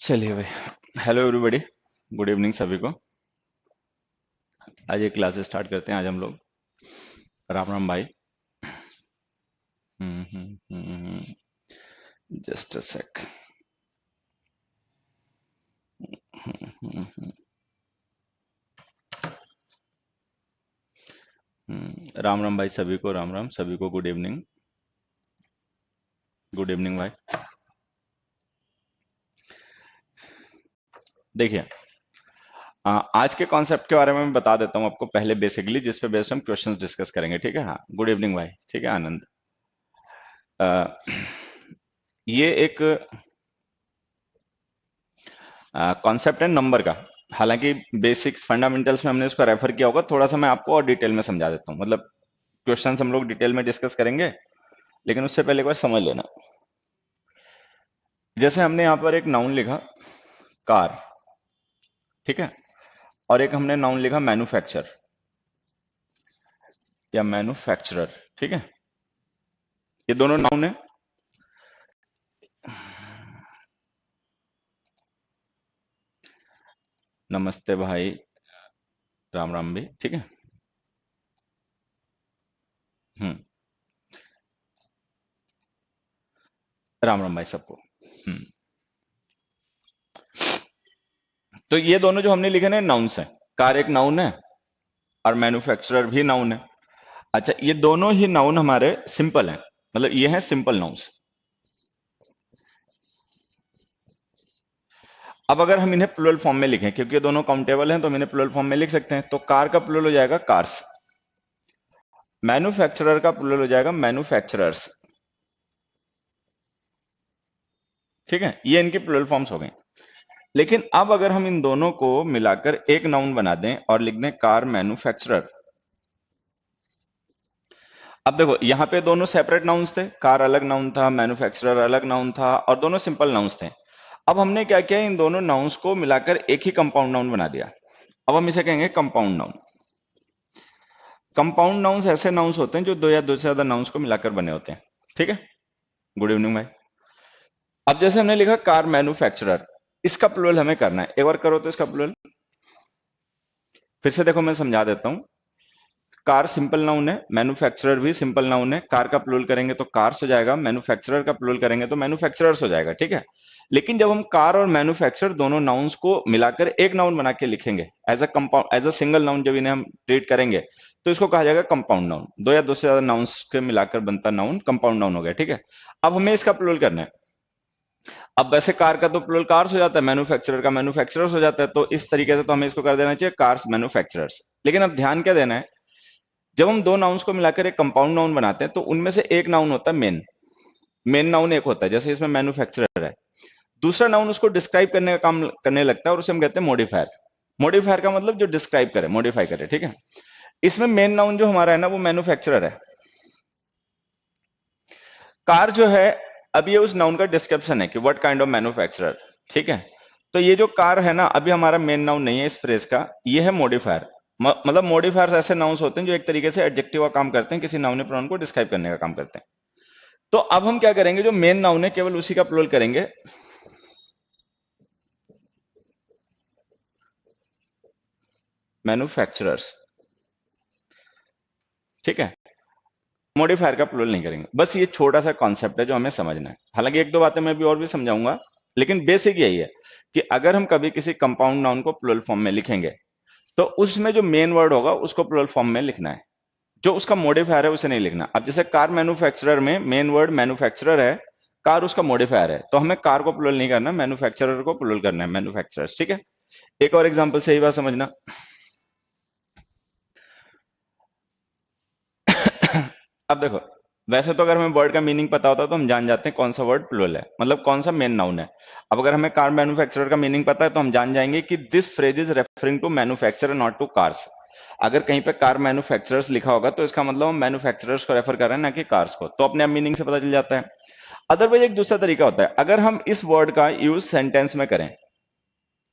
चलिए भाई। Hello everybody, good evening सभी को। आज एक क्लास स्टार्ट करते हैं। आज हम लोग राम राम भाई। जस्ट अ सेक। राम राम भाई सभी को, राम राम सभी को, गुड इवनिंग। गुड इवनिंग भाई। देखिए, आज के कॉन्सेप्ट के बारे में मैं बता देता हूँ आपको पहले बेसिकली, जिस पे बेस्ड हम क्वेश्चंस डिस्कस करेंगे। ठीक है, हाँ, गुड इवनिंग भाई। ठीक है आनंद। अ, ये एक कॉन्सेप्ट है नंबर का। हालांकि बेसिक्स फंडामेंटल्स में हमने उसको रेफर किया होगा, थोड़ा सा मैं आपको और डिटेल में समझा देता हूँ। मतलब क्वेश्चन हम लोग डिटेल में डिस्कस करेंगे, लेकिन उससे पहले एक बार समझ लेना। जैसे हमने यहां पर एक नाउन लिखा कार, ठीक है, और एक हमने नाउन लिखा मैन्युफैक्चर या मैन्युफैक्चरर। ठीक है, ये दोनों नाउन है। नमस्ते भाई, राम राम भी। ठीक है। हम्म। राम राम भाई सबको। हम्म। तो ये दोनों जो हमने लिखे ना नाउन्स हैं। कार एक नाउन है और मैन्युफैक्चरर भी नाउन है। अच्छा, ये दोनों ही नाउन हमारे सिंपल हैं, मतलब ये हैं सिंपल नाउन्स। अब अगर हम इन्हें प्लूरल फॉर्म में लिखें, क्योंकि ये दोनों काउंटेबल हैं, तो हम इन्हें प्लूरल फॉर्म में लिख सकते हैं। तो कार का प्लूरल हो जाएगा कार्स, मैन्युफैक्चरर का प्लूरल हो जाएगा मैन्युफैक्चरर्स। ठीक है, ये इनकी प्लूरल फॉर्म्स हो गए। लेकिन अब अगर हम इन दोनों को मिलाकर एक नाउन बना दें और लिख दें कार मैन्युफैक्चरर। अब देखो, यहां पे दोनों सेपरेट नाउन्स थे, कार अलग नाउन था, मैन्युफैक्चरर अलग नाउन था, और दोनों सिंपल नाउन्स थे। अब हमने क्या किया, इन दोनों नाउन्स को मिलाकर एक ही कंपाउंड नाउन बना दिया। अब हम इसे कहेंगे कंपाउंड नाउन। कंपाउंड नाउन्स ऐसे नाउन्स होते हैं जो दो या दो से ज्यादा नाउन्स को मिलाकर बने होते हैं। ठीक है, गुड इवनिंग भाई। अब जैसे हमने लिखा कार मैन्युफैक्चरर, इसका प्लूरल हमें करना है। एक बार करो तो इसका प्लूरल। फिर से देखो, मैं समझा देता हूं। कार सिंपल नाउन है, मैन्युफैक्चरर भी सिंपल नाउन है। कार का प्लूरल करेंगे तो कार्स हो जाएगा, मैन्युफैक्चरर का प्लूरल करेंगे तो मैन्युफैक्चरर्स हो जाएगा। ठीक है, लेकिन जब हम कार और मैन्युफैक्चर दोनों नाउन्स को मिलाकर एक नाउन बना के लिखेंगे as a compound, as a single noun, जब इन्हें हम ट्रीट करेंगे तो इसको कहा जाएगा कंपाउंड नाउन। दो या दो से ज्यादा नाउन्स के मिलाकर बनता नाउन कंपाउंड नाउन हो गया। ठीक है, अब हमें इसका प्लूरल करना है। अब वैसे कार का तो प्लूरल कार्स हो जाता है, मैन्युफैक्चरर का मैन्युफैक्चरर्स हो जाता है, तो इस तरीके से तो हमें इसको कर देना चाहिए कार्स मैन्युफैक्चरर्स। लेकिन अब ध्यान क्या देना है, जब हम दो नाउन्स को मिलाकर एक कंपाउंड नाउन बनाते हैं तो उनमें से एक नाउन होता है मेन। मेन नाउन एक होता है, जैसे इसमें मैन्युफैक्चरर है। दूसरा नाउन उसको डिस्क्राइब करने का काम करने लगता है, और उसे हम कहते हैं मॉडिफायर। मॉडिफायर का मतलब जो डिस्क्राइब करे, मॉडिफाई करे। ठीक है, इसमें मेन नाउन जो हमारा है ना, वो मैन्युफैक्चरर है। कार जो है, अब ये उस नाउन का डिस्क्रिप्शन है कि व्हाट काइंड ऑफ मैन्युफैक्चरर। ठीक है, तो ये जो कार है ना, अभी हमारा मेन नाउन नहीं है इस फ्रेज का, ये है मॉडिफायर। मतलब मॉडिफायर्स ऐसे नाउन्स होते हैं जो एक तरीके से एडजेक्टिव का काम करते हैं, किसी नाउन प्रोनाउन को डिस्क्राइब करने का काम करते हैं। तो अब हम क्या करेंगे, जो मेन नाउन है केवल उसी का प्लूरल करेंगे। मैन्युफैक्चरर्स। ठीक है, मॉडिफायर का प्लूरल नहीं करेंगे। बस ये छोटा सा कॉन्सेप्ट है जो हमें समझना है। हालांकि एक दो बातें मैं भी और भी समझाऊंगा, लेकिन बेसिक यही है कि अगर हम कभी किसी कंपाउंड नाउन को प्लूरल फॉर्म में लिखेंगे तो उसमें जो मेन वर्ड होगा उसको प्लूरल फॉर्म में लिखना है, जो उसका मॉडिफायर है उसे नहीं लिखना। अब जैसे कार मैन्युफैक्चरर में मेन वर्ड मैन्युफैक्चरर है, कार उसका मॉडिफायर है, तो हमें कार को प्लूरल नहीं करना, मैन्युफैक्चरर को प्लूरल करना है, मैन्युफैक्चरर्स। ठीक है, एक और एग्जांपल से ही बात समझना। अब देखो, वैसे तो अगर हमें वर्ड का मीनिंग पता होता तो हम जान जाते हैं कौन सा वर्ड प्लूरल है, मतलब कौन सा मेन नाउन है। अब अगर हमें कार मैन्युफैक्चरर का मीनिंग पता है तो हम जान जाएंगे कि this phrase is referring to manufacturer not to cars. अगर कहीं पे कार मैन्युफैक्चरर्स लिखा होगा तो इसका मतलब हम मैन्युफैक्चरर्स को रेफर कर रहे हैं, ना कि कार्स को। तो अपने आप मीनिंग से पता चल जाता है। अदरवाइज एक दूसरा तरीका होता है, अगर हम इस वर्ड का यूज सेंटेंस में करें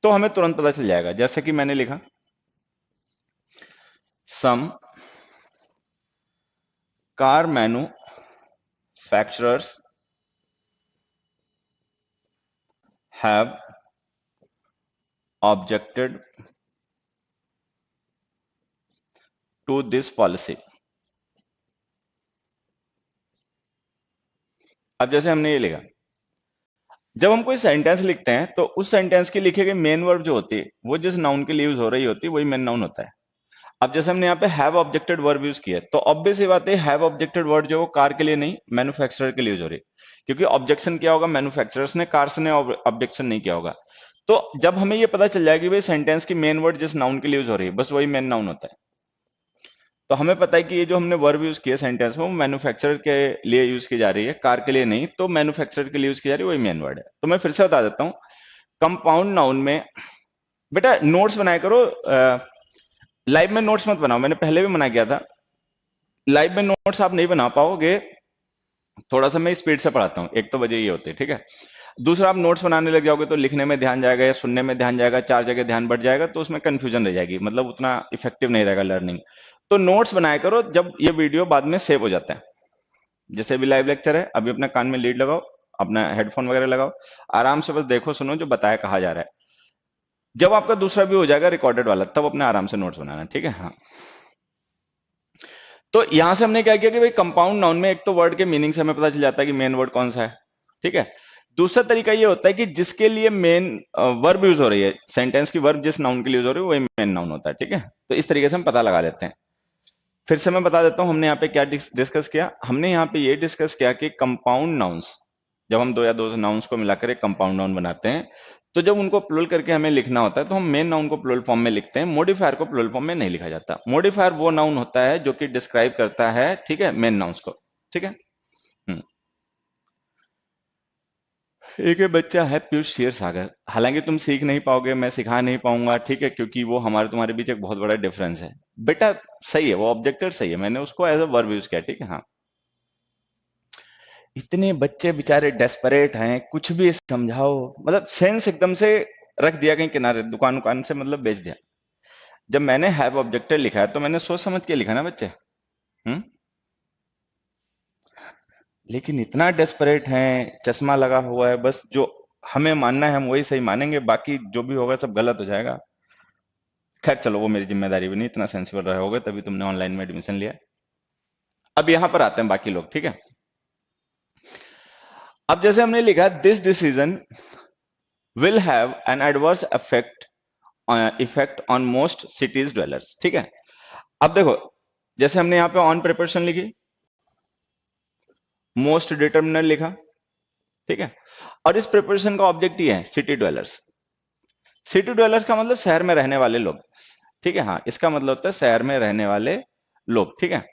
तो हमें तुरंत पता चल जाएगा। जैसे कि मैंने लिखा some car manufacturers have objected to this policy. अब जैसे हमने ये लिखा, जब हम कोई सेंटेंस लिखते हैं तो उस सेंटेंस के लिखे गए मेन वर्ब जो होती है वो जिस नाउन के लिए यूज हो रही होती है वही मेन नाउन होता है। अब जैसे हमने यहाँ पे हैव ऑब्जेक्टेड वर्ब यूज किया है तो ऑब्वियस ये बात है हैव ऑब्जेक्टेड वर्ब जो वो कार के लिए नहीं मैन्युफैक्चरर के लिए यूज हो रही है, क्योंकि ऑब्जेक्शन क्या होगा, मैन्युफैक्चरर्स ने, कार्स ने ऑब्जेक्शन नहीं किया होगा। तो जब हमें ये पता चल जाएगा कि भाई सेंटेंस की मेन वर्ड जिस नाउन के लिए यूज हो रही है बस वही मेन नाउन होता है, तो हमें पता है कि ये जो हमने वर्ब यूज किया सेंटेंस में वो मैन्युफैक्चरर के लिए यूज की जा रही है, कार के लिए नहीं, तो मैन्युफैक्चरर के लिए यूज की जा रही है वही मेन वर्ड है। तो मैं फिर से बता देता हूँ, कंपाउंड नाउन में बेटा नोट्स बनाया करो, लाइव में नोट्स मत बनाओ, मैंने पहले भी मना किया था, लाइव में नोट्स आप नहीं बना पाओगे, थोड़ा सा मैं स्पीड से पढ़ाता हूँ, एक तो वजह ये होती है, ठीक है। दूसरा, आप नोट्स बनाने लग जाओगे तो लिखने में ध्यान जाएगा या सुनने में ध्यान जाएगा, चार जगह ध्यान बढ़ जाएगा, तो उसमें कंफ्यूजन रह जाएगी, मतलब उतना इफेक्टिव नहीं रहेगा लर्निंग। तो नोट्स बनाया करो जब ये वीडियो बाद में सेव हो जाता है, जैसे भी लाइव लेक्चर है, अभी अपना कान में लीड लगाओ, अपना हेडफोन वगैरह लगाओ, आराम से बस देखो सुनो जो बताया कहा जा रहा है। जब आपका दूसरा भी हो जाएगा रिकॉर्डेड वाला तब अपने आराम से नोट्स बनाना, ठीक है। हाँ, तो यहां से हमने क्या किया कि भाई कंपाउंड नाउन में एक तो वर्ड के मीनिंग से हमें पता चल जाता है कि मेन वर्ड कौन सा है, ठीक है। दूसरा तरीका ये होता है कि जिसके लिए मेन वर्ब यूज हो रही है, सेंटेंस की वर्ब जिस नाउन के लिए यूज हो रही है वही मेन नाउन होता है, ठीक है। तो इस तरीके से हम पता लगा लेते हैं। फिर से मैं बता देता हूं हमने यहाँ पे क्या डिस्कस किया, हमने यहाँ पे ये डिस्कस किया कि कंपाउंड नाउन्स, जब हम दो या दो नाउन्स को मिलाकर एक कंपाउंड नाउन बनाते हैं तो जब उनको प्लुरल करके हमें लिखना होता है तो हम मेन नाउन को प्लुरल फॉर्म में लिखते हैं, मॉडिफायर को प्लुरल फॉर्म में नहीं लिखा जाता। मॉडिफायर वो नाउन होता है जो कि डिस्क्राइब करता है, ठीक है, मेन नाउन्स को, ठीक है। हम्म। एक ये बच्चा है पीयूष क्षीर सागर, हालांकि तुम सीख नहीं पाओगे, मैं सिखा नहीं पाऊंगा, ठीक है, क्योंकि वो हमारे तुम्हारे बीच एक बहुत बड़ा डिफरेंस है। बेटा सही है, वो ऑब्जेक्टर सही है, मैंने उसको एज अ वर्ब यूज किया, ठीक है। हाँ, इतने बच्चे बेचारे डेस्परेट हैं, कुछ भी समझाओ, मतलब सेंस एकदम से रख दिया कहीं किनारे, दुकान दुकान से मतलब बेच दिया। जब मैंने हैव ऑब्जेक्टर लिखा है तो मैंने सोच समझ के लिखा ना बच्चे। हम्म। लेकिन इतना डेस्परेट हैं, चश्मा लगा हुआ है, बस जो हमें मानना है हम वही सही मानेंगे, बाकी जो भी होगा सब गलत हो जाएगा। खैर चलो, वो मेरी जिम्मेदारी भी नहीं, इतना सेंसिबल रहे होगे तभी तुमने ऑनलाइन में एडमिशन लिया। अब यहां पर आते हैं बाकी लोग, ठीक है। अब जैसे हमने लिखा this decision will have an adverse effect on most cities dwellers, ठीक है। अब देखो, जैसे हमने यहां पे ऑन प्रिपरेशन लिखी, मोस्ट डिटर्मिनर लिखा, ठीक है, और इस प्रिपरेशन का ऑब्जेक्ट ये है सिटी ड्वेलर्स। सिटी ड्वेलर्स का मतलब शहर में रहने वाले लोग, ठीक है। हाँ, इसका मतलब होता है शहर में रहने वाले लोग, ठीक है।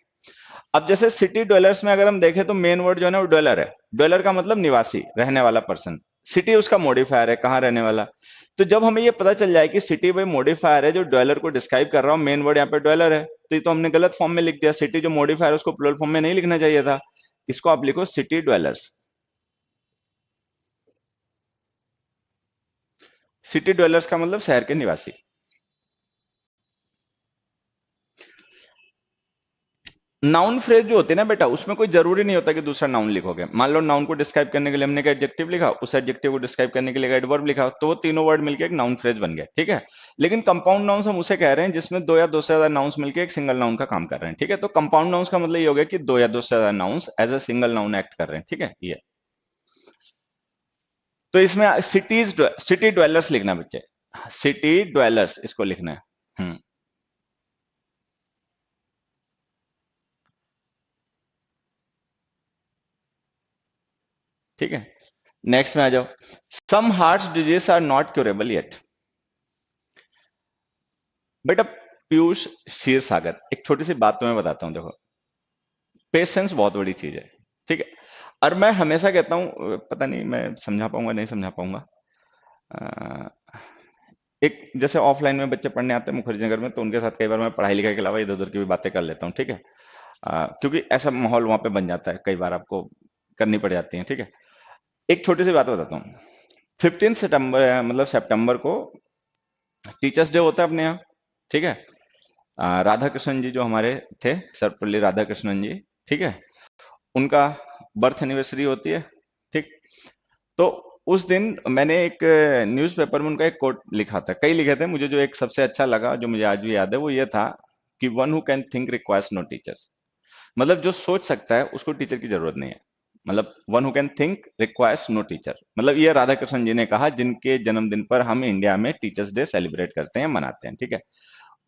अब जैसे सिटी ड्वेलर्स में अगर हम देखें तो मेन वर्ड जो है ना वो ड्वेलर है, ड्वेलर का मतलब निवासी, रहने वाला पर्सन, सिटी उसका मॉडिफायर है, कहाँ रहने वाला। तो जब हमें ये पता चल जाए कि सिटी भाई मॉडिफायर है जो ड्वेलर को डिस्क्राइब कर रहा हूं, मेन वर्ड यहाँ पे ड्वेलर है, तो ये तो हमने गलत फॉर्म में लिख दिया, सिटी जो मॉडिफायर है उसको प्लुरल फॉर्म में नहीं लिखना चाहिए था, इसको आप लिखो सिटी ड्वेलर्स। सिटी ड्वेलर्स का मतलब शहर के निवासी। नाउन फ्रेज जो होती है ना बेटा, उसमें कोई जरूरी नहीं होता कि दूसरा नाउन लिखोगे। मान लो नाउन को डिस्क्राइब करने के लिए हमने एक एडजेक्टिव लिखा, उस एडजेक्टिव को डिस्क्राइब करने के लिए एडवर्ब लिखा, तो वो तीनों वर्ड मिलके एक नाउन फ्रेज बन गया, ठीक है। लेकिन कंपाउंड नाउन्स हम उसे कह रहे हैं जिसमें दो या दो से ज्यादा नाउन्स मिलके एक सिंगल नाउन का काम कर रहे हैं, ठीक है। तो कंपाउंड नाउन्स का मतलब ये हो गया कि दो या दो से ज्यादा nouns as a single noun act कर रहे हैं, ठीक है ये। तो इसमें सिटी ड्वेलर्स लिखना बच्चे, सिटी ड्वेलर्स इसको लिखना है। ठीक है, नेक्स्ट में आ जाओ, some heart disease are not curable yet. बेटा पीयूष क्षीर सागर, एक छोटी सी बात तुम्हें बताता हूं, देखो पेशेंस बहुत बड़ी चीज है, ठीक है। और मैं हमेशा कहता हूं, पता नहीं मैं समझा पाऊंगा नहीं समझा पाऊंगा, अ, एक जैसे ऑफलाइन में बच्चे पढ़ने आते हैं मुखर्जी नगर में, तो उनके साथ कई बार मैं पढ़ाई लिखाई के अलावा इधर उधर की भी बातें कर लेता हूँ, ठीक है। क्योंकि ऐसा माहौल वहां पे बन जाता है, कई बार आपको करनी पड़ जाती है, ठीक है। एक छोटी सी बात बताता हूँ, 15 सितंबर मतलब सितंबर को टीचर्स डे होता है अपने यहाँ, ठीक है। राधा कृष्णन जी जो हमारे थे, सर्वपल्ली राधा कृष्णन जी, ठीक है, उनका बर्थ एनिवर्सरी होती है, ठीक। तो उस दिन मैंने एक न्यूज़पेपर में उनका एक कोट लिखा था, कई लिखे थे, मुझे जो एक सबसे अच्छा लगा जो मुझे आज भी याद है वो ये था कि one who can think requires no teachers. मतलब जो सोच सकता है उसको टीचर की जरूरत नहीं है। मतलब one who can think requires no teacher, मतलब ये राधा कृष्ण जी ने कहा, जिनके जन्मदिन पर हम इंडिया में टीचर्स डे सेलिब्रेट करते हैं, मनाते हैं, ठीक है।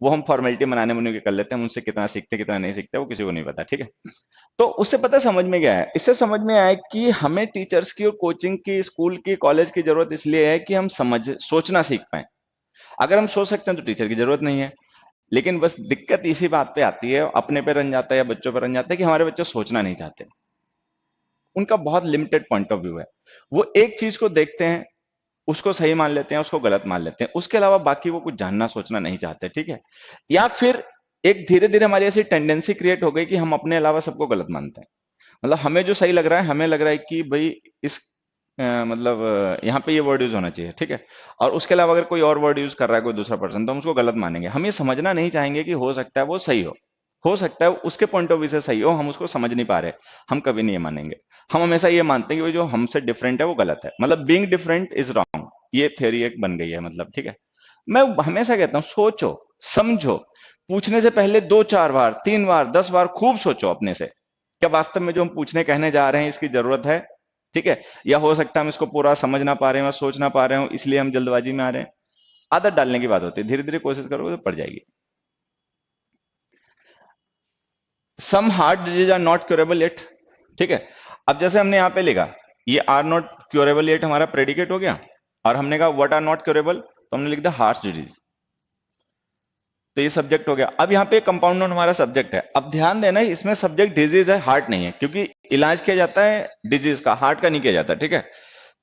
वो हम फॉर्मेलिटी मनाने मुनाने की कर लेते हैं, हम उनसे कितना सीखते कितना नहीं सीखते वो किसी को नहीं पता, ठीक है। तो उससे पता समझ में गया है, इससे समझ में आया कि हमें टीचर्स की और कोचिंग की, स्कूल की, कॉलेज की जरूरत इसलिए है कि हम सोचना सीख पाए। अगर हम सोच सकते हैं तो टीचर की जरूरत नहीं है। लेकिन बस दिक्कत इसी बात पे आती है, अपने पे रन जाता है या बच्चों पे रन जाता है कि हमारे बच्चे सोचना नहीं चाहते। उनका बहुत लिमिटेड पॉइंट ऑफ व्यू है। वो एक चीज को देखते हैं, उसको सही मान लेते हैं, उसको गलत मान लेते हैं, उसके अलावा बाकी वो कुछ जानना सोचना नहीं चाहते, ठीक है। या फिर एक धीरे धीरे हमारी ऐसी टेंडेंसी क्रिएट हो गई कि हम अपने अलावा सबको गलत मानते हैं। मतलब हमें जो सही लग रहा है, हमें लग रहा है कि भाई इस मतलब यहाँ पे ये वर्ड यूज होना चाहिए, ठीक है। और उसके अलावा अगर कोई और वर्ड यूज कर रहा है कोई दूसरा पर्सन, तो हम उसको गलत मानेंगे। हम ये समझना नहीं चाहेंगे कि हो सकता है वो सही हो सकता है उसके पॉइंट ऑफ व्यू से सही हो, हम उसको समझ नहीं पा रहे। हम कभी नहीं ये मानेंगे। हम हमेशा ये मानते हैं कि वो जो हमसे डिफरेंट है वो गलत है, मतलब बीइंग डिफरेंट इज रॉन्ग। ये थ्योरी एक बन गई है, मतलब, ठीक है। मैं हमेशा कहता हूँ सोचो, समझो, पूछने से पहले 2 4 बार, 3 बार, 10 बार खूब सोचो अपने से, क्या वास्तव में जो हम पूछने कहने जा रहे हैं इसकी जरूरत है, ठीक है। या हो सकता है हम इसको पूरा समझ ना पा रहे हैं और सोच ना पा रहे हो, इसलिए हम जल्दबाजी में आ रहे हैं। आदत डालने की बात होती है, धीरे धीरे कोशिश करोगे तो पड़ जाएगी। Some heart disease are not curable yet, ठीक है। अब जैसे हमने यहां पे लिखा, ये आर नॉट क्योरेबल येट हमारा प्रेडिकेट हो गया, और हमने कहा व्हाट आर नॉट क्योरेबल, तो हमने लिख दिया हार्ट डिजीज। तो ये सब्जेक्ट हो गया। अब यहाँ पे कंपाउंड नाउन हमारा सब्जेक्ट है। अब ध्यान देना इसमें सब्जेक्ट डिजीज है, हार्ट नहीं है, क्योंकि इलाज किया जाता है डिजीज का, हार्ट का नहीं किया जाता, ठीक है।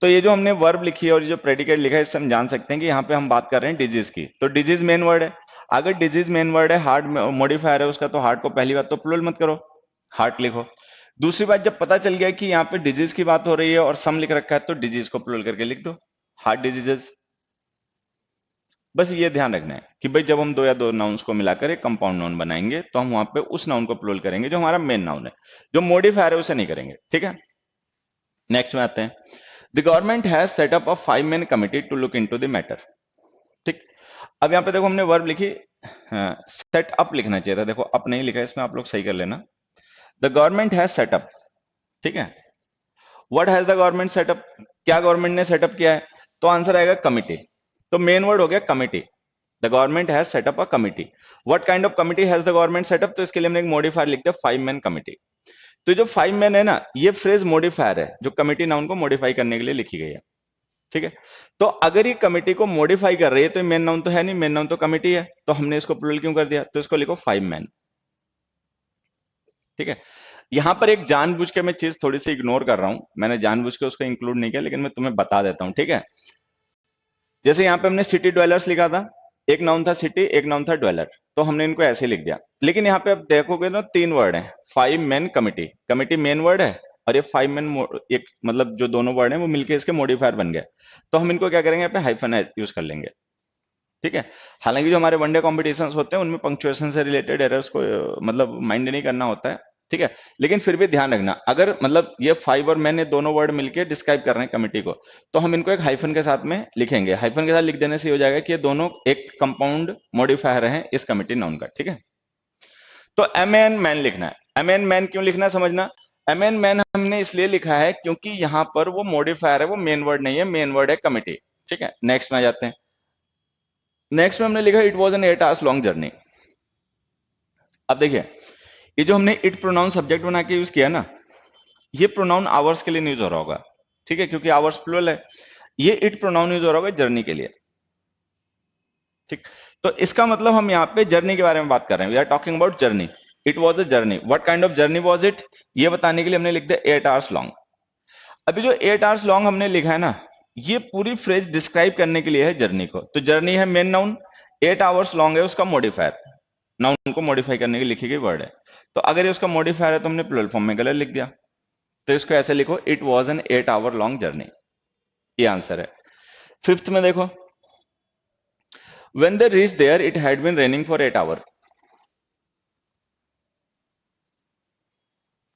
तो ये जो हमने वर्ब लिखी है और ये जो प्रेडिकेट लिखा है, इससे हम जान सकते हैं कि यहाँ पे हम बात कर रहे हैं डिजीज की। तो डिजीज मेन वर्ड है। अगर डिजीज मेन वर्ड है, हार्ट मॉडिफायर है उसका, तो हार्ट को पहली बात तो प्लूरल मत करो, हार्ट लिखो। दूसरी बात, जब पता चल गया कि यहाँ पे डिजीज की बात हो रही है और सम लिख रखा है, तो डिजीज को प्लूरल करके लिख दो, हार्ट डिजीजेस। बस ये ध्यान रखना है कि भाई जब हम दो या दो नाउन्स को मिलाकर एक कंपाउंड नाउन बनाएंगे, तो हम वहां पे उस नाउन को प्लूरल करेंगे जो हमारा मेन नाउन है। जो मॉडिफायर है उसे नहीं करेंगे, ठीक है। नेक्स्ट में आते हैं। The government has set up a 5 man committee to look into the matter, ठीक। अब यहाँ पे देखो हमने वर्ब लिखी, सेट अप लिखना चाहिए था, देखो अप नहीं लिखा है इसमें, आप लोग सही कर लेना। The government has set up, ठीक है। What has the government setup, क्या गवर्नमेंट ने सेटअप किया है, तो आंसर आएगा कमिटी। तो मेन वर्ड हो गया committee. The government has setup a committee. What kind of committee has the government setup, तो इसके लिए हमने एक मॉडिफायर लिख दिया 5 मैन कमिटी। तो जो 5 मैन है ना, ये फ्रेज मॉडिफायर है जो कमिटी नाउन को मॉडिफाई करने के लिए लिखी गई है, ठीक है। तो अगर ये कमिटी को मॉडिफाई कर रही है, तो मेन नाउन तो है नहीं, मेन नाउन तो कमिटी है, तो हमने इसको प्लूरल क्यों कर दिया, तो इसको लिखो 5 मैन, ठीक है। यहां पर एक जानबूझ के मैं चीज थोड़ी सी इग्नोर कर रहा हूं, मैंने जानबूझ के उसको इंक्लूड नहीं किया, लेकिन मैं तुम्हें बता देता हूं, ठीक है। जैसे यहां पे हमने सिटी ड्वेलर्स लिखा था, एक नाउन था सिटी, एक नाउन था ड्वेलर, तो हमने इनको ऐसे लिख दिया। लेकिन यहाँ पे आप देखोगे ना 3 वर्ड है, 5 man committee, committee main word है, और ये 5 मैन एक, मतलब जो दोनों वर्ड है वो मिलके इसके मॉडिफायर बन गए। तो हम इनको क्या करेंगे, यहाँ पे हाइफन यूज कर लेंगे, ठीक है। हालांकि जो हमारे वनडे कॉम्पिटिशन होते हैं उनमें पंक्चुएशन से रिलेटेड एरर्स को मतलब माइंड नहीं करना होता है, ठीक है। लेकिन फिर भी ध्यान रखना, अगर मतलब ये 5 और मैन, ये दोनों वर्ड मिलके डिस्क्राइब कर रहे हैं कमिटी को, तो हम इनको एक हाइफन के साथ में लिखेंगे। हाइफन के साथ लिख देने से हो जाएगा कि ये दोनों एक कंपाउंड मॉडिफायर है इस कमिटी नाउन का, ठीक है। तो एम एन मैन लिखना है। एम एन मैन क्यों लिखना है समझना। एम एन मैन हमने इसलिए लिखा है क्योंकि यहां पर वो मॉडिफायर है, वो मेन वर्ड नहीं है, मेन वर्ड है कमिटी, ठीक है। नेक्स्ट में आ जाते हैं। नेक्स्ट में हमने लिखा it was an 8 hours long journey. अब देखिए, ये जो हमने इट प्रोनाउन सब्जेक्ट बना के यूज किया ना, ये प्रोनाउन आवर्स के लिए यूज हो रहा होगा, ठीक है, क्योंकि आवर्स प्लूरल है। ये इट प्रोनाउन यूज हो रहा होगा जर्नी के लिए, ठीक। तो इसका मतलब हम यहाँ पे जर्नी के बारे में बात कर रहे हैं, we are talking about journey. It was a journey, what kind of journey was it, ये बताने के लिए हमने लिख दिया 8 आवर्स लॉन्ग। अभी जो 8 आवर्स लॉन्ग हमने लिखा है ना, ये पूरी फ्रेज डिस्क्राइब करने के लिए है जर्नी को। तो जर्नी है मेन नाउन, 8 आवर्स लॉन्ग है उसका मॉडिफायर, नाउन को मॉडिफाई करने के लिए लिखी गई वर्ड है। तो अगर ये उसका मॉडिफायर है तो हमने प्लूरल फॉर्म में गलत लिख दिया, तो इसको ऐसे लिखो it was an 8 hour long journey, ये आंसर है। फिफ्थ में देखो, when they reach there it had been raining for 8 hour,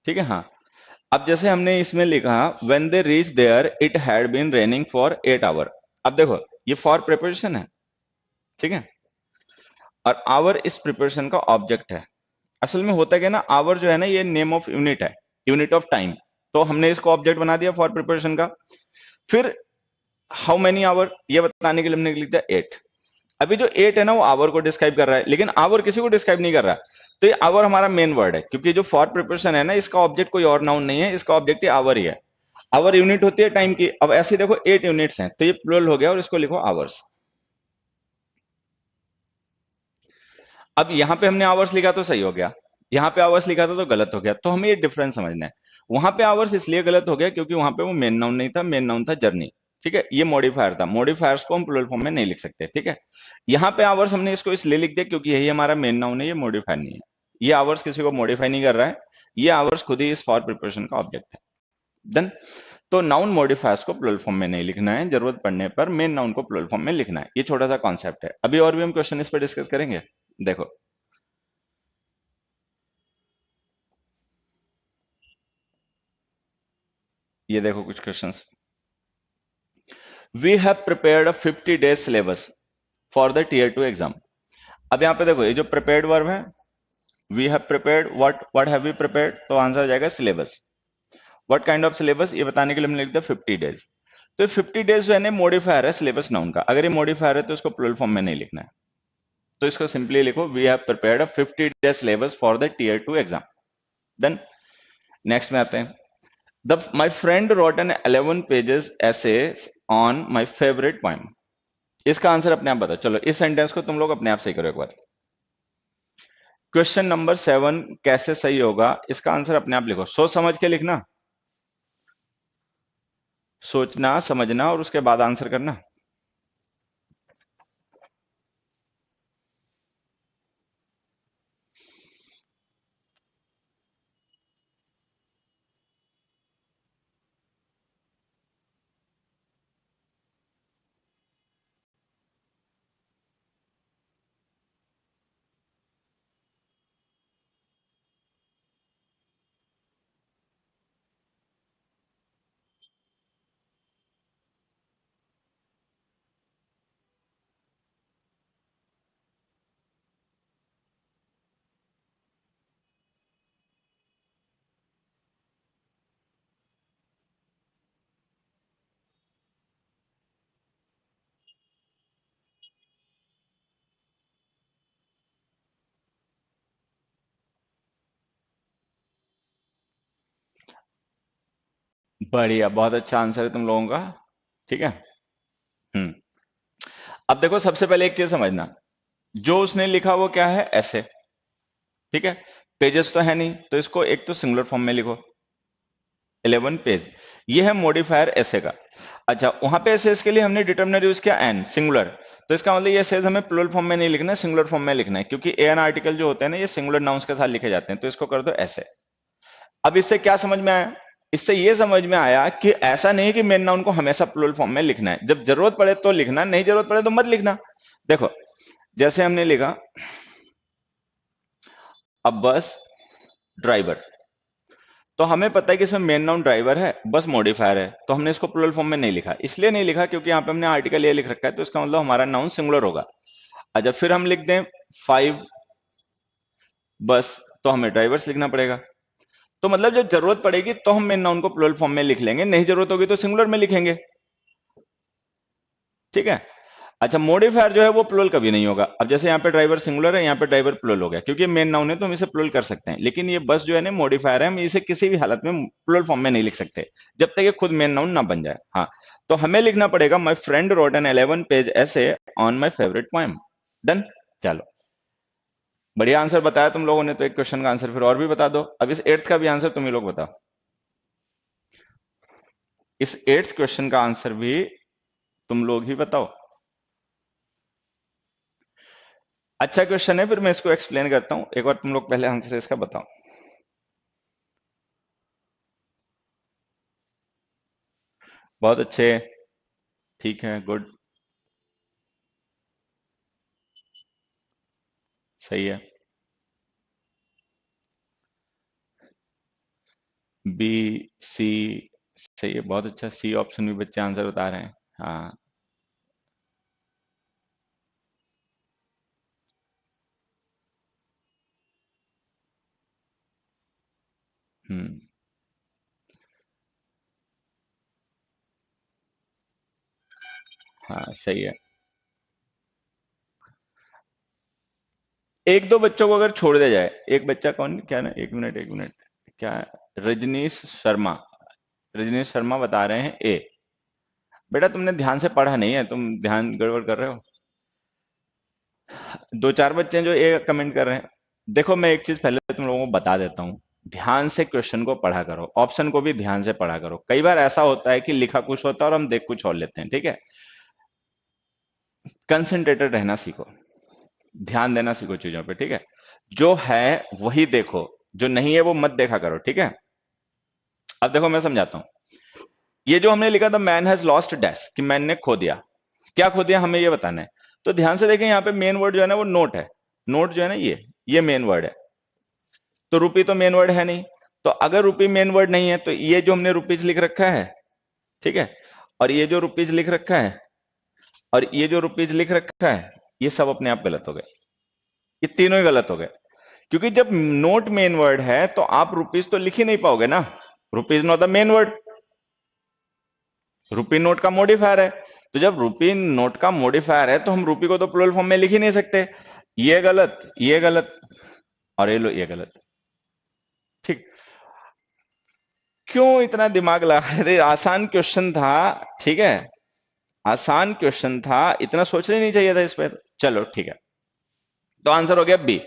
ठीक है। हाँ, अब जैसे हमने इसमें लिखा when they reach there it had been raining for 8 hour. अब देखो ये फॉर प्रिपरेशन है, ठीक है, और आवर इस प्रिपरेशन का ऑब्जेक्ट है। असल में होता क्या ना, आवर जो है ना ये नेम ऑफ यूनिट है, यूनिट ऑफ टाइम। तो हमने इसको ऑब्जेक्ट बना दिया फॉर प्रिपरेशन का। फिर हाउ मेनी आवर ये बताने के लिए हमने लिख दिया 8। अभी जो 8 है ना वो आवर को डिस्क्राइब कर रहा है, लेकिन आवर किसी को डिस्क्राइब नहीं कर रहा। तो ये आवर हमारा मेन वर्ड है, क्योंकि जो फॉर प्रिपरेशन है ना इसका ऑब्जेक्ट कोई और नाउन नहीं है, इसका ऑब्जेक्ट ही आवर ही है। आवर यूनिट होती है टाइम की। अब ऐसे ही देखो 8 यूनिट्स हैं, तो ये प्लूरल हो गया और इसको लिखो आवर्स। अब यहां पे हमने आवर्स लिखा तो सही हो गया, यहां पे आवर्स लिखा था तो गलत हो गया। तो हमें ये डिफरेंस समझना है। वहां पे आवर्स इसलिए गलत हो गया क्योंकि वहां पे वो मेन नाउन नहीं था, मेन नाउन था जर्नी। ठीक है, ये मॉडिफायर था, मॉडिफायर्स को हम प्लूरल फॉर्म में नहीं लिख सकते। ठीक है, यहाँ पे आवर्स हमने इसको इसलिए लिख दिया क्योंकि यही हमारा मेन नाउन है, ये मॉडिफायर नहीं है। ये आवर्स किसी को मॉडिफाई नहीं कर रहा है, ये आवर्स खुद ही इस फॉर प्रिपरेशन का ऑब्जेक्ट है। देन तो नाउन मॉडिफायर्स को प्लूरल फॉर्म में नहीं लिखना है, जरूरत पड़ने पर मेन नाउन को प्लूरल फॉर्म में लिखना है। ये छोटा सा कॉन्सेप्ट है, अभी और भी हम क्वेश्चन इस पर डिस्कस करेंगे। देखो ये देखो कुछ questions. We have prepared a 50 days syllabus for the tier 2 exam. अब यहाँ पे देखो ये जो प्रिपेयर्ड वर्ब है, we have prepared what have we prepared, तो आंसर आ जाएगा syllabus. What kind of syllabus ये बताने के लिए हमने लिख दिया 50 डेज। तो 50 डेज जो है ना मॉडिफायर है सिलेबस नाउन का। अगर ये मॉडिफायर है तो इसको प्लूरल फॉर्म में नहीं लिखना है, तो इसको सिंपली लिखो we have prepared a 50 days syllabus for the tier 2 exam. Then next में आते हैं। The my friend wrote an 11 pages essay on my favourite poem. इसका आंसर अपने आप बताओ। चलो इस सेंटेंस को तुम लोग अपने आप सही करो एक बार। क्वेश्चन नंबर 7 कैसे सही होगा, इसका आंसर अपने आप लिखो, सोच समझ के लिखना, सोचना समझना और उसके बाद आंसर करना। बढ़िया, बहुत अच्छा आंसर है तुम लोगों का। ठीक है। हम्म। अब देखो सबसे पहले एक चीज समझना, जो उसने लिखा वो क्या है, ऐसे। ठीक है, पेजेस तो है नहीं, तो इसको एक तो सिंगुलर फॉर्म में लिखो, 11 पेज। ये है मॉडिफायर ऐसे का। अच्छा, वहां पे ऐसे इसके लिए हमने डिटर्मिनर यूज किया एन, सिंगुलर। तो इसका मतलब ये सेज हमें प्लूरल फॉर्म में नहीं लिखना है, सिंगुलर फॉर्म में लिखना है, क्योंकि एन आर्टिकल जो होते हैं ना ये सिंगुलर नाउन्स के साथ लिखे जाते हैं। तो इसको कर दो ऐसे। अब इससे क्या समझ में आया, इससे ये समझ में आया कि ऐसा नहीं कि मेन नाउन को हमेशा प्लूरल फॉर्म में लिखना है, जब जरूरत पड़े तो लिखना, नहीं जरूरत पड़े तो मत लिखना। देखो जैसे हमने लिखा अब बस ड्राइवर, तो हमें पता है कि इसमें मेन नाउन ड्राइवर है, बस मॉडिफायर है, तो हमने इसको प्लूरल फॉर्म में नहीं लिखा। इसलिए नहीं लिखा क्योंकि यहाँ पे हमने आर्टिकल ये लिख रखा है, तो इसका मतलब हमारा नाउन सिंगुलर होगा। अच्छा, फिर हम लिख दें 5 बस, तो हमें ड्राइवर्स लिखना पड़ेगा। तो मतलब जब जरूरत पड़ेगी तो हम मेन नाउन को प्लूरल फॉर्म में लिख लेंगे, नहीं जरूरत होगी तो सिंगुलर में लिखेंगे। ठीक है। अच्छा, मॉडिफायर जो है वो प्लूरल कभी नहीं होगा। अब जैसे यहाँ पे ड्राइवर सिंगुलर है, यहाँ पे ड्राइवर प्लूरल हो गया, क्योंकि मेन नाउन है तो हम इसे प्लूरल कर सकते हैं। लेकिन ये बस जो है ना मॉडिफायर है, हम इसे किसी भी हालत में प्लूरल फॉर्म में नहीं लिख सकते जब तक ये खुद मेन नाउन ना बन जाए। हाँ, तो हमें लिखना पड़ेगा my friend wrote an 11 page essay on my favourite poem. Done. चलो, बढ़िया आंसर बताया तुम लोगों ने। तो एक क्वेश्चन का आंसर फिर और भी बता दो। अब इस 8th का भी आंसर तुम ही लोग बताओ। इस 8th क्वेश्चन का आंसर भी तुम लोग ही बताओ। अच्छा क्वेश्चन है, फिर मैं इसको एक्सप्लेन करता हूं। एक बार तुम लोग पहले आंसर इसका बताओ। बहुत अच्छे, ठीक है, गुड, सही है। बी, सी, सही है, बहुत अच्छा। सी ऑप्शन भी बच्चे आंसर बता रहे हैं। हाँ। हम्म। हाँ सही है। एक दो बच्चों को अगर छोड़ दिया जाए, एक बच्चा कौन, क्या ना, एक मिनट एक मिनट, क्या, रजनीश शर्मा, रजनीश शर्मा बता रहे हैं ए। बेटा तुमने ध्यान से पढ़ा नहीं है, तुम ध्यान गड़बड़ कर रहे हो। दो चार बच्चे हैं जो ए कमेंट कर रहे हैं। देखो मैं एक चीज पहले तुम लोगों को बता देता हूं, ध्यान से क्वेश्चन को पढ़ा करो, ऑप्शन को भी ध्यान से पढ़ा करो। कई बार ऐसा होता है कि लिखा कुछ होता है और हम देख कुछ और लेते हैं, ठीक है। कंसंट्रेटेड रहना सीखो, ध्यान देना सीखो चीजों पे, ठीक है। जो है वही देखो, जो नहीं है वो मत देखा करो, ठीक है। अब देखो मैं समझाता हूं। ये जो हमने लिखा था मैन हैज लॉस्ट डैश, कि मैन ने खो दिया, क्या खो दिया हमें ये बताना है। तो ध्यान से देखें, यहाँ पे मेन वर्ड जो है ना वो नोट है। नोट जो है ना ये मेन वर्ड है। तो रुपी तो मेन वर्ड है नहीं। तो अगर रुपी मेन वर्ड नहीं है तो ये जो हमने रुपीज लिख रखा है, ठीक है, और ये जो रुपीज लिख रखा है, और ये जो रुपीज लिख रखा है, ये सब अपने आप गलत हो गए। ये तीनों ही गलत हो गए, क्योंकि जब नोट मेन वर्ड है तो आप रुपीज तो लिख ही नहीं पाओगे ना। Rupees not the main word, rupee note का मॉडिफायर है। तो जब रुपी नोट का मॉडिफायर है तो हम रुपी को तो प्लूरल फॉर्म में लिख ही नहीं सकते। ये गलत, ये गलत, और ये लो ये गलत, ठीक। क्यों इतना दिमाग लगा रहे थे, आसान क्वेश्चन था, ठीक है, आसान क्वेश्चन था, इतना सोचना नहीं चाहिए था इस पे। चलो ठीक है, तो आंसर हो गया बी।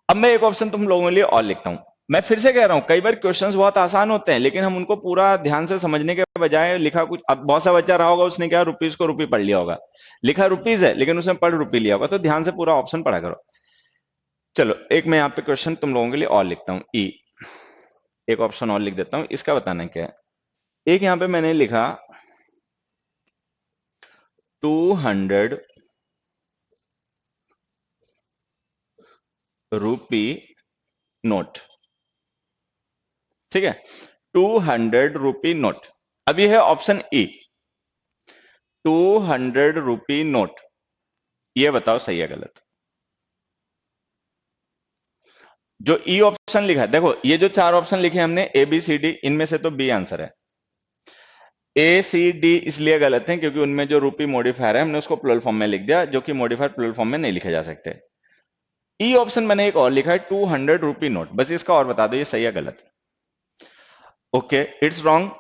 अब मैं एक ऑप्शन तुम लोगों के लिए और लिखता हूं। मैं फिर से कह रहा हूं, कई बार क्वेश्चंस बहुत आसान होते हैं लेकिन हम उनको पूरा ध्यान से समझने के बजाय लिखा कुछ, अब बहुत सा बच्चा रहा होगा उसने क्या रुपीज को रुपी पढ़ लिया होगा, लिखा रुपीज है लेकिन उसने पढ़ रुपी लिया होगा। तो ध्यान से पूरा ऑप्शन पढ़ा करो। चलो एक मैं यहाँ पे क्वेश्चन तुम लोगों के लिए और लिखता हूं, ई, एक ऑप्शन और लिख देता हूं, इसका बताना क्या है। एक यहाँ पे मैंने लिखा 200 रूपी नोट, ठीक है, 200 रूपी नोट। अब ये है ऑप्शन ई, 200 रूपी नोट। ये बताओ सही है गलत। जो ई ऑप्शन लिखा है, देखो ये जो चार ऑप्शन लिखे हमने ए बी सी डी, इनमें से तो बी आंसर है। ए सी डी इसलिए गलत है क्योंकि उनमें जो रूपी मॉडिफायर है हमने उसको प्लूरल फॉर्म में लिख दिया, जो कि मॉडिफायर प्लूरल फॉर्म में नहीं लिखे जा सकते। ई ऑप्शन मैंने एक और लिखा है 200 रूपी नोट, बस इसका और बता दो ये सही है गलत। Okay it's wrong,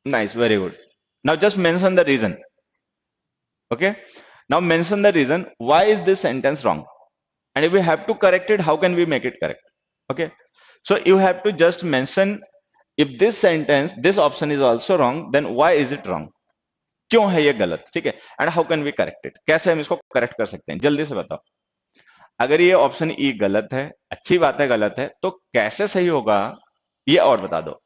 nice, very good. Now just mention the reason. Okay, now mention the reason why is this sentence wrong, and if we have to correct it, how can we make it correct? Okay, so you have to just mention, if this sentence, this option is also wrong, then why is it wrong, क्यों है ये गलत, ठीक है, and how can we correct it, कैसे हम इसको correct कर सकते हैं, जल्दी से बताओ। अगर ये ऑप्शन ई गलत है, अच्छी बात है गलत है, तो कैसे सही होगा ये और बता दो।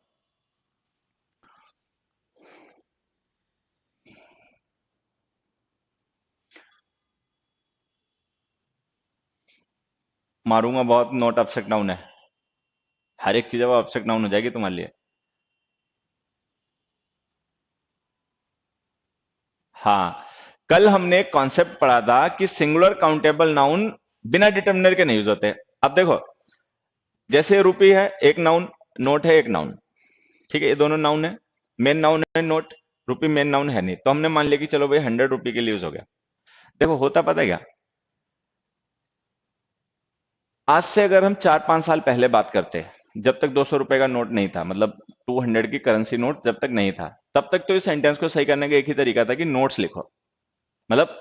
मारूंगा बहुत, नोट अपसेट डाउन है, हर एक चीज अब अपसेट डाउन हो जाएगी तुम्हारे लिए। हाँ, कल हमने एक कॉन्सेप्ट पढ़ा था कि सिंगुलर काउंटेबल नाउन बिना डिटर्मिनर के नहीं यूज होते। अब देखो, जैसे रुपी है एक नाउन, नोट है एक नाउन, ठीक है, ये दोनों नाउन है, मेन नाउन है नोट, रुपी मेन नाउन है नहीं, तो हमने मान लिया कि चलो भाई 100 रुपी के लिए यूज हो गया। देखो होता पता है क्या, आज से अगर हम 4-5 साल पहले बात करते हैं, जब तक 200 रुपए का नोट नहीं था, मतलब 200 की करेंसी नोट जब तक नहीं था, तब तक तो इस सेंटेंस को सही करने का एक ही तरीका था कि नोट्स लिखो। मतलब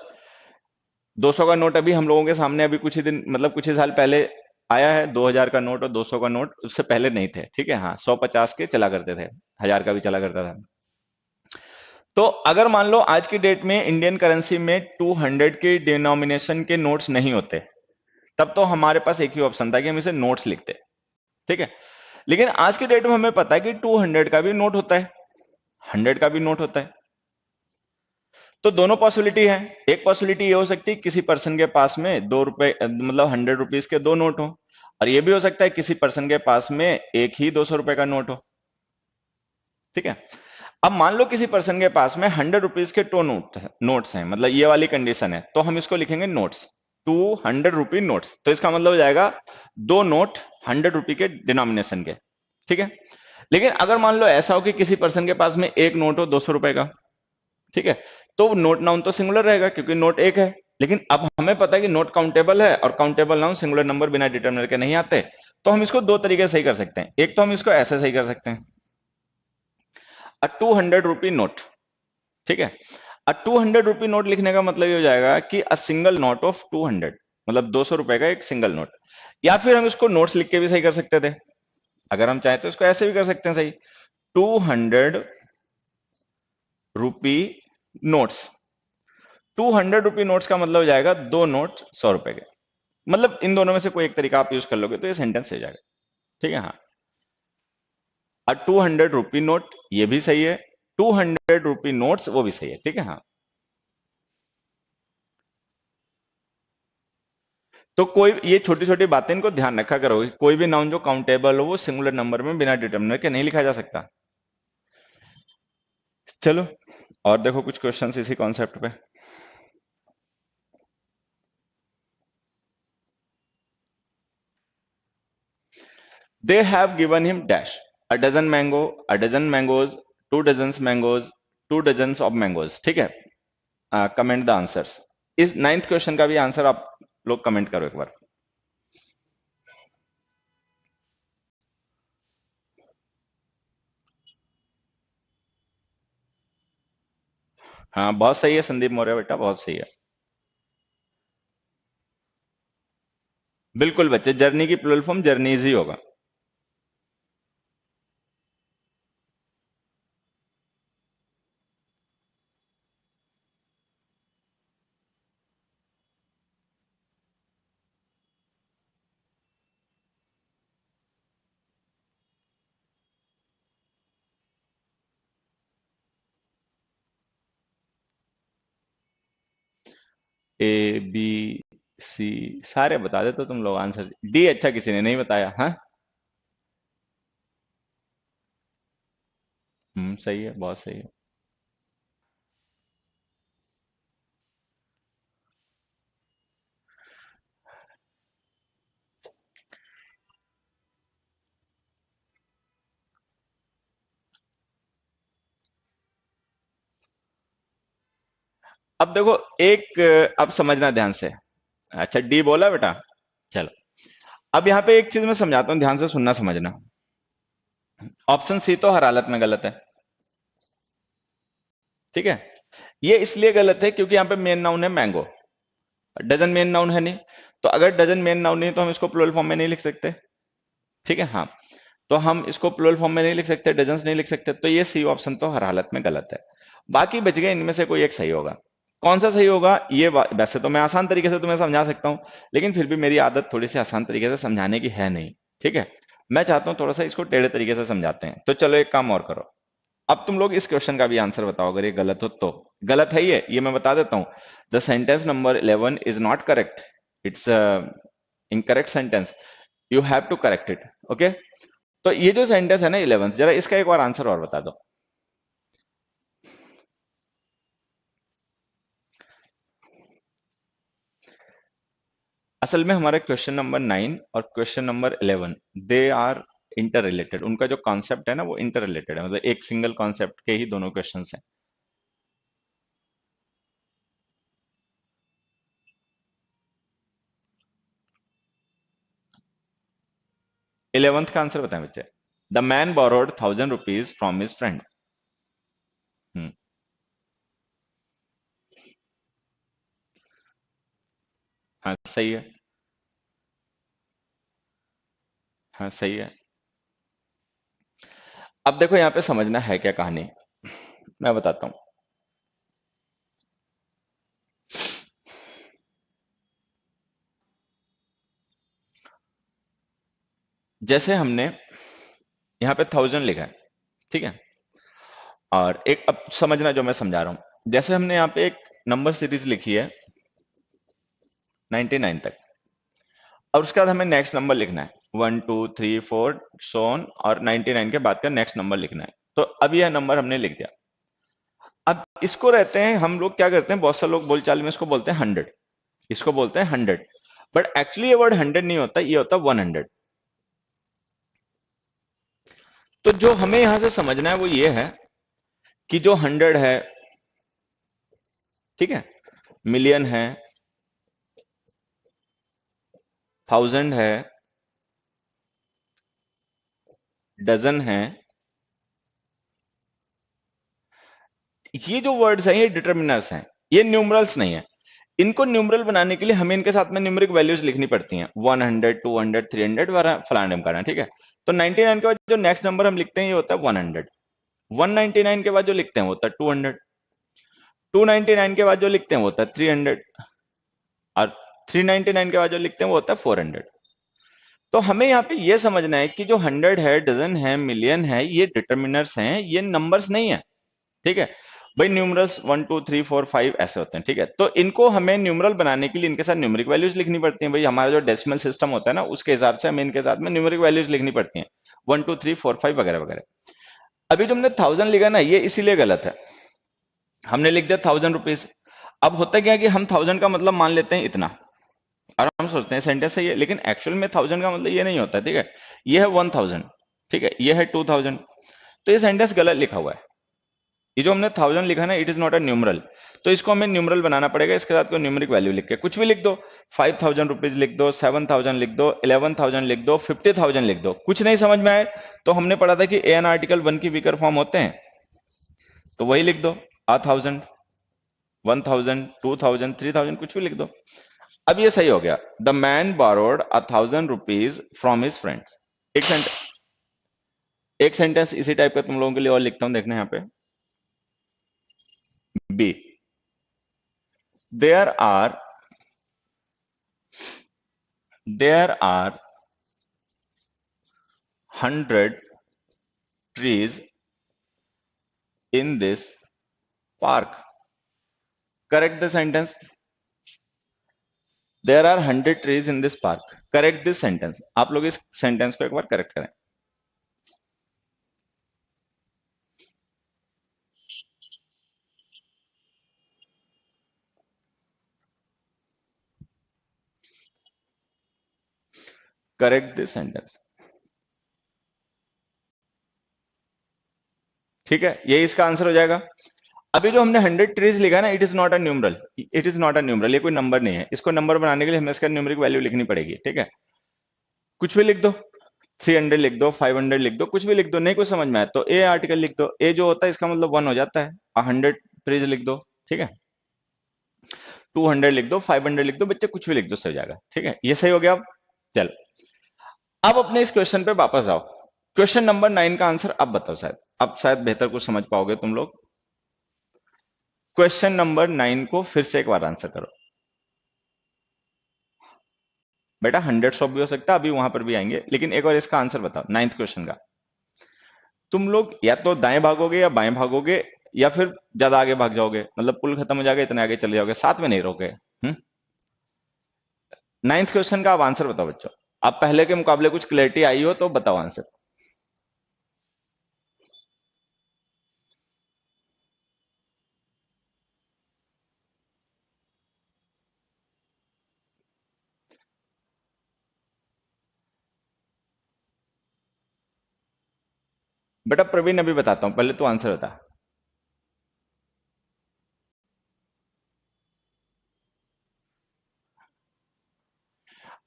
200 का नोट अभी हम लोगों के सामने अभी कुछ ही दिन, मतलब कुछ ही साल पहले आया है, 2000 का नोट और 200 का नोट उससे पहले नहीं थे, ठीक है। हाँ, 150 के चला करते थे, 1000 का भी चला करता था। तो अगर मान लो आज की डेट में इंडियन करेंसी में 200 के डिनोमिनेशन के नोट्स नहीं होते, तब तो हमारे पास एक ही ऑप्शन था कि हम इसे नोट्स लिखते, ठीक है। लेकिन आज की डेट में हमें पता है कि 200 का भी नोट होता है, 100 का भी नोट होता है। तो दोनों पॉसिबिलिटी है, एक पॉसिबिलिटी ये हो सकती है किसी पर्सन के पास में 2 रुपए, मतलब 100 रुपीज के दो नोट हो, और ये भी हो सकता है किसी पर्सन के पास में एक ही 200 रुपए का नोट हो। ठीक है। अब मान लो किसी पर्सन के पास में 100 रुपीज के नोट्स हैं, मतलब ये वाली कंडीशन है, तो हम इसको लिखेंगे नोट्स, 200 रुपी नोट्स, तो इसका मतलब हो जाएगा दो नोट 100 रुपी के डिनोमिनेशन के। ठीक है। लेकिन अगर मान लो ऐसा हो कि किसी पर्सन के पास में एक नोट हो 200 रुपए का, ठीक है, तो नोट नाउन तो सिंगुलर रहेगा क्योंकि नोट एक है। लेकिन अब हमें पता है कि नोट काउंटेबल है और काउंटेबल नाउन सिंगुलर नंबर बिना डिटर्मिनर के नहीं आते, तो हम इसको दो तरीके से सही कर सकते हैं। एक तो हम इसको ऐसे सही कर सकते हैं, अ 200 रुपी नोट, ठीक है। अ 200 रुपी नोट लिखने का मतलब ये हो जाएगा कि अ सिंगल नोट ऑफ 200, मतलब 200 रुपए का एक सिंगल नोट। या फिर हम इसको नोट्स लिख के भी सही कर सकते थे, अगर हम चाहें तो इसको ऐसे भी कर सकते हैं सही, 200 रुपी नोट्स। 200 रुपी नोट्स का मतलब हो जाएगा दो नोट 100 रुपए के। मतलब इन दोनों में से कोई एक तरीका आप यूज कर लोगे तो ये सेंटेंस सही जाएगा। ठीक है। हाँ, अ 200 रुपी नोट ये भी सही है, 200 रुपी नोट्स वो भी सही है। ठीक है। हाँ, तो कोई ये छोटी छोटी बातें इनको ध्यान रखा करो, कोई भी नाउन जो काउंटेबल हो वो सिंगुलर नंबर में बिना डिटर्मिनर के नहीं लिखा जा सकता। चलो और देखो कुछ क्वेश्चंस इसी कॉन्सेप्ट पे। They have given him dash a dozen mango, a dozen mangoes, 2 dozens mangoes, 2 dozens of mangoes. ठीक है। Comment the answers. इस नाइन्थ क्वेश्चन का भी आंसर आप लोग कमेंट करो एक बार। हाँ, बहुत सही है संदीप मौर्य बेटा, बहुत सही है। बिल्कुल बच्चे, जर्नी की प्लुरल फॉर्म जर्नीज ही होगा। ए बी सी सारे बता दे तो तुम लोग आंसर। डी अच्छा किसी ने नहीं बताया। हाँ, सही है, बहुत सही है। अब देखो एक अब समझना ध्यान से। अच्छा, डी बोला बेटा। चलो, अब यहाँ पे एक चीज मैं समझाता हूँ, ध्यान से सुनना समझना। ऑप्शन सी तो हर हालत में गलत है। ठीक है। ये इसलिए गलत है क्योंकि यहाँ पे मेन नाउन है मैंगो, डजन मेन नाउन है नहीं। तो अगर डजन मेन नाउन नहीं तो हम इसको प्लुरल फॉर्म में नहीं लिख सकते। ठीक है। हाँ, तो हम इसको प्लुरल फॉर्म में नहीं लिख सकते, डजन्स नहीं लिख सकते, तो ये सी ऑप्शन तो हर हालत में गलत है। बाकी बच गए, इनमें से कोई एक सही होगा। कौन सा सही होगा ये वैसे तो मैं आसान तरीके से तुम्हें समझा सकता हूं, लेकिन फिर भी मेरी आदत थोड़ी सी आसान तरीके से समझाने की है नहीं। ठीक है। मैं चाहता हूं थोड़ा सा इसको टेढ़े तरीके से समझाते हैं। तो चलो एक काम और करो, अब तुम लोग इस क्वेश्चन का भी आंसर बताओ, अगर ये गलत हो तो। गलत है ये मैं बता देता हूं। The sentence number 11 is not correct, it's incorrect sentence, you have to correct it. Okay. तो ये जो सेंटेंस है ना 11, जरा इसका एक बार आंसर और बता दो। असल में हमारे क्वेश्चन नंबर 9 और question number 11 they are interrelated, उनका जो कॉन्सेप्ट है ना वो इंटर रिलेटेड है, मतलब एक सिंगल कॉन्सेप्ट के ही दोनों क्वेश्चन हैं। 11th का आंसर बताएं बच्चे। The man borrowed 1000 rupees from his friend. हम्म। हाँ सही है। हाँ सही है। अब देखो यहाँ पे समझना है क्या कहानी, मैं बताता हूं। जैसे हमने यहाँ पे 1000 लिखा है, ठीक है, और एक अब समझना जो मैं समझा रहा हूं, जैसे हमने यहाँ पे एक नंबर सीरीज लिखी है 99 तक, और उसके बाद हमें नेक्स्ट नंबर लिखना है 1 2 3 4 सोन, और 99 के बाद का नेक्स्ट नंबर लिखना है। तो अब यह नंबर हमने लिख दिया। अब इसको रहते हैं हम लोग क्या करते हैं, बहुत सारे लोग बोलचाल में इसको बोलते हैं 100, इसको बोलते हैं 100, बट एक्चुअली ये वर्ड 100 नहीं होता, ये होता 100। तो जो हमें यहां से समझना है वो ये है कि जो 100 है, ठीक है, मिलियन है, 1000 है, डजन है, ये जो वर्ड्स हैं ये डिटर्मिनर्स हैं, ये न्यूमरल्स नहीं है। इनको न्यूमरल बनाने के लिए हमें इनके साथ में न्यूमेरिक वैल्यूज लिखनी पड़ती हैं, 100, 200, 300 वगैरह फलाना ढिमकाना, ठीक है। तो 99 के बाद जो नेक्स्ट नंबर हम लिखते हैं ये होता है 100, 199 के बाद जो लिखते हैं वो होता है 200, 299 के बाद जो लिखते हैं वो होता है 300, और 399 के बाद जो लिखते हैं वो होता है 400। तो हमें यहाँ पे ये समझना है कि जो 100 है, डजन है, मिलियन है, ये डिटर्मिनर्स हैं, ये नंबर्स नहीं है, ठीक है भाई। न्यूमरल्स 1 2 3 4 5 ऐसे होते हैं, ठीक है। तो इनको हमें न्यूमरल बनाने के लिए इनके साथ न्यूमेरिक वैल्यूज लिखनी पड़ती हैं भाई। हमारा जो डेसिमल सिस्टम होता है ना, उसके हिसाब से हमें इनके साथ में न्यूमेरिक वैल्यूज लिखनी पड़ती हैं, 1 2 3 4 5 वगैरह वगैरह। अभी जो हमने 1000 लिखा ना, ये इसीलिए गलत है, हमने लिख दिया 1000 रुपीज। अब होता क्या है कि हम 1000 का मतलब मान लेते हैं इतना, और हम सोचते हैं सेंटेंस है ये, लेकिन एक्चुअल में 1000 का मतलब ये नहीं होता, ठीक है। ये है 1000, ठीक है, ये है 2000, तो ये सेंटेंस गलत लिखा हुआ है। ये जो हमने 1000 लिखा ना, it is not a numeral, तो इसको हमें न्यूमरल बनाना पड़ेगा। इसके साथ कोई न्यूमेरिक वैल्यू लिख के कुछ भी लिख दो, 5000 रुपीज लिख दो, 7000 लिख दो, 11000 लिख दो, 50000 लिख दो। कुछ नहीं समझ में आए तो हमने पढ़ा था कि एन आर्टिकल 1 की वीकर फॉर्म होते हैं, तो वही लिख दो, 1000, 1000, 2000, 3000, कुछ भी लिख दो। अब ये सही हो गया, the man borrowed 1000 rupees from his friends. एक सेंटेंस इसी टाइप का तुम लोगों के लिए और लिखता हूं, देखना यहाँ पे। B, there are 100 trees in this park. Correct the sentence. There are 100 trees in this park. Correct this sentence. आप लोग इस सेंटेंस को एक बार करेक्ट करें। करेक्ट दिस सेंटेंस, ठीक है, ये इसका आंसर हो जाएगा। अभी जो हमने 100 ट्रीज लिखा ना, it is not a numeral, it is not a numeral, ये कोई नंबर नहीं है। इसको नंबर बनाने के लिए हमें इसका न्यूमेरिक वैल्यू लिखनी पड़ेगी, ठीक है। कुछ भी लिख दो, 300 लिख दो, 500 लिख दो, कुछ भी लिख दो, नहीं कुछ समझ में आए तो ए आर्टिकल लिख दो। ए जो होता है इसका मतलब 1 हो जाता है, 100 ट्रीज लिख दो, ठीक है। 200 लिख दो, 500 लिख दो, बच्चे कुछ भी लिख दो, सही हो जाएगा, ठीक है। ये सही हो गया। अब चल, अब अपने इस क्वेश्चन पे वापस आओ। क्वेश्चन नंबर 9 का आंसर अब बताओ, शायद अब शायद बेहतर कुछ समझ पाओगे तुम लोग। क्वेश्चन नंबर 9 को फिर से एक बार आंसर करो बेटा। 100 शॉप भी हो सकता है, अभी वहां पर भी आएंगे, लेकिन एक बार इसका आंसर बताओ 9th क्वेश्चन का। तुम लोग या तो दाएं भागोगे या बाएं भागोगे, या फिर ज्यादा आगे भाग जाओगे, मतलब पुल खत्म हो जाएगा इतने आगे चले जाओगे, साथ में नहीं रहोगे। 9th क्वेश्चन का आप आंसर बताओ बच्चों। आप पहले के मुकाबले कुछ क्लैरिटी आई हो तो बताओ आंसर। बेटा प्रवीण अभी बताता हूं, पहले तो आंसर बता।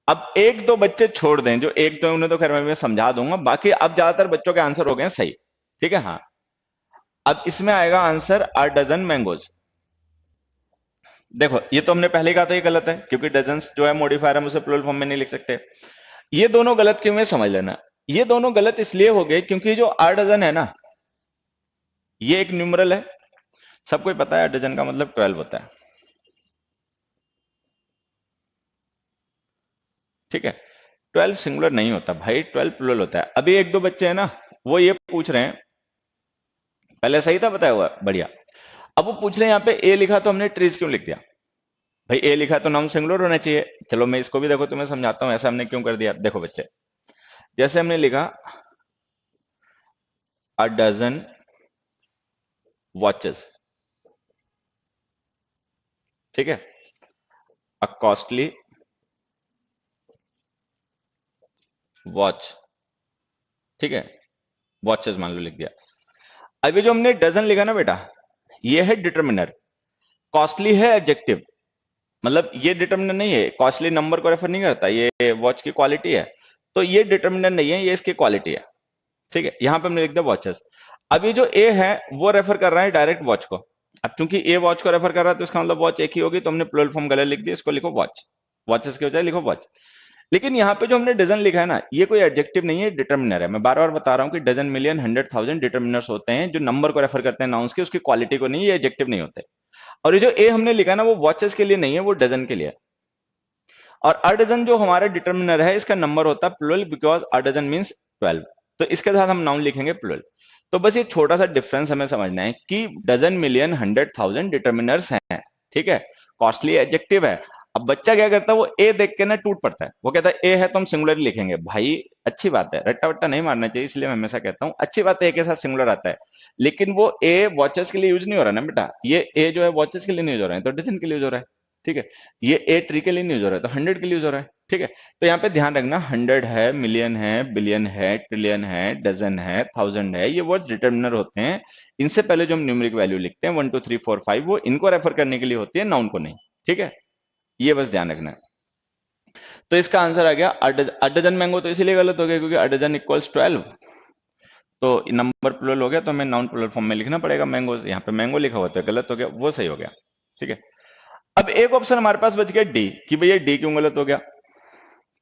अब एक दो बच्चे छोड़ दें, जो एक दो उन्हें तो खैर मैं समझा दूंगा, बाकी अब ज्यादातर बच्चों के आंसर हो गए हैं सही, ठीक है। हाँ, अब इसमें आएगा आंसर अ डजन मैंगोज। देखो ये तो हमने पहले ही कहा था ये गलत है, क्योंकि डजन्स जो है मॉडिफायर, हम उसे प्लूरल फॉर्म में नहीं लिख सकते। ये दोनों गलत क्यों है समझ लेना। ये दोनों गलत इसलिए हो गए क्योंकि जो आर डजन है ना, ये एक न्यूमरल है, सबको ही पता है डजन का मतलब 12 होता है, ठीक है। 12 सिंगुलर नहीं होता भाई, 12 प्लूरल होता है। अभी एक दो बच्चे हैं ना, वो ये पूछ रहे हैं, पहले सही था बताया हुआ, बढ़िया। अब वो पूछ रहे हैं यहाँ पे ए लिखा तो हमने ट्रीज क्यों लिख दिया। भाई ए लिखा तो नाउन सिंगुलर होना चाहिए। चलो मैं इसको भी देखो तुम्हें समझाता हूं, ऐसा हमने क्यों कर दिया। देखो बच्चे, जैसे हमने लिखा अ डजन वॉचेस, ठीक है, अ कॉस्टली वॉच, ठीक है, वॉचेस मान लो लिख दिया। अभी जो हमने डजन लिखा ना बेटा, ये है डिटर्मिनर, कॉस्टली है एडजेक्टिव, मतलब ये डिटर्मिनर नहीं है, कॉस्टली नंबर को रेफर नहीं करता, ये वॉच की क्वालिटी है, तो ये डिटर्मिनर नहीं है, ये इसकी क्वालिटी है, ठीक है। यहां पे हमने लिख दिया वॉचेस। अब ये जो ए है वो रेफर कर रहा है डायरेक्ट वॉच को। अब चूंकि ए वॉच को रेफर कर रहा है तो इसका मतलब वॉच एक ही होगी, तो हमने प्लूरल फॉर्म गलत लिख दिया, इसको लिखो वॉच, वॉचेस के बजाय लिखो वॉच। लेकिन यहाँ पे जो हमने डजन लिखा है ना, ये कोई एडजेक्टिव नहीं है, डिटर्मिनर है। मैं बार बार बता रहा हूँ कि डजन, मिलियन, 100,000 डिटर्मिनर्स होते हैं जो नंबर को रेफर करते हैं नाउंस की, उसकी क्वालिटी को नहीं, ये एडजेक्टिव नहीं होते। और ये जो ए हमने लिखा है ना, वो वॉचेस के लिए नहीं है, वो डजन के लिए है। और अ डजन जो हमारा डिटर्मिनर है, इसका नंबर होता है plural, because a dozen means 12, तो इसके साथ हम नाउन लिखेंगे प्लुरल। तो बस ये छोटा सा डिफरेंस हमें समझना है कि डजन, मिलियन, 100,000 डिटर्मिनर्स हैं, ठीक है, कॉस्टली एडजेक्टिव है। अब बच्चा क्या करता है, वो ए देख के ना टूट पड़ता है, वो कहता है ए है तो हम सिंगुलर लिखेंगे। भाई अच्छी बात है, रट्टा वट्टा नहीं मारना चाहिए, इसलिए मैं हमेशा कहता हूँ अच्छी बात है, ए के साथ सिंगुलर आता है, लेकिन वो ए वॉचेस के लिए यूज नहीं हो रहा ना बेटा, ये ए जो है वॉचेस के लिए नहीं यूज हो रहा है, तो डजन के लिए यूज हो रहा है, ठीक है। ये ए ट्री के लिए नहीं यूज हो रहा है, तो 100 के लिए यूज हो रहा है, ठीक है। तो यहाँ पे ध्यान रखना, 100 है, मिलियन है, बिलियन है, ट्रिलियन है, डजन है, थाउजेंड है, ये वर्ड्स डिटर्मिनर होते हैं। इनसे पहले जो हम न्यूमेरिक वैल्यू लिखते हैं 1 2 3 4 5, वो इनको रेफर करने के लिए होती है, नाउन को नहीं, ठीक है, ये बस ध्यान रखना है। तो इसका आंसर आ गया अ डजन मैंगो, तो इसीलिए गलत हो गया क्योंकि अ डजन इक्वल्स 12, तो नंबर प्लुरल हो गया, तो हमें नाउन प्लुरल फॉर्म में लिखना पड़ेगा मैंगो, यहाँ पे मैंगो लिखा हुआ तो गलत हो गया, वो सही हो गया, ठीक है। अब एक ऑप्शन हमारे पास बच गया डी, कि भैया डी क्यों गलत हो गया,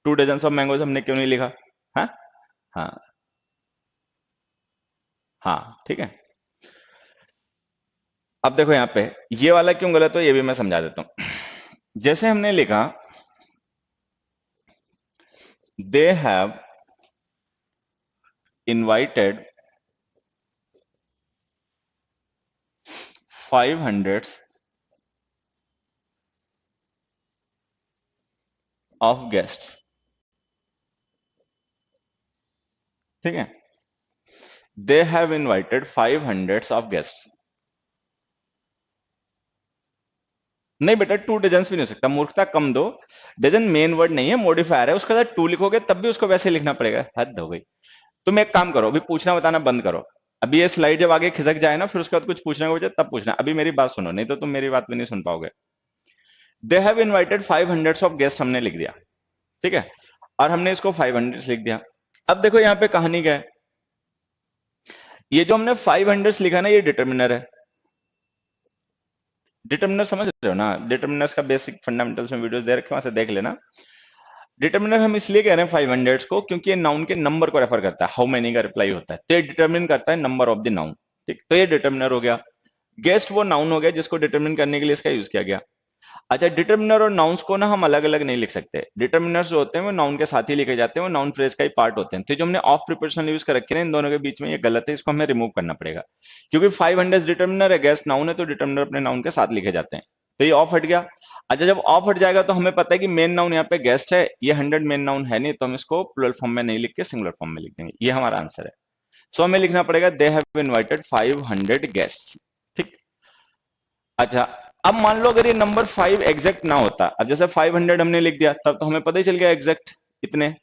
2 डजन ऑफ मैंगोज हमने क्यों नहीं लिखा। हाँ, हाँ, हाँ, ठीक है। अब देखो यहाँ पे ये वाला क्यों गलत हो, ये भी मैं समझा देता हूं। जैसे हमने लिखा they have invited 500 of guests, ठीक है, they have invited 500 of guests. नहीं बेटा, 2 डजन भी नहीं हो सकता, मूर्खता कम दो, डजन मेन वर्ड नहीं है, मॉडिफायर है, उसके साथ टू लिखोगे तब भी उसको वैसे लिखना पड़ेगा, हद हो गई। तुम एक काम करो, अभी पूछना बताना बंद करो, अभी ये स्लाइड जब आगे खिसक जाए ना, फिर उसके बाद कुछ पूछने को बचे तब पूछना, अभी मेरी बात सुनो, नहीं तो तुम मेरी बात भी नहीं सुन पाओगे। They have invited 500 of guest हमने लिख दिया, ठीक है, और हमने इसको 500 लिख दिया। अब देखो यहाँ पे कहानी क्या है, ये जो हमने 500 लिखा ना, ये डिटर्मिनर है। डिटर्मिनर समझ रहे हो ना, डिटर्मिनर्स का बेसिक फंडामेंटल्स में वीडियोस दे रखे, वहां से देख लेना। डिटर्मिनर हम इसलिए कह रहे हैं 500 को, क्योंकि ये नाउन के नंबर को रेफर करता है, हाउ मेनी का रिप्लाई होता है, तो ये डिटर्मिन करता है नंबर ऑफ द नाउन, ठीक, तो ये डिटर्मिनर हो गया। गेस्ट वो नाउन हो गया जिसको डिटर्मिन करने के लिए इसका यूज किया गया। अच्छा, डिटर्मिनर और नाउन्स को ना हम अलग अलग नहीं लिख सकते, डिटर्मिनर्स जो होते हैं वो नाउन के साथ ही लिखे जाते हैं, वो नाउन फ्रेज का ही पार्ट होते हैं, तो जो हमने ऑफ प्रिपोजिशन यूज कर रखे हैं इन दोनों के बीच में, ये गलत है, इसको हमें रिमूव करना पड़ेगा, क्योंकि 500 डिटर्मिनर है, गेस्ट नाउन है, तो डिटर्मिनर अपने नाउन के साथ लिखे जाते हैं, तो ये ऑफ हट गया। अच्छा, जब ऑफ हट जाएगा तो हमें पता है कि मेन नाउन यहाँ पे गेस्ट है, ये 100 मेन नाउन है नहीं, तो हम इसको प्लुरल फॉर्म में नहीं लिख के सिंगुलर फॉर्म में लिख देंगे, ये हमारा आंसर है। सो हमें लिखना पड़ेगा दे हैव इनवाइटेड 500 गेस्ट, ठीक। अच्छा, अब मान लो अगर ये नंबर 5 एग्जैक्ट ना होता, अब जैसे 500 हमने लिख दिया, तब तो हमें पता ही चल गया एग्जैक्ट इतने।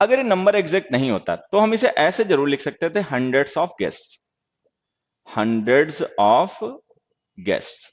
अगर ये नंबर एग्जैक्ट नहीं होता तो हम इसे ऐसे जरूर लिख सकते थे, hundreds of guests, hundreds of guests.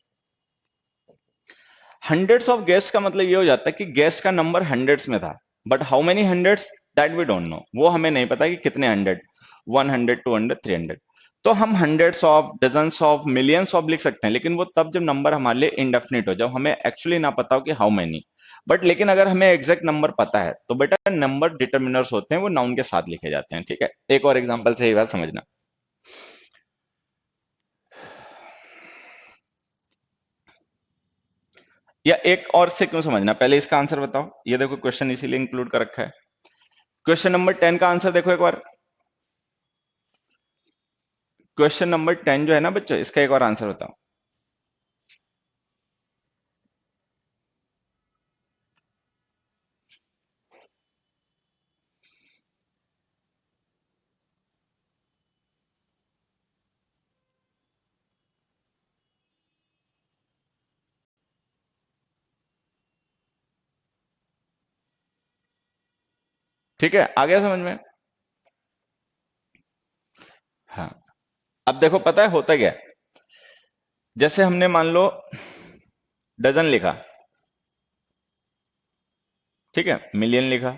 Hundreds of guest का मतलब ये हो जाता है कि गेस्ट का नंबर हंड्रेड्स में था, but how many hundreds, that we don't know, वो हमें नहीं पता कि कितने हंड्रेड, 100, 200, 300। तो हम hundreds of, dozens of, millions of लिख सकते हैं, लेकिन वो तब जब नंबर हमारे लिए इंडेफिनिट हो, जब हमें एक्चुअली ना पता हो कि हाउ मेनी। बट लेकिन अगर हमें एग्जैक्ट नंबर पता है तो बेटा नंबर डिटर्मिनर्स होते हैं, वो नाउन के साथ लिखे जाते हैं, ठीक है। एक और एग्जांपल से ये बात समझना, या एक और से क्यों समझना, पहले इसका आंसर बताओ, ये देखो क्वेश्चन इसीलिए इंक्लूड कर रखा है। क्वेश्चन नंबर 10 का आंसर देखो एक बार, क्वेश्चन नंबर 10 जो है ना बच्चों, इसका एक और आंसर बताओ। ठीक है, आ गया समझ में? हाँ, अब देखो पता है होता क्या है, जैसे हमने मान लो डजन लिखा, ठीक है, मिलियन लिखा,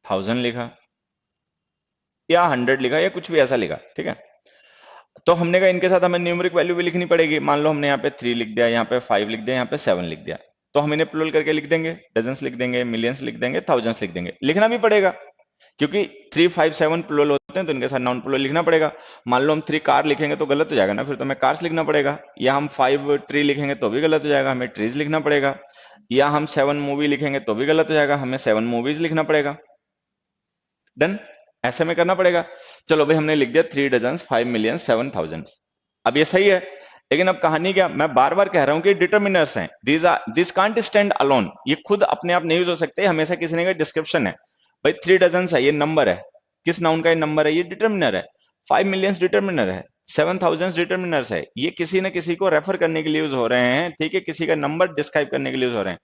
थाउजेंड लिखा, या हंड्रेड लिखा, या कुछ भी ऐसा लिखा, ठीक है। तो हमने कहा इनके साथ हमें न्यूमेरिक वैल्यू भी लिखनी पड़ेगी। मान लो हमने यहाँ पे 3 लिख दिया, यहाँ पे 5 लिख दिया, यहाँ पे 7 लिख दिया, तो हम इन्हें प्लुरल करके लिख देंगे, डजन्स लिख देंगे, मिलियंस लिख देंगे, थाउजेंड्स लिख देंगे। लिखना भी पड़ेगा क्योंकि 3, 5, 7 प्लुरल होते हैं, तो इनके साथ नाउन प्लुरल लिखना पड़ेगा। मान लो हम 3 कार लिखेंगे तो गलत हो जाएगा ना, फिर तो हमें कार्स लिखना पड़ेगा। या हम 5 ट्री लिखेंगे तो भी गलत हो जाएगा, हमें ट्रीज लिखना पड़ेगा। या हम 7 मूवी लिखेंगे तो भी गलत हो जाएगा, हमें 7 मूवीज लिखना पड़ेगा। डन, ऐसे में करना पड़ेगा। चलो भाई हमने लिख दिया 3 डजन 5 मिलियन 7,000। अब ये सही है, लेकिन अब कहानी क्या, मैं बार बार कह रहा हूं कि डिटर्मिनर्स हैं, दिस कांट स्टैंड अलोन, ये खुद अपने आप नहीं यूज हो सकते, हमेशा किसी ने का डिस्क्रिप्शन है। भाई 3 डजन है, ये नंबर है, किस नाउन का ये नंबर है, ये डिटर्मिनर है। 5 मिलियंस डिटर्मिनर है, 7,000 डिटर्मिनर्स है, ये किसी न किसी को रेफर करने के लिए यूज हो रहे हैं, ठीक है, किसी का नंबर डिस्क्राइब करने के लिए यूज हो रहे हैं।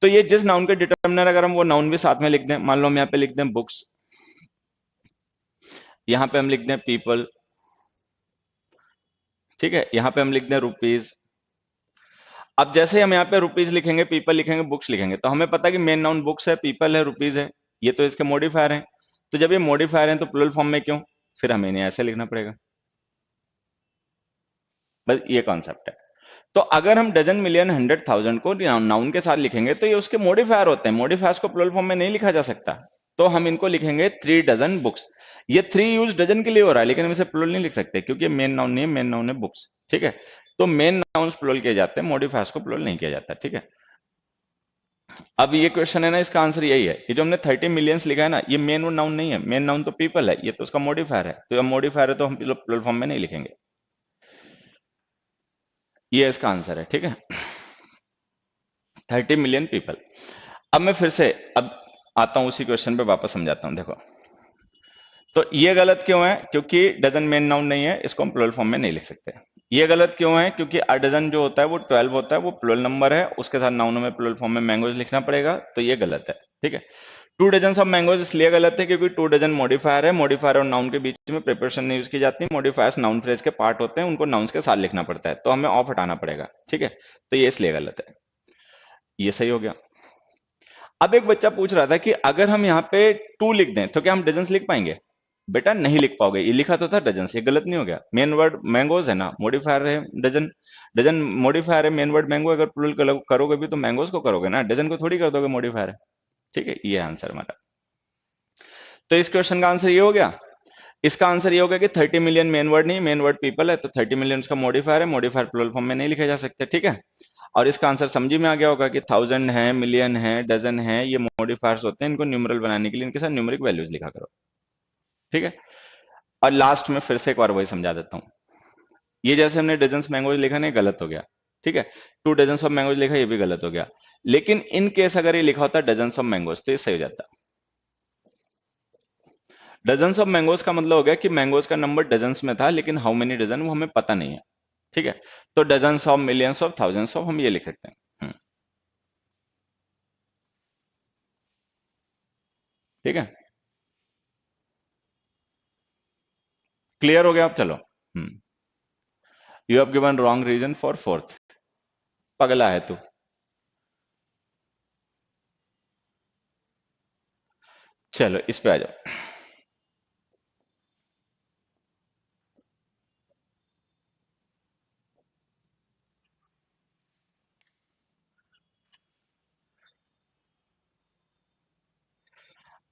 तो ये जिस नाउन के डिटर्मिनर, अगर हम वो नाउन भी साथ में लिख दें, मान लो हम यहाँ पे लिख दें बुक्स, यहां पे हम लिख दें पीपल, ठीक है, यहां पे हम लिख दें रुपीज। अब जैसे हम यहाँ पे रुपीज लिखेंगे, पीपल लिखेंगे, बुक्स लिखेंगे, तो हमें पता है कि मेन नाउन बुक्स है, पीपल है, रुपीज है, ये तो इसके मॉडिफायर हैं। तो जब ये मॉडिफायर हैं तो प्लुरल फॉर्म में क्यों, फिर हमें इन्हें ऐसे लिखना पड़ेगा। बस ये कॉन्सेप्ट है। तो अगर हम डजन मिलियन 100,000 को नाउन के साथ लिखेंगे तो ये उसके मॉडिफायर होते हैं, मॉडिफायर्स को प्लुरल फॉर्म में नहीं लिखा जा सकता। तो हम इनको लिखेंगे 3 डजन बुक्स। ये 3 यूज डजन के लिए हो रहा है, लेकिन हम इसे प्लुरल नहीं लिख सकते क्योंकि मेन नाउन नहीं है, मेन नाउन है बुक्स, ठीक है। तो मेन नाउन्स प्लुरल किए जाते हैं, मॉडिफायर्स को प्लुरल नहीं किया जाता, ठीक है। अब ये क्वेश्चन है ना, इसका आंसर यही है। ये जो हमने 30 मिलियंस लिखा है ना, ये मेन नाउन नहीं है, मेन नाउन तो पीपल है, ये तो उसका मॉडिफायर है। तो मॉडिफायर है तो हम प्लुरल फॉर्म में नहीं लिखेंगे, ये इसका आंसर है, ठीक है। 30 मिलियन पीपल। अब मैं फिर से अब आता हूं उसी क्वेश्चन पे वापस समझाता हूं, देखो। तो ये गलत क्यों है, क्योंकि डजन मेन नाउन नहीं है, इसको हम प्लुरल फॉर्म में नहीं लिख सकते। ये गलत क्यों है, क्योंकि अ डजन जो होता है वो 12 होता है, वो प्लुरल नंबर है, उसके साथ नाउन में प्लुरल फॉर्म में मैंगोज लिखना पड़ेगा, तो ये गलत है, ठीक है। 2 डजन ऑफ मैंगोज इसलिए गलत है क्योंकि 2 डजन मॉडिफायर है, मॉडिफायर और नाउन के बीच में प्रिपरेशन नहीं यूज की जाती, मॉडिफायर्स नाउन फ्रेज के पार्ट होते हैं, उनको नाउन्स के साथ लिखना पड़ता है, तो हमें ऑफ हटाना पड़ेगा, ठीक है। तो ये इसलिए गलत है, ये सही हो गया। अब एक बच्चा पूछ रहा था कि अगर हम यहाँ पे 2 लिख दें तो क्या हम डजन्स लिख पाएंगे। बेटा नहीं लिख पाओगे, ये लिखा तो था डजन्स, ये गलत नहीं हो गया। मेन वर्ड मैंगोज है ना, मॉडिफायर है डजन, डजन मॉडिफायर है, मेन वर्ड मैंगो, अगर प्लुरल करोगे भी तो मैंगोज को करोगे ना, डजन को थोड़ी कर दोगे मॉडिफायर है, ठीक है। ये आंसर हमारा। तो इस क्वेश्चन का आंसर ये हो गया। इसका आंसर ये होगा कि 30 मिलियन मेन वर्ड नहीं, मेन वर्ड पीपल है, तो 30 मिलियन उसका मॉडिफायर है, मॉडिफायर प्लुरल फॉर्म में नहीं लिखे जा सकते, ठीक है। और इसका आंसर समझी में आ गया होगा कि 1000 है, मिलियन है, डजन है, ये मॉडिफायर्स होते हैं, इनको न्यूमरल बनाने के लिए इनके साथ न्यूमेरिक वैल्यूज लिखा करो, ठीक है। और लास्ट में फिर से एक बार वही समझा देता हूं। ये जैसे हमने डजन्स मैंगोज लिखा ना, ये गलत हो गया, ठीक है। 2 डजन्स ऑफ मैंगोज लिखा, ये भी गलत हो गया। लेकिन इन केस अगर ये लिखा होता डजन्स ऑफ मैंगोज तो ये सही हो जाता। डजन्स ऑफ मैंगोज का मतलब हो गया कि मैंगोज का नंबर डजन्स में था, लेकिन हाउ मेनी डजन वो हमें पता नहीं है, ठीक है। तो dozens of, millions of, thousands of हम ये लिख सकते हैं। ठीक है, क्लियर हो गया। आप चलो, you have given wrong reason for fourth. पगला है तू। चलो इस पे आ जाओ।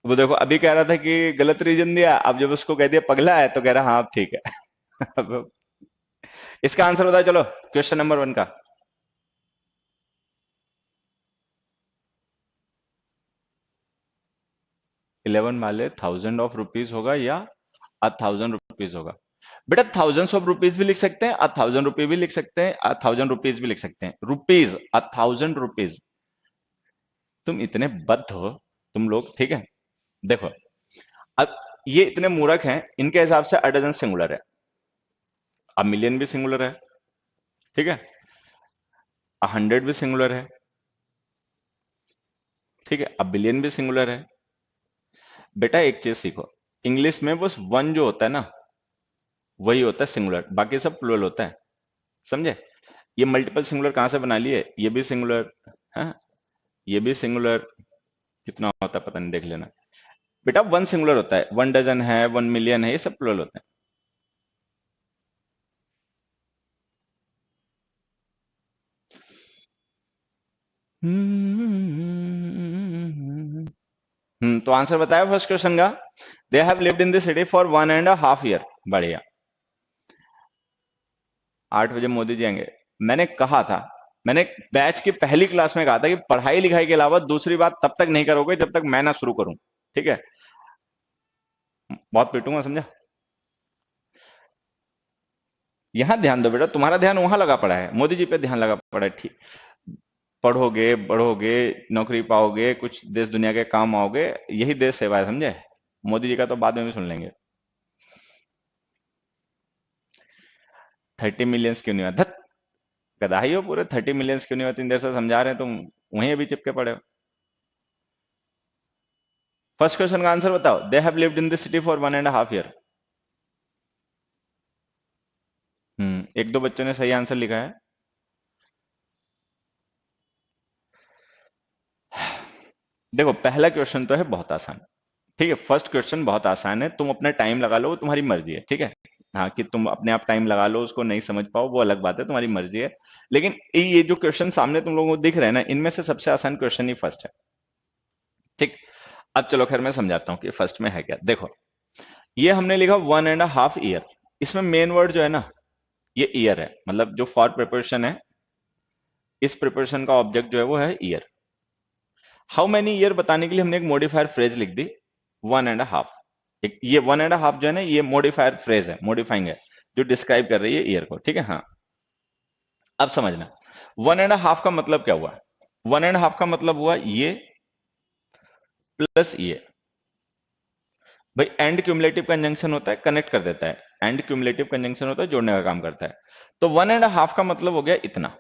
वो देखो अभी कह रहा था कि गलत रीजन दिया, अब जब उसको कह दिया पगला है तो कह रहा हाँ अब ठीक है। अब इसका आंसर बताओ चलो, क्वेश्चन नंबर 1 का। 11 वाले 1000 ऑफ रुपीज होगा या 1000 रुपीज होगा। बेटा थाउजेंड्स ऑफ रुपीज भी लिख सकते हैं, 1000 रुपीज भी लिख सकते हैं, 1000 रुपीज भी लिख सकते हैं। Rupees, 1000 rupees. तुम इतने बद्ध हो तुम लोग, ठीक है। देखो अब ये इतने मूर्ख हैं, इनके हिसाब से अ डजन सिंगुलर है, अब मिलियन भी सिंगुलर है, ठीक है, 100 भी सिंगुलर है, ठीक है, अब बिलियन भी सिंगुलर है। बेटा एक चीज सीखो, इंग्लिश में बस वन जो होता है ना वही होता है सिंगुलर, बाकी सब प्लूरल होता है, समझे? ये मल्टीपल सिंगुलर कहां से बना लिए, ये भी सिंगुलर है, ये भी सिंगुलर, कितना होता है पता नहीं, देख लेना। बेटा वन सिंगुलर होता है, वन डजन है, वन मिलियन है, ये सब प्लूरल होते हैं। तो आंसर बताया फर्स्ट क्वेश्चन का, they have lived in the city for 1.5 year. बढ़िया। 8 बजे मोदी जी आएंगे, मैंने कहा था, मैंने बैच की पहली क्लास में कहा था कि पढ़ाई लिखाई के अलावा दूसरी बात तब तक नहीं करोगे जब तक मैं ना शुरू करूं, ठीक है? बहुत पीटूंगा, समझा? यहां ध्यान दो बेटा, तुम्हारा ध्यान वहां लगा पड़ा है, मोदी जी पे ध्यान लगा पड़ा है, ठीक? पढ़ोगे बढ़ोगे, नौकरी पाओगे, कुछ देश दुनिया के काम आओगे, यही देश सेवा है, समझे? मोदी जी का तो बाद में भी सुन लेंगे। 30 मिलियंस क्यों नहीं हुआ, धत गधाई हो, पूरे 30 मिलियंस क्यों नहीं हुआ, 3 देर से समझा रहे हैं तुम, वहीं अभी चिपके पड़े हो। फर्स्ट क्वेश्चन का आंसर बताओ, they have lived in the city for 1.5 year. एक दो बच्चों ने सही आंसर लिखा है। देखो पहला क्वेश्चन तो है बहुत आसान, ठीक है, फर्स्ट क्वेश्चन बहुत आसान है, तुम अपना टाइम लगा लो, वो तुम्हारी मर्जी है, ठीक है? हाँ, कि तुम अपने आप टाइम लगा लो, उसको नहीं समझ पाओ वो अलग बात है, तुम्हारी मर्जी है। लेकिन ये जो क्वेश्चन सामने तुम लोगों को दिख रहे हैं ना, इनमें से सबसे आसान क्वेश्चन ही फर्स्ट है, ठीक? अब चलो खैर मैं समझाता हूँ कि फर्स्ट में है क्या। देखो ये हमने लिखा 1.5 ईयर, इसमें मेन वर्ड जो है ना ये ईयर है, मतलब जो फॉर प्रिपरेशन है, इस प्रिपरेशन का ऑब्जेक्ट जो है वो है ईयर। हाउ मेनी ईयर बताने के लिए हमने एक मॉडिफायर फ्रेज लिख दी, 1.5। एक ये 1.5 जो है ना ये मॉडिफायर फ्रेज है, मॉडिफाइंग है, जो डिस्क्राइब कर रही है ईयर को, ठीक है? हाँ, अब समझना 1.5 का मतलब क्या हुआ। 1.5 का मतलब हुआ ये प्लस ये, भाई एंड क्यूमुलेटिव कंजंक्शन होता है, कनेक्ट कर देता है, एंड क्यूमुलेटिव कंजंक्शन होता है, जोड़ने का काम करता है। तो 1.5 का मतलब हो गया इतना,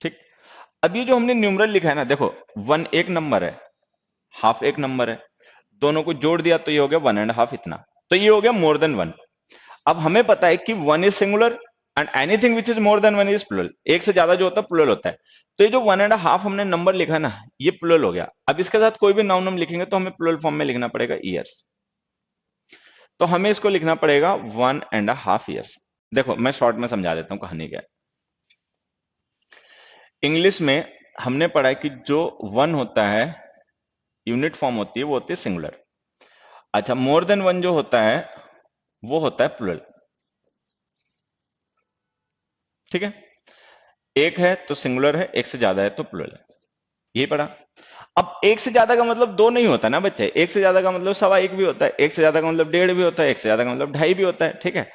ठीक? अब ये जो हमने न्यूमरल लिखा है ना, देखो वन एक नंबर है, हाफ एक नंबर है, दोनों को जोड़ दिया तो ये हो गया 1.5 इतना, तो ये हो गया मोर देन वन। अब हमें पता है कि one is singular and anything which is more than one is plural, एक से ज्यादा जो होता है प्लुरल होता है। तो ये जो 1.5 हमने नंबर लिखा ना ये प्लुरल हो गया। अब इसके साथ कोई भी नाउन हम लिखेंगे तो हमें प्लुरल फॉर्म में लिखना पड़ेगा ईयर्स, तो हमें इसको लिखना पड़ेगा 1.5 ईयर्स। देखो मैं शॉर्ट में समझा देता हूं कहानी क्या है। इंग्लिश में हमने पढ़ा है कि जो वन होता है यूनिट फॉर्म होती है वो होती है सिंगुलर। अच्छा मोर देन वन जो होता है वो होता है प्लुरल, ठीक है? एक है तो सिंगुलर है, एक से ज्यादा है तो प्लुरल है, यही पढ़ा। अब एक से ज्यादा का मतलब दो नहीं होता ना बच्चे, एक से ज्यादा का मतलब सवा एक भी होता है, एक से ज्यादा का मतलब डेढ़ भी होता है, एक से ज्यादा का मतलब ढाई भी होता है, ठीक है?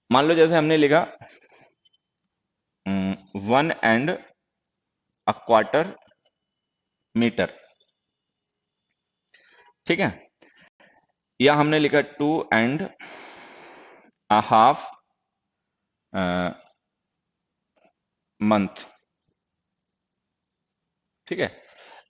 मान लो जैसे हमने लिखा 1.25 मीटर, ठीक है? या हमने लिखा 2.5 मंथ, ठीक है?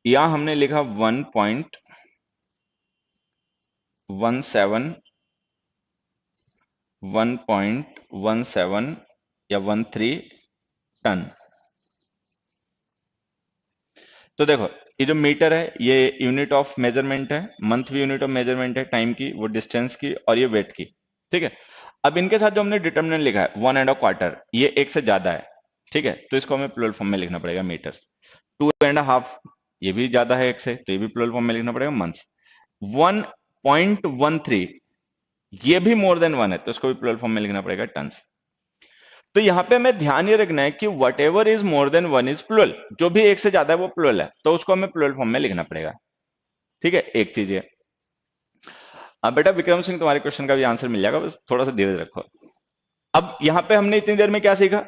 या हमने लिखा 1.17 या 13 टन। तो देखो ये जो मीटर है ये यूनिट ऑफ मेजरमेंट है, मंथ भी यूनिट ऑफ मेजरमेंट है टाइम की, वो डिस्टेंस की, और ये वेट की, ठीक है? अब इनके साथ जो हमने डिटर्मिनेंट लिखा है 1.25 ये एक से ज्यादा है, ठीक है? तो इसको हमें प्लुरल फॉर्म में लिखना पड़ेगा मीटर्स। 2.5 ये भी ज्यादा है एक से, तो ये भी प्लुरल फॉर्म में लिखना पड़ेगा मंथ्स। 1.13 ये भी मोर देन वन है, तो इसको भी प्लुरल फॉर्म में लिखना पड़ेगा टन्स। तो यहां पे हमें ध्यान ये रखना है कि what ever is more than one is plural, जो भी एक से ज्यादा है वो प्लुरल है, तो उसको हमें प्लुरल फॉर्म में लिखना पड़ेगा, ठीक है? एक चीज ये। अब बेटा विक्रम सिंह तुम्हारे क्वेश्चन का भी आंसर मिल जाएगा, बस थोड़ा सा धीरे रखो। अब यहां पे हमने इतनी देर में क्या सीखा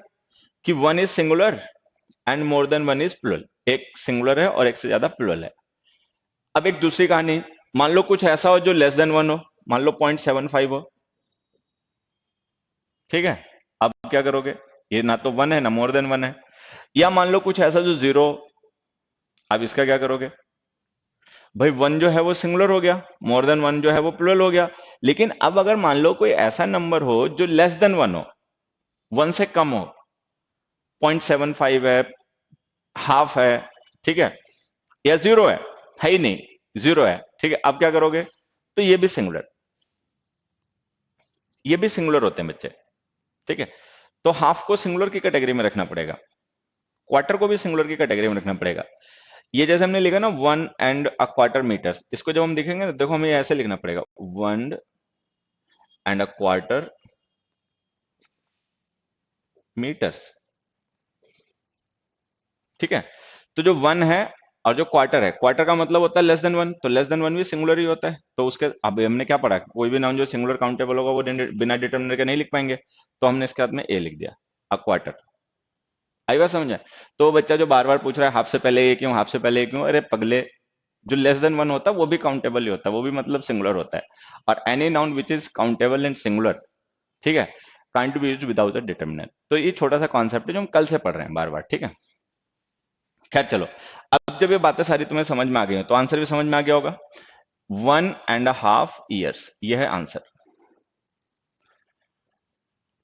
कि one is singular and more than one is plural, एक सिंगुलर है और एक से ज्यादा प्लुरल है। अब एक दूसरी कहानी, मान लो कुछ ऐसा हो जो लेस देन वन हो, मान लो 0.75 हो, ठीक है? अब क्या करोगे, ये ना तो वन है ना मोर देन वन है, या मान लो कुछ ऐसा जो जीरो, अब इसका क्या करोगे भाई, वन जो है वो सिंगुलर हो गया, मोर देन वन जो है वो प्लुरल हो गया। लेकिन अब अगर मान लो कोई ऐसा नंबर हो जो लेस देन वन हो, वन से कम हो, 0.75 है, हाफ है, ठीक है, या जीरो है ही नहीं, जीरो है, ठीक है, अब क्या करोगे, तो ये भी सिंगुलर होते हैं बच्चे, ठीक है। तो हाफ को सिंगुलर की कैटेगरी में रखना पड़ेगा, क्वार्टर को भी सिंगुलर की कैटेगरी में रखना पड़ेगा। ये जैसे हमने लिखा ना 1 and a quarter मीटर्स, इसको जब हम लिखेंगे ना, देखो हमें ऐसे लिखना पड़ेगा 1 and a quarter मीटर्स, ठीक है। तो जो वन है और जो क्वार्टर है, क्वार्टर का मतलब होता है लेस देन वन, तो लेस देन वन भी सिंगुलर ही होता है। तो उसके अब हमने क्या पढ़ा, कोई भी नाउन जो सिंगुलर काउंटेबल होगा वो बिना डिटर्मिनर के नहीं लिख पाएंगे, तो हमने इसके बाद में ए लिख दिया, अ क्वार्टर। आई बात समझ में? तो बच्चा जो बार बार पूछ रहा है हाफ से पहले ये क्यों, हाफ से पहले ये क्यों, अरे पगले, जो लेस देन वन होता है वो भी काउंटेबल ही होता है, वो भी मतलब सिंगुलर होता है। और any noun which is countable and singular, ठीक है, can't be used without a determiner. तो ये छोटा सा कॉन्सेप्ट है जो हम कल से पढ़ रहे हैं बार बार, ठीक है। खैर चलो, अब जब ये बातें सारी तुम्हें समझ में आ गई हो तो आंसर भी समझ में आ गया होगा। 1.5 years, यह है आंसर।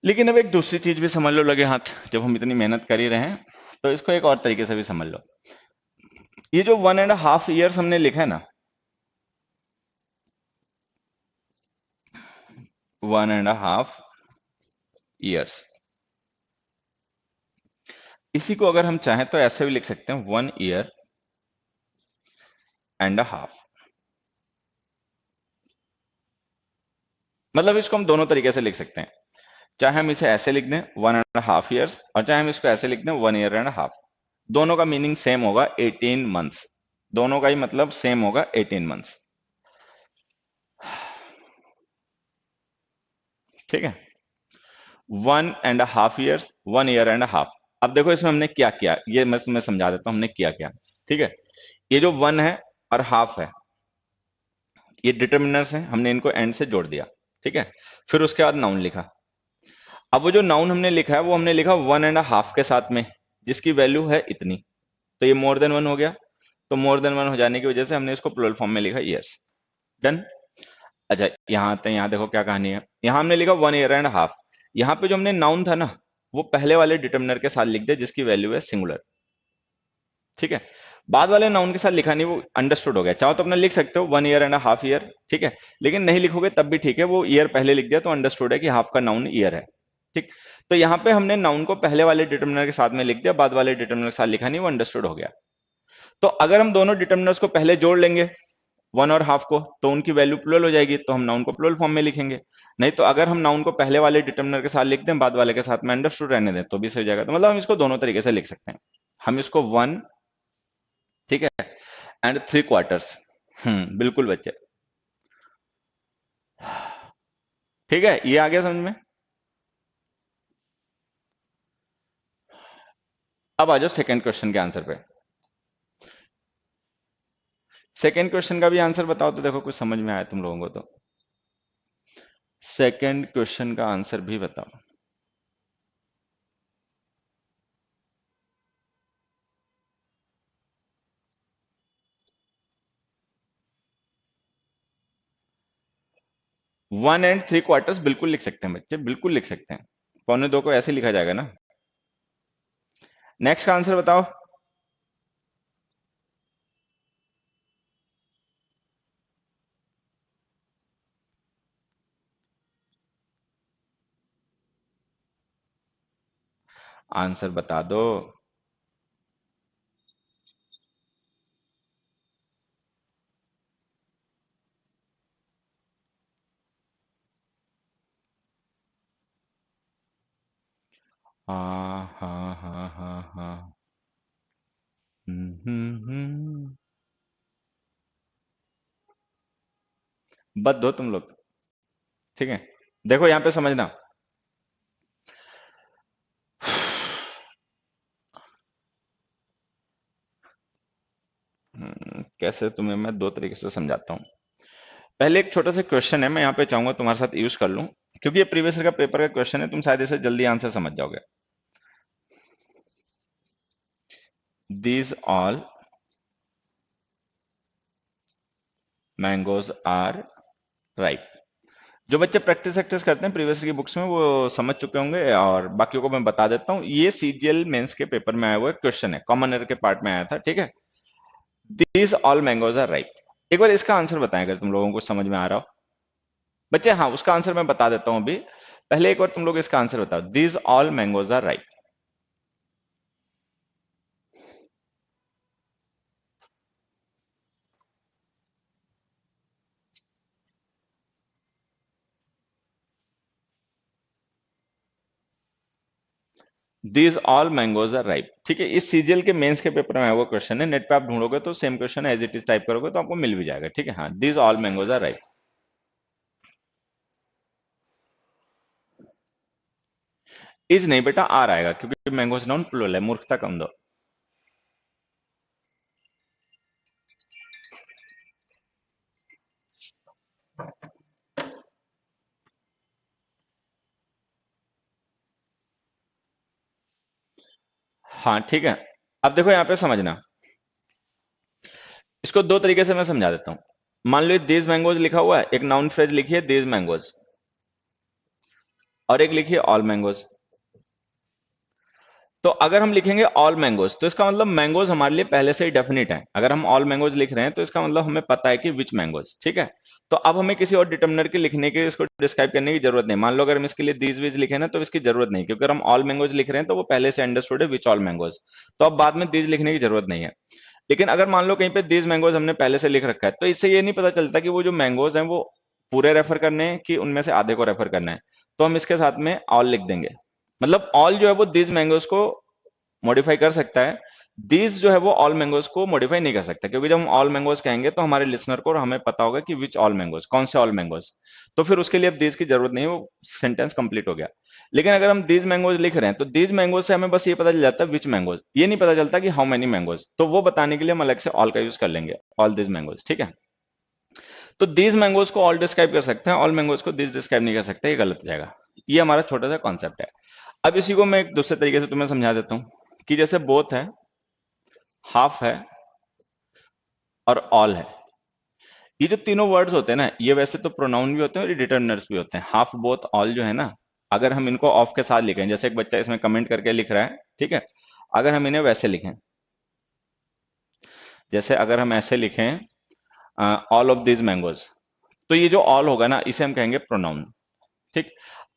लेकिन अब एक दूसरी चीज भी समझ लो लगे हाथ, जब हम इतनी मेहनत कर ही रहे हैं तो इसको एक और तरीके से भी समझ लो। ये जो 1.5 years हमने लिखा है ना, 1.5 years, इसी को अगर हम चाहें तो ऐसे भी लिख सकते हैं 1.5 years। मतलब इसको हम दोनों तरीके से लिख सकते हैं, चाहे हम इसे ऐसे लिख दें 1.5 years, और चाहे हम इसको ऐसे लिख दें 1 year and a half। दोनों का मीनिंग सेम होगा, 18 months। दोनों का ही मतलब सेम होगा, 18 months, ठीक है। 1.5 years, 1 year and a half। अब देखो इसमें हमने क्या किया, ये मैं समझा देता हूं हमने किया क्या, ठीक है। ये जो वन है और हाफ है, ये डिटर्मिनर्स हैं, हमने इनको एंड से जोड़ दिया, ठीक है। फिर उसके बाद नाउन लिखा। अब वो जो नाउन हमने लिखा है वो हमने लिखा 1.5 के साथ में, जिसकी वैल्यू है इतनी, तो ये मोर देन वन हो गया। तो मोर देन वन हो जाने की वजह से हमने इसको प्लुरल फॉर्म में लिखा, ईयर्स। डन। अच्छा यहां आते हैं, यहां देखो क्या कहानी है। यहां हमने लिखा 1 year and a half। यहाँ पे जो हमने नाउन था ना, वो पहले वाले डिटर्मिनर के साथ लिख दिया जिसकी वैल्यू है सिंगुलर, ठीक है। बाद वाले नाउन के साथ लिखा नहीं, वो अंडरस्टूड हो गया। चाहो तो अपना लिख सकते हो 1 year and a half year, ठीक है, लेकिन नहीं लिखोगे तब भी ठीक है, वो ईयर पहले लिख दिया तो अंडरस्टूड है कि हाफ का नाउन ईयर है, ठीक। तो यहाँ पे हमने नाउन को पहले वाले डिटर्मिनर के साथ में लिख दिया, बाद वाले डिटर्मिनर के साथ लिखा नहीं, वो अंडरस्टूड हो गया। तो अगर हम दोनों डिटर्मिनर्स को पहले जोड़ लेंगे, वन और हाफ को, तो उनकी वैल्यू प्लुरल हो जाएगी, तो हम नाउन को प्लुरल फॉर्म में लिखेंगे। नहीं तो अगर हम नाउन को पहले वाले डिटर्मिनर के साथ लिख दें, बाद वाले के साथ में अंडरस्टूड रहने दें, तो भी सही हो जाएगा। तो मतलब हम इसको दोनों तरीके से लिख सकते हैं। हम इसको वन, ठीक है, एंड 3 quarters, बिल्कुल बच्चे, ठीक है, ये आ गया समझ में। अब आ जाओ सेकंड क्वेश्चन के आंसर पे। सेकंड क्वेश्चन का भी आंसर बताओ तो देखो कुछ समझ में आया तुम लोगों को तो। सेकंड क्वेश्चन का आंसर भी बताओ। वन एंड 3 quarters बिल्कुल लिख सकते हैं बच्चे, बिल्कुल लिख सकते हैं, पौने दो को ऐसे लिखा जाएगा ना। नेक्स्ट का आंसर बताओ। आंसर बता दो। हाँ हाँ हाँ हाँ हाँ। हम्म। बत दो तुम लोग, ठीक है। देखो यहां पे समझना, कैसे तुम्हें मैं दो तरीके से समझाता हूं। पहले एक छोटा सा क्वेश्चन है, मैं यहाँ पे चाहूंगा तुम्हारे साथ यूज कर लूं, क्योंकि ये प्रीवियस ईयर का पेपर का क्वेश्चन है, तुम शायद इसे जल्दी आंसर समझ जाओगे। these all mangoes are ripe। जो बच्चे प्रैक्टिस एक्टिस करते हैं प्रीवियस की बुक्स में वो समझ चुके होंगे, और बाकियों को मैं बता देता हूं। ये सीजीएल मेंस के पेपर में आया हुआ क्वेश्चन है, कॉमन एयर के पार्ट में आया था, ठीक है। These all mangoes are ripe. एक बार इसका आंसर बताएं अगर तुम लोगों को समझ में आ रहा हो बच्चे। हाँ, उसका आंसर मैं बता देता हूं अभी। पहले एक बार तुम लोग इसका आंसर बताओ, these all mangoes are ripe. These all mangoes are ripe, ठीक है। इस सीजीएल के मेंस के पेपर में आया हुआ क्वेश्चन है, नेट पे आप ढूंढोगे तो same question as it is type करोगे तो आपको मिल भी जाएगा, ठीक है। हाँ, these all mangoes are ripe. Is नहीं बेटा, आर आएगा, क्योंकि मैंगोज नाउन प्लूरल है, मूर्खता कम दो। हाँ ठीक है। अब देखो यहां पे समझना, इसको दो तरीके से मैं समझा देता हूं। मान लो दीज मैंगोज लिखा हुआ है, एक नाउन फ्रेज लिखिए दीज मैंगोज, और एक लिखिए ऑल मैंगोज। तो अगर हम लिखेंगे ऑल मैंगोज तो इसका मतलब मैंगोज हमारे लिए पहले से ही डेफिनेट है। अगर हम ऑल मैंगोज लिख रहे हैं तो इसका मतलब हमें पता है कि विच मैंगोज, ठीक है। तो अब हमें किसी और डिटर्मिनर के लिखने के, इसको डिस्क्राइब करने की जरूरत नहीं। मान लो अगर हम इसके लिए दीज वीज लिखे ना तो इसकी जरूरत नहीं, क्योंकि अगर हम ऑल मैंगोज लिख रहे हैं तो वो पहले से अंडरस्टूड है विच ऑल मैंगोज, तो अब बाद में दीज लिखने की जरूरत नहीं है। लेकिन अगर मान लो कहीं पे दीज मैंगोज हमने पहले से लिख रखा है तो इससे ये नहीं पता चलता कि वो जो मैंगोज हैं वो पूरे रेफर करने हैं कि उनमें से आधे को रेफर करना है। तो हम इसके साथ में ऑल लिख देंगे। मतलब ऑल जो है वो दीज मैंगोज को मॉडिफाई कर सकता है, दीज जो है वो ऑल मैंगोज को मॉडिफाई नहीं कर सकता, क्योंकि जब हम ऑल मैंगोज कहेंगे तो हमारे लिसनर को और हमें पता होगा कि विच ऑल मैंगोज, कौन से ऑल मैंगोज। तो फिर उसके लिए अब दीज की जरूरत नहीं है, वो सेंटेंस कंप्लीट हो गया। लेकिन अगर हम दीज मैंगोज लिख रहे हैं तो दीज मैंगोज से हमें बस ये पता चल जाता है विच मैंगोज, ये नहीं पता चलता कि हाउ मेनी मैंगोज। तो वो बताने के लिए हम अलग से ऑल का यूज कर लेंगे, ऑल दीज मैंगोज, ठीक है। तो दीज मैंगोज को ऑल डिस्क्राइब कर सकते हैं, ऑल मैंगोज को दीज डिस्क्राइब नहीं कर सकते, ये गलत हो जाएगा। ये हमारा छोटा सा कॉन्सेप्ट है। अब इसी को मैं एक दूसरे तरीके से तुम्हें समझा देता हूं कि जैसे बोथ है, हाफ है और ऑल है। ये जो तीनों वर्ड्स होते हैं ना, ये वैसे तो प्रोनाउन भी होते हैं और ये डिटर्मिनर्स भी होते हैं। हाफ, बोथ, ऑल जो है ना, अगर हम इनको ऑफ के साथ लिखें, जैसे एक बच्चा इसमें कमेंट करके लिख रहा है, ठीक है। अगर हम इन्हें वैसे लिखें, जैसे अगर हम ऐसे लिखें ऑल ऑफ दिस मैंगोज, तो ये जो ऑल होगा ना इसे हम कहेंगे प्रोनाउन, ठीक।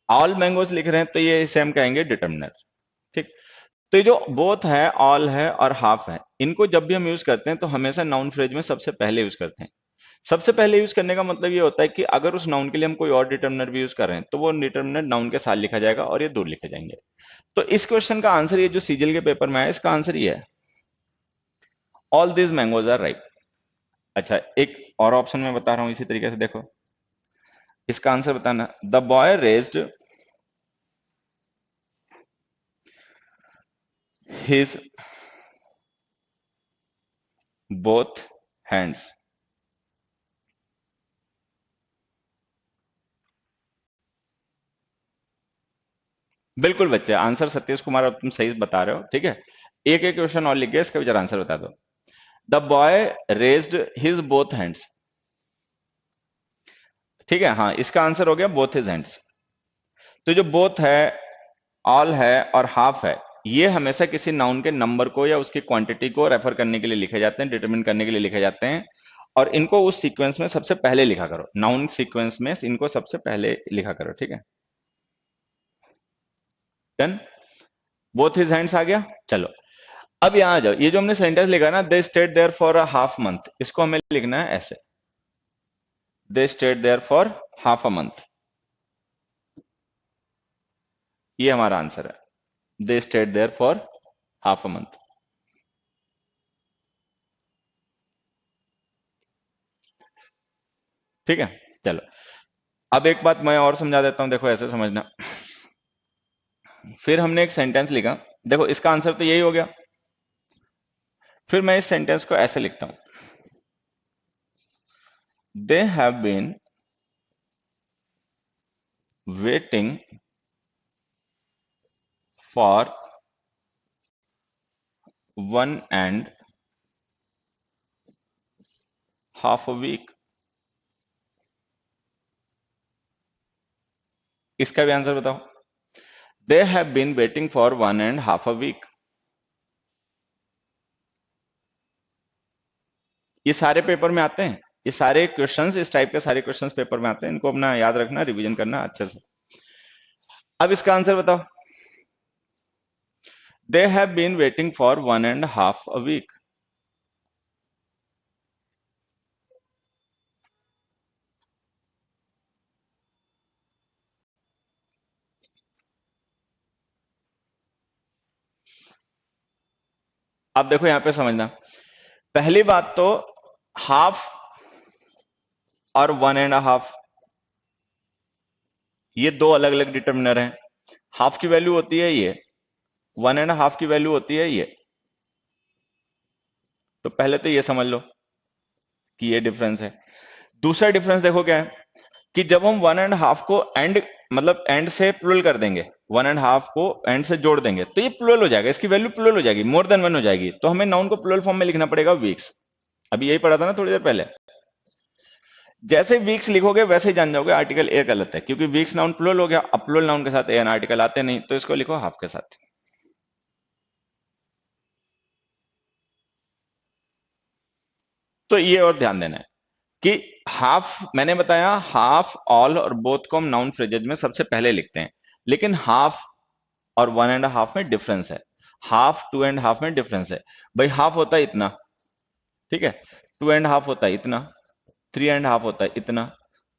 ऑल मैंगोज लिख रहे हैं तो ये इसे हम कहेंगे डिटर्मिनर, ठीक। तो ये जो बोथ है, ऑल है और हाफ है, इनको जब भी हम यूज करते हैं तो हमेशा नाउन फ्रेज में सबसे पहले यूज करते हैं। सबसे पहले यूज करने का मतलब ये होता है कि अगर उस नाउन के लिए हम कोई और डिटर्मिनर भी यूज कर रहे हैं तो वो डिटर्मिनर नाउन के साथ लिखा जाएगा और ये दूर लिखे जाएंगे। तो इस क्वेश्चन का आंसर, ये जो सीजीएल के पेपर में है, इसका आंसर ये है, all this mangoes are ripe. अच्छा, एक और ऑप्शन मैं बता रहा हूं इसी तरीके से, देखो इसका आंसर बताना। The boy raised his both hands. बिल्कुल बच्चे, आंसर सतीश कुमार, अब तुम सही बता रहे हो, ठीक है। एक एक क्वेश्चन और लिख गया, इसका विचार आंसर बता दो। The boy raised his both hands, ठीक है। हाँ, इसका आंसर हो गया बोथ हिज हैंड्स। तो जो बोथ है, ऑल है और हाफ है, ये हमेशा किसी नाउन के नंबर को या उसकी क्वांटिटी को रेफर करने के लिए लिखे जाते हैं, डिटरमिन करने के लिए लिखे जाते हैं। और इनको उस सीक्वेंस में सबसे पहले लिखा करो, नाउन सीक्वेंस में इनको सबसे पहले लिखा करो, ठीक है। डन। बोथ हिज हैंड्स आ गया। चलो अब यहां आ जाओ, ये जो हमने सेंटेंस लिखा ना, they stayed there for a half month, इसको हमें लिखना है ऐसे, they stayed there for half a month. ये हमारा आंसर है, they stayed there for half a month. ठीक है। चलो अब एक बात मैं और समझा देता हूं, देखो ऐसे समझना। फिर हमने एक सेंटेंस लिखा, देखो इसका आंसर तो यही हो गया। फिर मैं इस सेंटेंस को ऐसे लिखता हूं, they have been waiting for 1.5 week, इसका भी आंसर बताओ। They have been waiting for 1.5 week. ये सारे पेपर में आते हैं, ये सारे क्वेश्चंस, इस टाइप के सारे क्वेश्चंस पेपर में आते हैं, इनको अपना याद रखना, रिवीजन करना अच्छे से। अब इसका आंसर बताओ। They have been waiting for 1.5 week. अब देखो यहां पे समझना, पहली बात तो हाफ और 1.5 ये दो अलग अलग डिटर्मिनर हैं। हाफ की वैल्यू होती है ये, 1.5 की वैल्यू होती है ये। तो पहले तो ये समझ लो कि ये डिफरेंस है। दूसरा डिफरेंस देखो क्या है, कि जब हम 1.5 को एंड, मतलब एंड से प्लुरल कर देंगे, 1.5 को एंड से जोड़ देंगे तो ये प्लुरल हो जाएगा, इसकी वैल्यू प्लुरल हो जाएगी, मोर देन 1 हो जाएगी। तो हमें नाउन को प्लुरल फॉर्म में लिखना पड़ेगा वीक्स। अभी यही पढ़ा था ना थोड़ी देर पहले। जैसे वीक्स लिखोगे वैसे ही जान जाओगे आर्टिकल ए गलत है, क्योंकि वीक्स नाउन प्लुरल हो गया, अब प्लुरल नाउन के साथ ए एन आर्टिकल आते नहीं, तो इसको लिखो हाफ के साथ। तो ये और ध्यान देना है कि हाफ, मैंने बताया हाफ, ऑल और बोथ को हम नाउन फ्रेजेज में सबसे पहले लिखते हैं, लेकिन हाफ और 1.5 में डिफरेंस है, हाफ 2.5 में डिफरेंस है। भाई हाफ होता है इतना, ठीक है, 2.5 होता है इतना, 3.5 होता है इतना,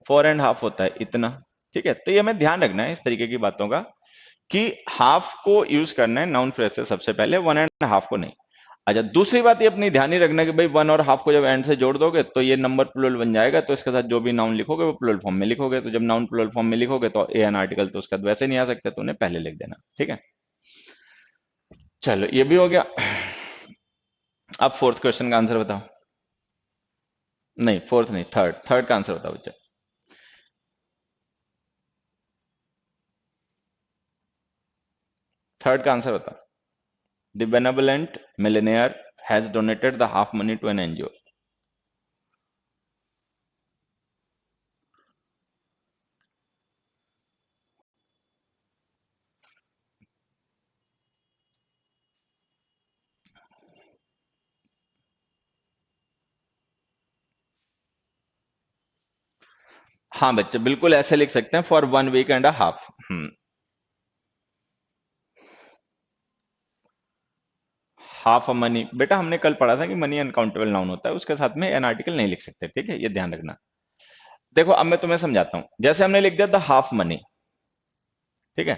4.5 होता है इतना, ठीक है। तो ये हमें ध्यान रखना है इस तरीके की बातों का, कि हाफ को यूज करना है नाउन फ्रेज से सबसे पहले, 1.5 को नहीं। अच्छा, दूसरी बात ये अपनी ध्यान ही रखना कि भाई 1 और हाफ को जब एंड से जोड़ दोगे तो ये नंबर प्लुरल बन जाएगा, तो इसके साथ जो भी नाउन लिखोगे वो प्लुरल फॉर्म में लिखोगे। तो जब नाउन प्लुरल फॉर्म में लिखोगे तो ए एन आर्टिकल तो उसका वैसे नहीं आ सकते, तो उन्हें पहले लिख देना, ठीक है। चलो ये भी हो गया। अब फोर्थ क्वेश्चन का आंसर बताओ। नहीं फोर्थ नहीं, थर्ड, थर्ड का आंसर बताओ बच्चा। थर्ड का आंसर बताओ। The benevolent millionaire has donated the half money to an NGO. हाँ बच्चे बिल्कुल ऐसे लिख सकते हैं, for 1 week and a half. Half a money, बेटा हमने कल पढ़ा था कि मनी अनकाउंटेबल नाउन होता है, उसके साथ में एन आर्टिकल नहीं लिख सकते, ठीक है, ये ध्यान रखना। देखो अब मैं तुम्हें समझाता हूं, जैसे हमने लिख दिया द हाफ मनी, ठीक है,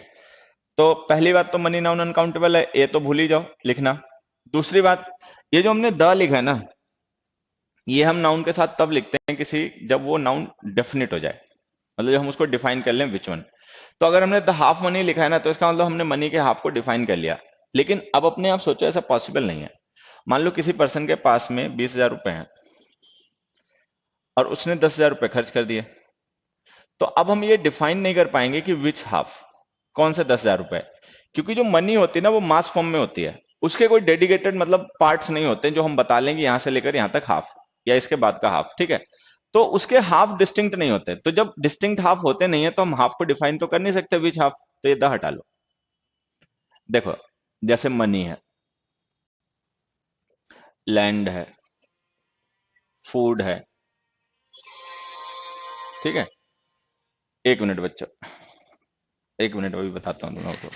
तो पहली बात तो मनी नाउन अनकाउंटेबल है, ये तो भूल ही जाओ लिखना। दूसरी बात, ये जो हमने द लिखा है ना, ये हम नाउन के साथ तब लिखते हैं किसी, जब वो नाउन डेफिनेट हो जाए, मतलब जब हम उसको डिफाइन कर लें विच वन। तो अगर हमने द हाफ मनी लिखा है ना, तो इसका मतलब हमने मनी के हाफ को डिफाइन कर लिया। लेकिन अब अपने आप सोचो, ऐसा पॉसिबल नहीं है। मान लो किसी पर्सन के पास में 20,000 रुपए हैं और उसने 10,000 रुपए खर्च कर दिए, तो अब हम ये डिफाइन नहीं कर पाएंगे कि विच हाफ, कौन से 10,000 रुपए, क्योंकि जो मनी होती है ना वो मास फॉर्म में होती है, उसके कोई डेडिकेटेड मतलब पार्ट्स नहीं होते जो हम बता लेंगे यहां से लेकर यहां तक हाफ, या इसके बाद का हाफ, ठीक है। तो उसके हाफ डिस्टिंक्ट नहीं होते, तो जब डिस्टिंक्ट हाफ होते नहीं है तो हम हाफ को डिफाइन तो कर नहीं सकते विच हाफ, तो ये द हटा लो। देखो जैसे मनी है, लैंड है, फूड है, ठीक है। एक मिनट बच्चों, एक मिनट अभी बताता हूँ तुम लोगों को।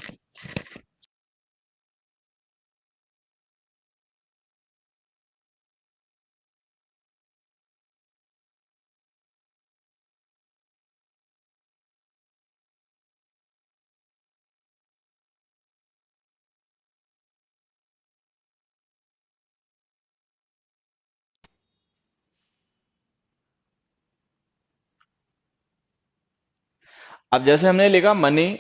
अब जैसे हमने लिखा मनी,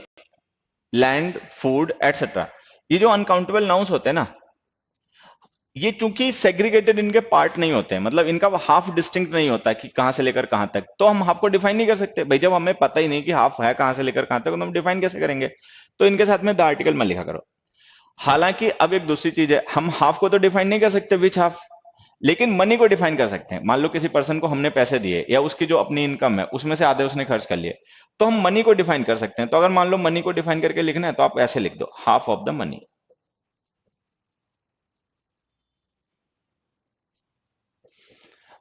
लैंड, फूड एटसेट्रा, ये जो अनकाउंटेबल नाउन्स होते हैं ना, ये चूंकि सेग्रीगेटेड इनके पार्ट नहीं होते हैं, मतलब इनका हाफ डिस्टिंक्ट नहीं होता कि कहां से लेकर कहां तक, तो हम हाफ को डिफाइन नहीं कर सकते भाई, जब हमें पता ही नहीं कि हाफ है कहां से लेकर कहां तक, तो हम डिफाइन कैसे करेंगे। तो इनके साथ में द आर्टिकल में लिखा करो। हालांकि अब एक दूसरी चीज है, हम हाफ को तो डिफाइन नहीं कर सकते विच हाफ, लेकिन मनी को डिफाइन कर सकते हैं। मान लो किसी पर्सन को हमने पैसे दिए या उसकी जो अपनी इनकम है उसमें से आधे उसने खर्च कर लिए, तो हम मनी को डिफाइन कर सकते हैं। तो अगर मान लो मनी को डिफाइन करके लिखना है तो आप ऐसे लिख दो, हाफ ऑफ द मनी।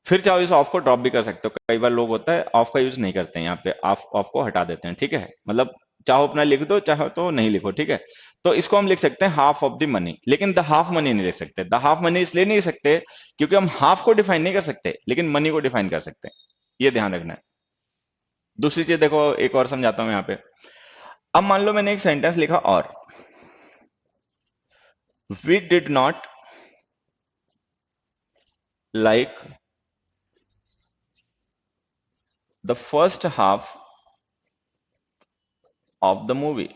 फिर चाहो इस ऑफ को ड्रॉप भी कर सकते हो, कई बार लोग होता है ऑफ का यूज नहीं करते हैं, यहाँ पे ऑफ ऑफ को हटा देते हैं, ठीक है। मतलब चाहो अपना लिख दो, चाहो तो नहीं लिखो, ठीक है। तो इसको हम लिख सकते हैं हाफ ऑफ द मनी, लेकिन द हाफ मनी नहीं लिख सकते। द हाफ मनी इसलिए नहीं लिख सकते क्योंकि हम हाफ को डिफाइन नहीं कर सकते लेकिन मनी को डिफाइन कर सकते हैं, ये ध्यान रखना है। दूसरी चीज देखो, एक और समझाता हूं यहाँ पे। अब मान लो मैंने एक सेंटेंस लिखा, और we did not like the first half of the movie.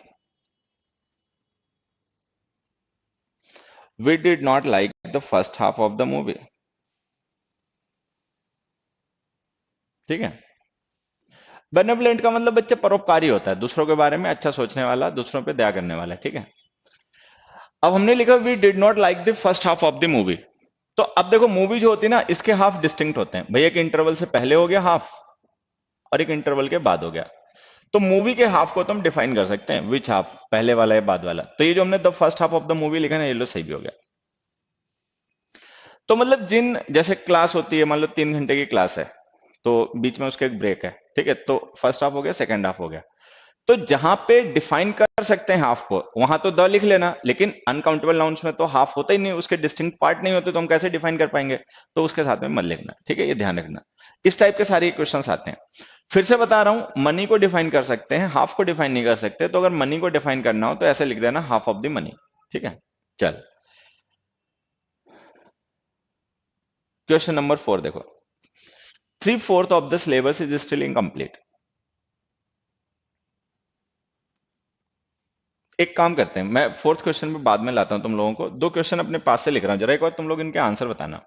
We did not like the first half of the movie, ठीक है। बेनेवलेंट का मतलब बच्चे परोपकारी होता है, दूसरों के बारे में अच्छा सोचने वाला, दूसरों पे दया करने वाला, ठीक है। अब हमने लिखा we did not like the first half of the movie. तो अब देखो मूवी जो होती है ना, इसके हाफ डिस्टिंक्ट होते हैं भैया, एक इंटरवल से पहले हो गया हाफ और एक इंटरवल के बाद हो गया। तो मूवी के हाफ को तो हम डिफाइन कर सकते हैं, विच हाफ, पहले वाला या बाद वाला। तो ये जो हमने the first half of the movie लिखा ना, ये लो सही भी हो गया। तो मतलब जिन, जैसे क्लास होती है, मान लो 3 घंटे की क्लास है तो बीच में उसका एक ब्रेक है, ठीक है, तो फर्स्ट हाफ हो गया, सेकंड हाफ हो गया। तो जहां पे डिफाइन कर सकते हैं हाफ को, वहां तो द लिख लेना, लेकिन अनकाउंटेबल नाउन्स में तो हाफ होता ही नहीं, उसके डिस्टिंक्ट पार्ट नहीं होते, तो हम कैसे डिफाइन कर पाएंगे। तो उसके साथ में मत लिखना, ठीक है, ये ध्यान रखना। इस टाइप के सारे क्वेश्चंस आते हैं। फिर से बता रहा हूं, मनी को डिफाइन कर सकते हैं, हाफ को डिफाइन नहीं कर सकते। तो अगर मनी को डिफाइन करना हो तो ऐसे लिख देना, हाफ ऑफ द मनी, ठीक है। चल, क्वेश्चन नंबर 4 देखो, 3/4 of the syllabus is still incomplete. एक काम करते हैं, मैं फोर्थ क्वेश्चन पे बाद में लाता हूं तुम लोगों को, 2 क्वेश्चन अपने पास से लिख रहा हूं, जरा एक बार तुम लोग इनके आंसर बताना।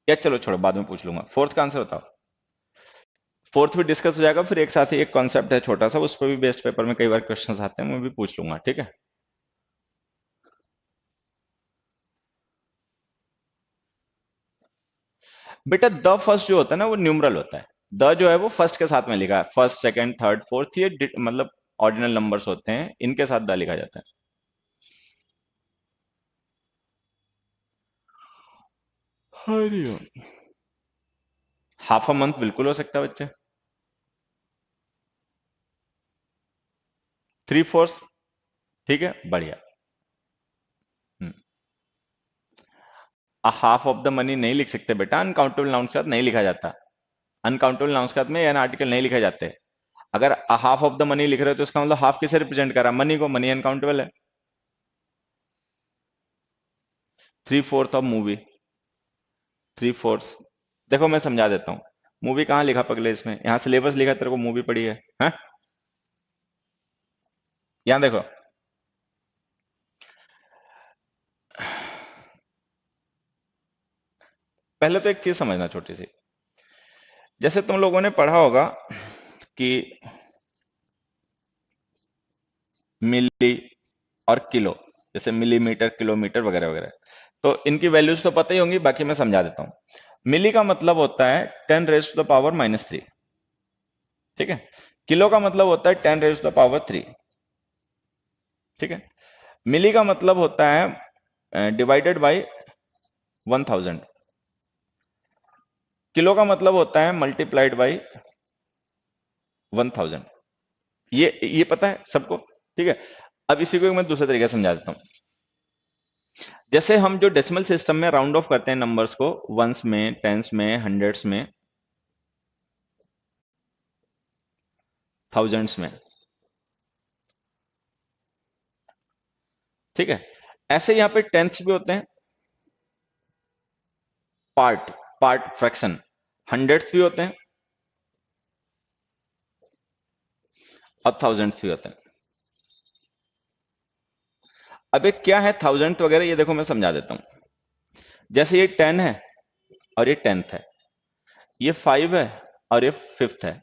या चलो छोड़ो, बाद में पूछ लूंगा, फोर्थ का आंसर बताओ। फोर्थ भी डिस्कस हो जाएगा, फिर एक साथ ही एक कॉन्सेप्ट है छोटा सा, उस पर भी बेस्ट पेपर में कई बार क्वेश्चन आते हैं, मैं भी पूछ लूंगा, ठीक है। बेटा द फर्स्ट जो होता है ना वो न्यूमरल होता है, द जो है वो फर्स्ट के साथ में लिखा है, फर्स्ट सेकंड थर्ड फोर्थ, ये मतलब ऑर्डिनल नंबर्स होते हैं, इनके साथ द लिखा जाता है। हरिओम। हाफ अ मंथ बिल्कुल हो सकता है बच्चे, 3/4, ठीक है, बढ़िया। हाफ ऑफ द मनी नहीं लिख सकते बेटा, अनकाउंटेबल नाउन के साथ नहीं लिखा जाता, अनकाउंटेबल नाउन के साथ में एन आर्टिकल नहीं लिखे जाते। अगर हाफ ऑफ द मनी लिख रहे हो तो इसका मतलब हाफ किसे रिप्रेजेंट कर रहा है, मनी को, मनी अनकाउंटेबल है। 3/4 ऑफ मूवी, 3/4, देखो मैं समझा देता हूँ। मूवी कहाँ लिखा पगले, इसमें, यहाँ सिलेबस लिखा, तेरे को मूवी पड़ी है, हाँ? यहाँ देखो, पहले तो एक चीज समझना छोटी सी, जैसे तुम लोगों ने पढ़ा होगा कि मिली और किलो, जैसे मिलीमीटर, किलोमीटर वगैरह वगैरह, तो इनकी वैल्यूज तो पता ही होंगी, बाकी मैं समझा देता हूँ। मिली का मतलब होता है 10⁻⁻³ ठीक है। किलो का मतलब होता है 10⁻3, ठीक है। मिली का मतलब होता है डिवाइडेड बाई 1000। किलो का मतलब होता है मल्टीप्लाइड बाई 1000। ये पता है सबको, ठीक है। अब इसी को मैं दूसरे तरीके से समझा देता हूँ। जैसे हम जो डेसिमल सिस्टम में राउंड ऑफ करते हैं नंबर्स को, वंस में, टेंस में, हंड्रेड्स में, थाउजेंड्स में, ठीक है, ऐसे यहां पे टेंथ्स भी होते हैं, पार्ट पार्ट फ्रैक्शन, हंड्रेड्स भी होते हैं और थाउजेंड्स भी होते हैं। अब ये क्या है थाउजेंड वगैरह, ये देखो मैं समझा देता हूं। जैसे ये 10 है और ये 10th है, ये 5 है और ये 5th है,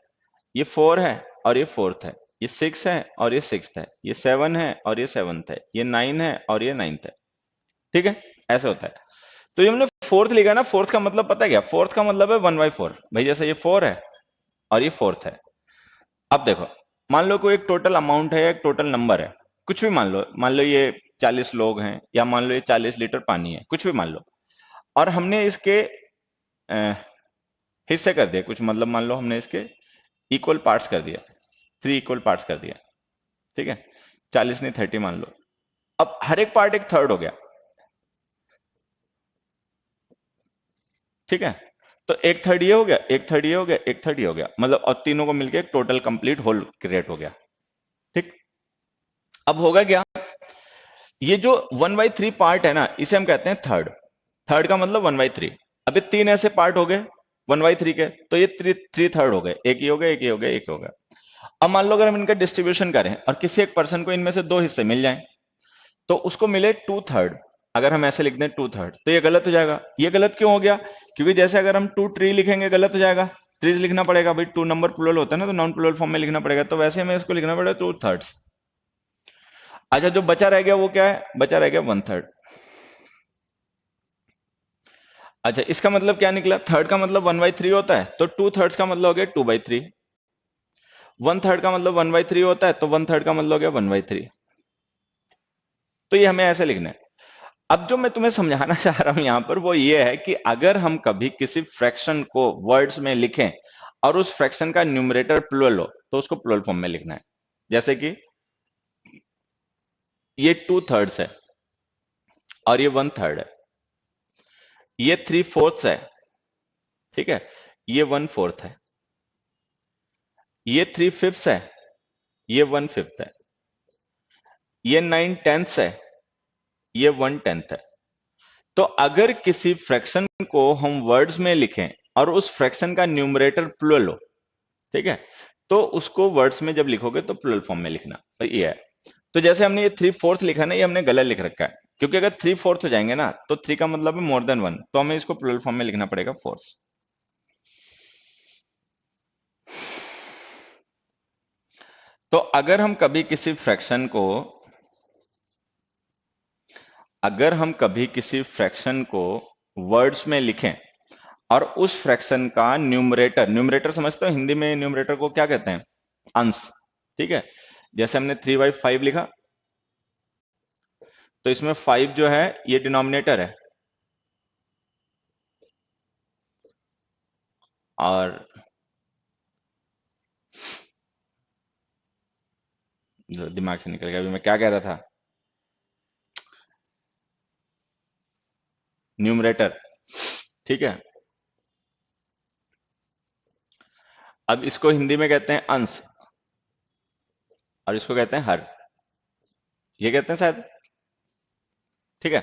ये 4 है और ये 4th है, ये 6 है और ये 6th है, ये 7 है और ये 7th है, ये 9 है और ये 9th है। ठीक है, ऐसे होता है। तो ये हमने फोर्थ लिखा ना, फोर्थ का मतलब पता है क्या? फोर्थ का मतलब है 1/4 भाई, जैसे ये 4 है और ये फोर्थ है। अब देखो, मान लो कोई एक टोटल अमाउंट है या एक टोटल नंबर है, कुछ भी मान लो ये 40 लोग हैं, या मान लो ये 40 लीटर पानी है, कुछ भी मान लो, और हमने इसके हिस्से कर दिए कुछ, मतलब मान लो हमने इसके इक्वल पार्ट्स कर दिया, 3 इक्वल पार्ट्स कर दिया। ठीक है, 40 नहीं 30 मान लो। अब हर एक पार्ट एक थर्ड हो गया। ठीक है, तो एक थर्ड ये हो गया, एक थर्ड ये हो गया, एक थर्ड ये हो गया, मतलब और तीनों को मिलके एक टोटल कंप्लीट होल क्रिएट हो गया। ठीक, अब होगा क्या, ये जो 1/3 पार्ट है ना, इसे हम कहते हैं थर्ड। थर्ड का मतलब 1/3। अब ये तीन ऐसे पार्ट हो गए 1/3 के, तो ये थ्री थर्ड हो गए, एक ही हो गया, एक ही हो गया, एक ही हो गया। अब मान लो अगर हम इनका डिस्ट्रीब्यूशन करें और किसी एक पर्सन को इनमें से दो हिस्से मिल जाएं, तो उसको मिले 2/3। अगर हम ऐसे लिख दें 2/3, तो ये गलत हो जाएगा। ये गलत क्यों हो गया? क्योंकि जैसे अगर हम 2 ट्री लिखेंगे गलत हो जाएगा, ट्रीज लिखना पड़ेगा भाई, 2 नंबर प्लूरल होता है ना, तो नॉन प्लूरल फॉर्म में लिखना पड़ेगा, तो वैसे हमें इसको लिखना पड़ेगा 2/3। अच्छा, जो बचा रह गया वो क्या है? बचा रह गया 1/3। अच्छा, इसका मतलब क्या निकला? थर्ड का मतलब 1/3 होता है, तो 2/3 का मतलब हो गया 2/3। 1/3 का मतलब 1/3 होता है, तो 1/3 का मतलब हो गया 1/3। तो ये हमें ऐसे लिखना है। अब जो मैं तुम्हें समझाना चाह रहा हूं यहां पर वो ये है कि अगर हम कभी किसी फ्रैक्शन को वर्ड्स में लिखें और उस फ्रैक्शन का न्यूमरेटर प्लूरल हो, तो उसको प्लूरल फॉर्म में लिखना है। जैसे कि ये 2/3 है और ये 1/3 है, ये 3/4 है। ठीक है, ये 1/4 है, ये 3/5 है, ये 1/5 है, ये 9/10 है, ये 1/10 है। तो अगर किसी फ्रैक्शन को हम वर्ड्स में लिखें और उस फ्रैक्शन का न्यूमरेटर प्लूरल हो, ठीक है, तो उसको वर्ड्स में जब लिखोगे तो प्लूरल फॉर्म में लिखना, तो ये है। तो जैसे हमने ये 3/4 लिखा ना, ये हमने गलत लिख रखा है, क्योंकि अगर 3/4 हो जाएंगे ना, तो 3 का मतलब है मोर देन 1, तो हमें इसको प्लूरल फॉर्म में लिखना पड़ेगा फोर्स। तो अगर हम कभी किसी फ्रैक्शन को वर्ड्स में लिखें और उस फ्रैक्शन का न्यूमरेटर, न्यूमरेटर समझते हो हिंदी में न्यूमरेटर को क्या कहते हैं? अंश। ठीक है, जैसे हमने 3/5 लिखा, तो इसमें 5 जो है ये डिनोमिनेटर है, और दिमाग से निकल गया अभी मैं क्या कह रहा था, न्यूमरेटर। ठीक है, अब इसको हिंदी में कहते हैं अंश और इसको कहते हैं हर, ये कहते हैं शायद। ठीक है,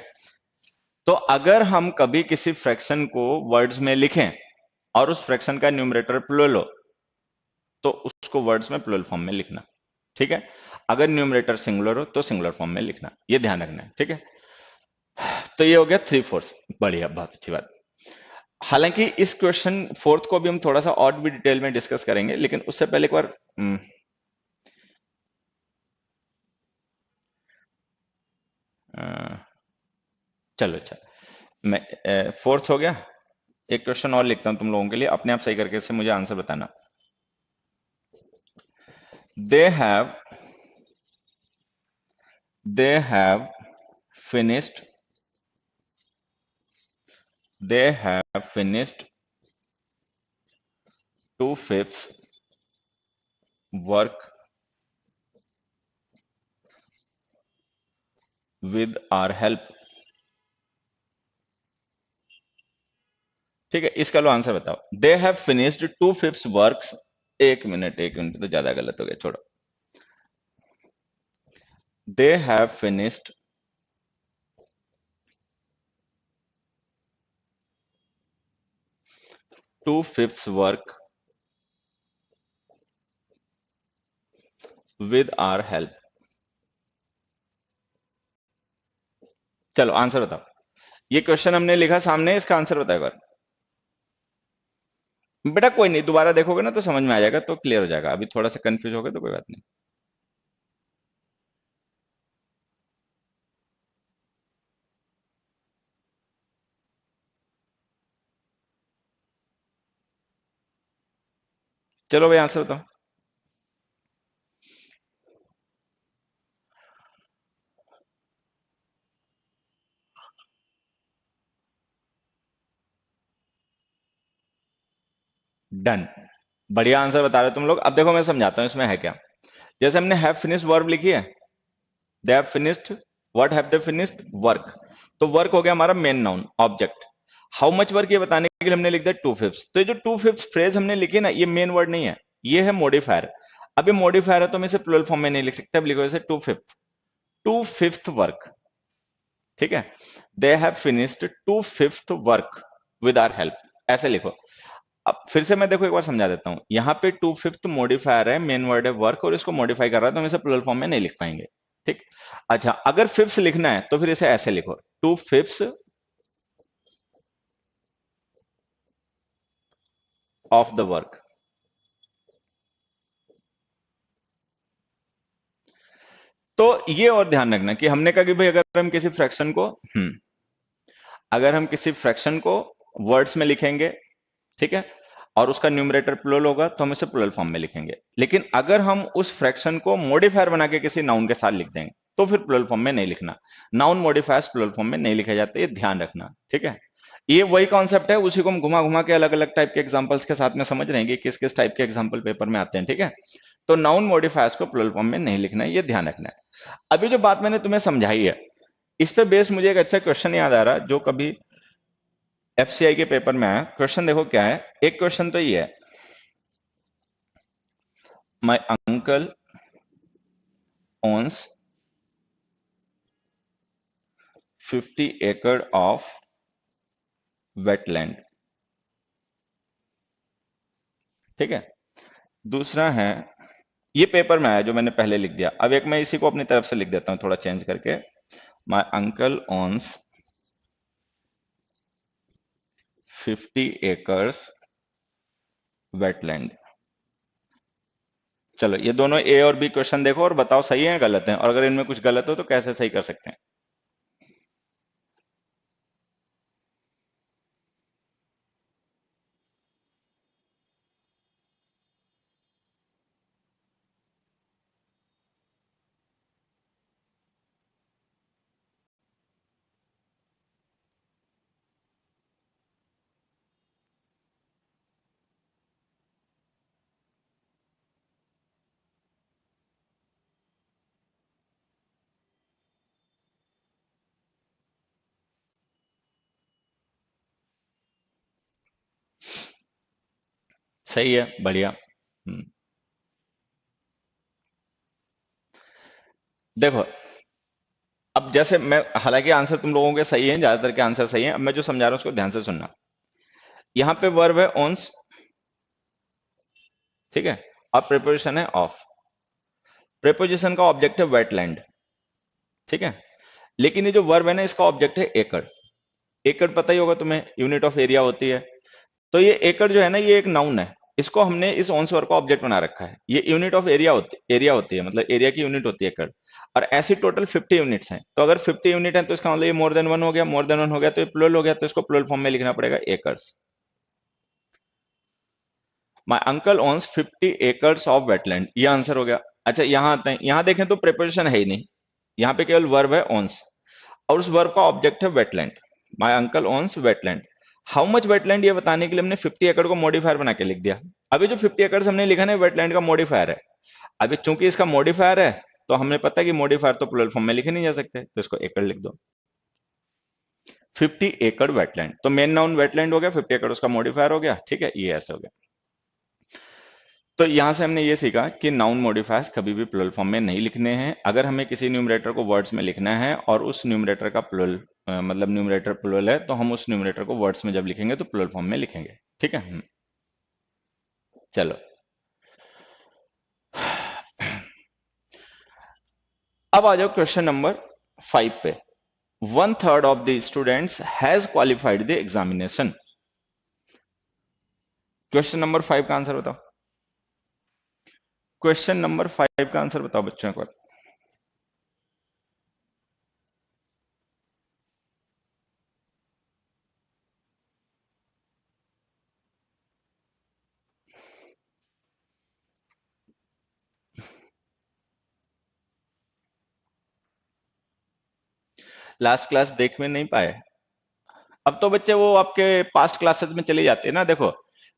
तो अगर हम कभी किसी फ्रैक्शन को वर्ड्स में लिखें और उस फ्रैक्शन का न्यूमरेटर प्लूरल हो, तो उसको वर्ड्स में प्लूरल फॉर्म में लिखना। ठीक है, अगर न्यूमरेटर सिंगुलर हो तो सिंगुलर फॉर्म में लिखना, ये ध्यान रखना है। ठीक है, तो ये हो गया 3/4। बढ़िया, बहुत अच्छी बात। हालांकि इस क्वेश्चन फोर्थ को भी हम थोड़ा सा और भी डिटेल में डिस्कस करेंगे, लेकिन उससे पहले एक बार चलो अच्छा, मैं फोर्थ हो गया। एक क्वेश्चन और लिखता हूं तुम लोगों के लिए, अपने आप सही करके से मुझे आंसर बताना। They have they have finished they have finished 2/5 work with our help। ठीक है, इसका लो आंसर बताओ। They have finished 2/5 works. एक मिनट तो ज्यादा गलत हो गया, छोड़ो। They have finished 2/5 work with our help. चलो आंसर बताओ। ये क्वेश्चन हमने लिखा सामने, इसका आंसर बताओ एक बार। बेटा कोई नहीं, दोबारा देखोगे ना तो समझ में आ जाएगा, तो क्लियर हो जाएगा। अभी थोड़ा सा कंफ्यूज हो गए तो कोई बात नहीं। चलो भाई आंसर बताओ। डन। बढ़िया आंसर बता रहे हो तुम लोग। अब देखो मैं समझाता हूं इसमें है क्या। जैसे हमने हैव फिनिश्ड वर्ब लिखी है, they have finished, what have they finished, work. तो वर्क हो गया हमारा main noun object. How much work ये बताने के लिए हमने लिख दिया 2/5। तो ये जो 2/5 फ्रेज हमने लिखी ना, ये मेन वर्ड नहीं है, ये है मॉडिफायर। अब ये मॉडिफायर है तो हम इसे प्लुरल फॉर्म में नहीं लिख सकते, अब लिखो इसे 2/5, 2/5 वर्क। ठीक है, they have finished 2/5 work with our help, ऐसे लिखो। अब फिर से मैं देखो एक बार समझा देता हूं। यहाँ पे 2/5 मॉडिफायर है, मेन वर्ड है वर्क, और इसको मॉडिफाई कर रहा है तो हम इसे प्लुरल फॉर्म में नहीं लिख पाएंगे। ठीक। अच्छा, अगर फिफ्थ लिखना है तो फिर इसे ऐसे लिखो, 2/5 ऑफ द वर्क। तो ये और ध्यान रखना कि हमने कहा कि भाई अगर हम किसी फ्रैक्शन को अगर हम किसी फ्रैक्शन को वर्ड्स में लिखेंगे, ठीक है, और उसका न्यूमरेटर प्लुरल होगा तो हम इसे प्लुरल फॉर्म में लिखेंगे। लेकिन अगर हम उस फ्रैक्शन को मॉडिफायर बना के किसी नाउन के साथ लिख देंगे तो फिर प्लुरल फॉर्म में नहीं लिखना। नाउन मॉडिफायर्स प्लुरल फॉर्म में नहीं लिखे जाते, ये ध्यान रखना। ठीक है, ये वही कॉन्सेप्ट है, उसी को हम घुमा घुमा के अलग अलग टाइप के एग्जांपल्स के साथ में समझ रहे हैं कि किस किस टाइप के एग्जांपल पेपर में आते हैं। ठीक है, तो नाउन मॉडिफायर्स को प्लुरल फॉर्म में नहीं लिखना है, ये ध्यान रखना है। अभी जो बात मैंने तुम्हें समझाई है, इस पे बेस मुझे एक अच्छा क्वेश्चन याद आ रहा जो कभी एफसीआई के पेपर में आया। क्वेश्चन देखो क्या है। एक क्वेश्चन तो ये है, my uncle owns 50 acre of wetland। ठीक है, दूसरा है, ये पेपर में आया जो मैंने पहले लिख दिया। अब एक मैं इसी को अपनी तरफ से लिख देता हूं थोड़ा चेंज करके, my uncle owns 50 acres wetland। चलो ये दोनों ए और बी क्वेश्चन देखो और बताओ सही है या गलत है, और अगर इनमें कुछ गलत हो तो कैसे सही कर सकते हैं। सही है, बढ़िया। देखो, अब जैसे मैं, हालांकि आंसर तुम लोगों के सही हैं, ज्यादातर के आंसर सही हैं। अब मैं जो समझा रहा हूं उसको ध्यान से सुनना। यहां पे वर्ब है ओन्स, ठीक है, अब प्रीपोजिशन है ऑफ। प्रीपोजिशन का ऑब्जेक्ट है वेटलैंड, ठीक है, लेकिन ये जो वर्ब है ना, इसका ऑब्जेक्ट है एकड़। एकड़ पता ही होगा तुम्हें, यूनिट ऑफ एरिया होती है। तो ये एकड़ जो है ना, ये एक नाउन है। इसको हमने इस ऑन वर्ब का ऑब्जेक्ट बना रखा है। ये यूनिट ऑफ एरिया होती है, मतलब एरिया की यूनिट होती है एकड़। और ऐसी टोटल 50 यूनिट्स हैं। तो अगर 50 यूनिट है तो इसका मतलब ये मोर देन वन हो गया, मोर देन वन हो गया तो ये प्लुरल हो गया, तो इसको प्लुरल फॉर्म में लिखना पड़ेगा acres. My uncle owns 50 acres of wetland, ये आंसर हो गया। अच्छा यहां आते हैं, यहां देखें तो प्रिपोजिशन है ही नहीं, यहां पे केवल वर्ब है ओन्स, और उस वर्ब का ऑब्जेक्ट है wetland. My uncle owns wetland. How much wetland ये बताने के लिए हमने 50 एकड़ को मॉडिफायर बना के लिख दिया। अभी जो 50 एकड़ हमने लिखा ना, वेटलैंड का मॉडिफायर है। अभी चूंकि इसका मॉडिफायर है तो हमें पता है कि मॉडिफायर तो प्लुरल फॉर्म में लिखे नहीं जा सकते, तो इसको एकड़ लिख दो। 50 एकड़ वेटलैंड, तो मेन नाउन वेटलैंड हो गया, 50 एकड़ उसका मॉडिफायर हो गया। ठीक है, ये ऐसे हो गया। तो यहां से हमने ये सीखा कि नाउन मॉडिफायर्स कभी भी प्लुरल फॉर्म में नहीं लिखने हैं। अगर हमें किसी न्यूमरेटर को वर्ड्स में लिखना है और उस न्यूमरेटर का प्लुरल, मतलब न्यूमरेटर प्लुरल है, तो हम उस न्यूमरेटर को वर्ड्स में जब लिखेंगे तो प्लुरल फॉर्म में लिखेंगे। ठीक है। चलो, अब आ जाओ क्वेश्चन नंबर 5 पे। 1/3 of the students has qualified the examination. Question number 5 का आंसर बताओ। क्वेश्चन नंबर 5 का आंसर बताओ बच्चों एक बार। लास्ट क्लास देख में नहीं पाए? अब तो बच्चे वो आपके पास्ट क्लासेस में चली जाती है ना। देखो,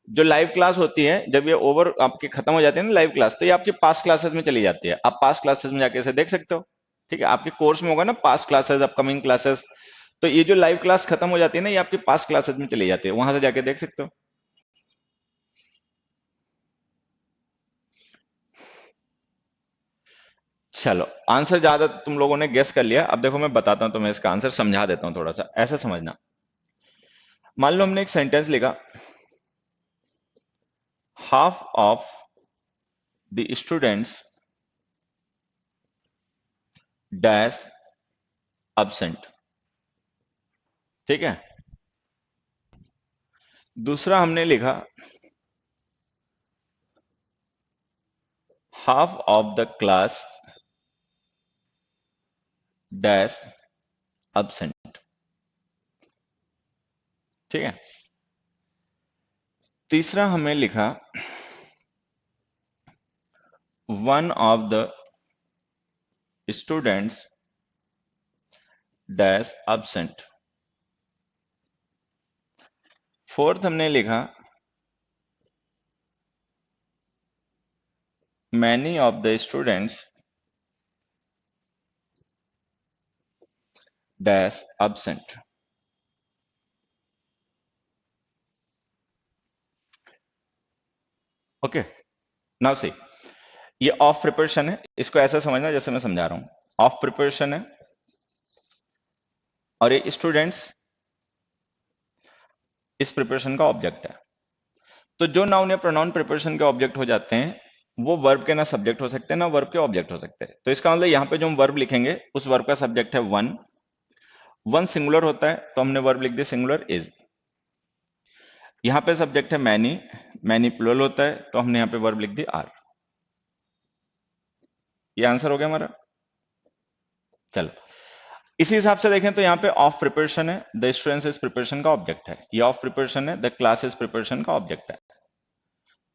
जो लाइव क्लास होती है, जब ये ओवर आपके खत्म हो जाती है ना लाइव क्लास, तो ये आपकी पास्ट क्लासेस में चली जाती है। आप पास्ट क्लासेस में जाके इसे देख सकते हो। ठीक है, आपके कोर्स में होगा ना पास्ट क्लासेस, अपकमिंग क्लासेस। तो ये जो लाइव क्लास खत्म हो जाती है ना, ये आपकी पास्ट क्लासेस में चली जाती है, वहां से जाके देख सकते हो। चलो, आंसर ज्यादा तुम लोगों ने गेस कर लिया। अब देखो मैं बताता हूं तुम्हें इसका आंसर, समझा देता हूं थोड़ा सा, ऐसा समझना। मान लो हमने एक सेंटेंस लिखा, half of the students dash absent। ठीक है, दूसरा हमने लिखा, half of the class dash absent। ठीक है, तीसरा हमें लिखा, one of the students dash absent। Fourth हमने लिखा, many of the students dash absent। Okay, now see, ये ऑफ प्रिपरेशन है, इसको ऐसा समझना जैसे मैं समझा रहा हूं। ऑफ प्रिपरेशन है और ये स्टूडेंट्स इस प्रिपरेशन का ऑब्जेक्ट है। तो जो नाउन या प्रोनाउन प्रिपरेशन के ऑब्जेक्ट हो जाते हैं, वो वर्ब के ना सब्जेक्ट हो सकते हैं ना वर्ब के ऑब्जेक्ट हो सकते हैं। तो इसका मतलब यहाँ पे जो हम वर्ब लिखेंगे, उस वर्ब का सब्जेक्ट है वन। वन सिंगुलर होता है तो हमने वर्ब लिख दिया सिंगुलर इज। यहाँ पे सब्जेक्ट है मैनी, मैनी प्लुरल होता है तो हमने यहाँ पे वर्ब लिख दी आर। ये आंसर हो गया हमारा। चलो, इसी हिसाब से देखें तो यहाँ पे ऑफ प्रिपरेशन है, द स्टूडेंट्स इज प्रिपरेशन का ऑब्जेक्ट है। ये ऑफ प्रिपरेशन है, द क्लास इज प्रिपरेशन का ऑब्जेक्ट है।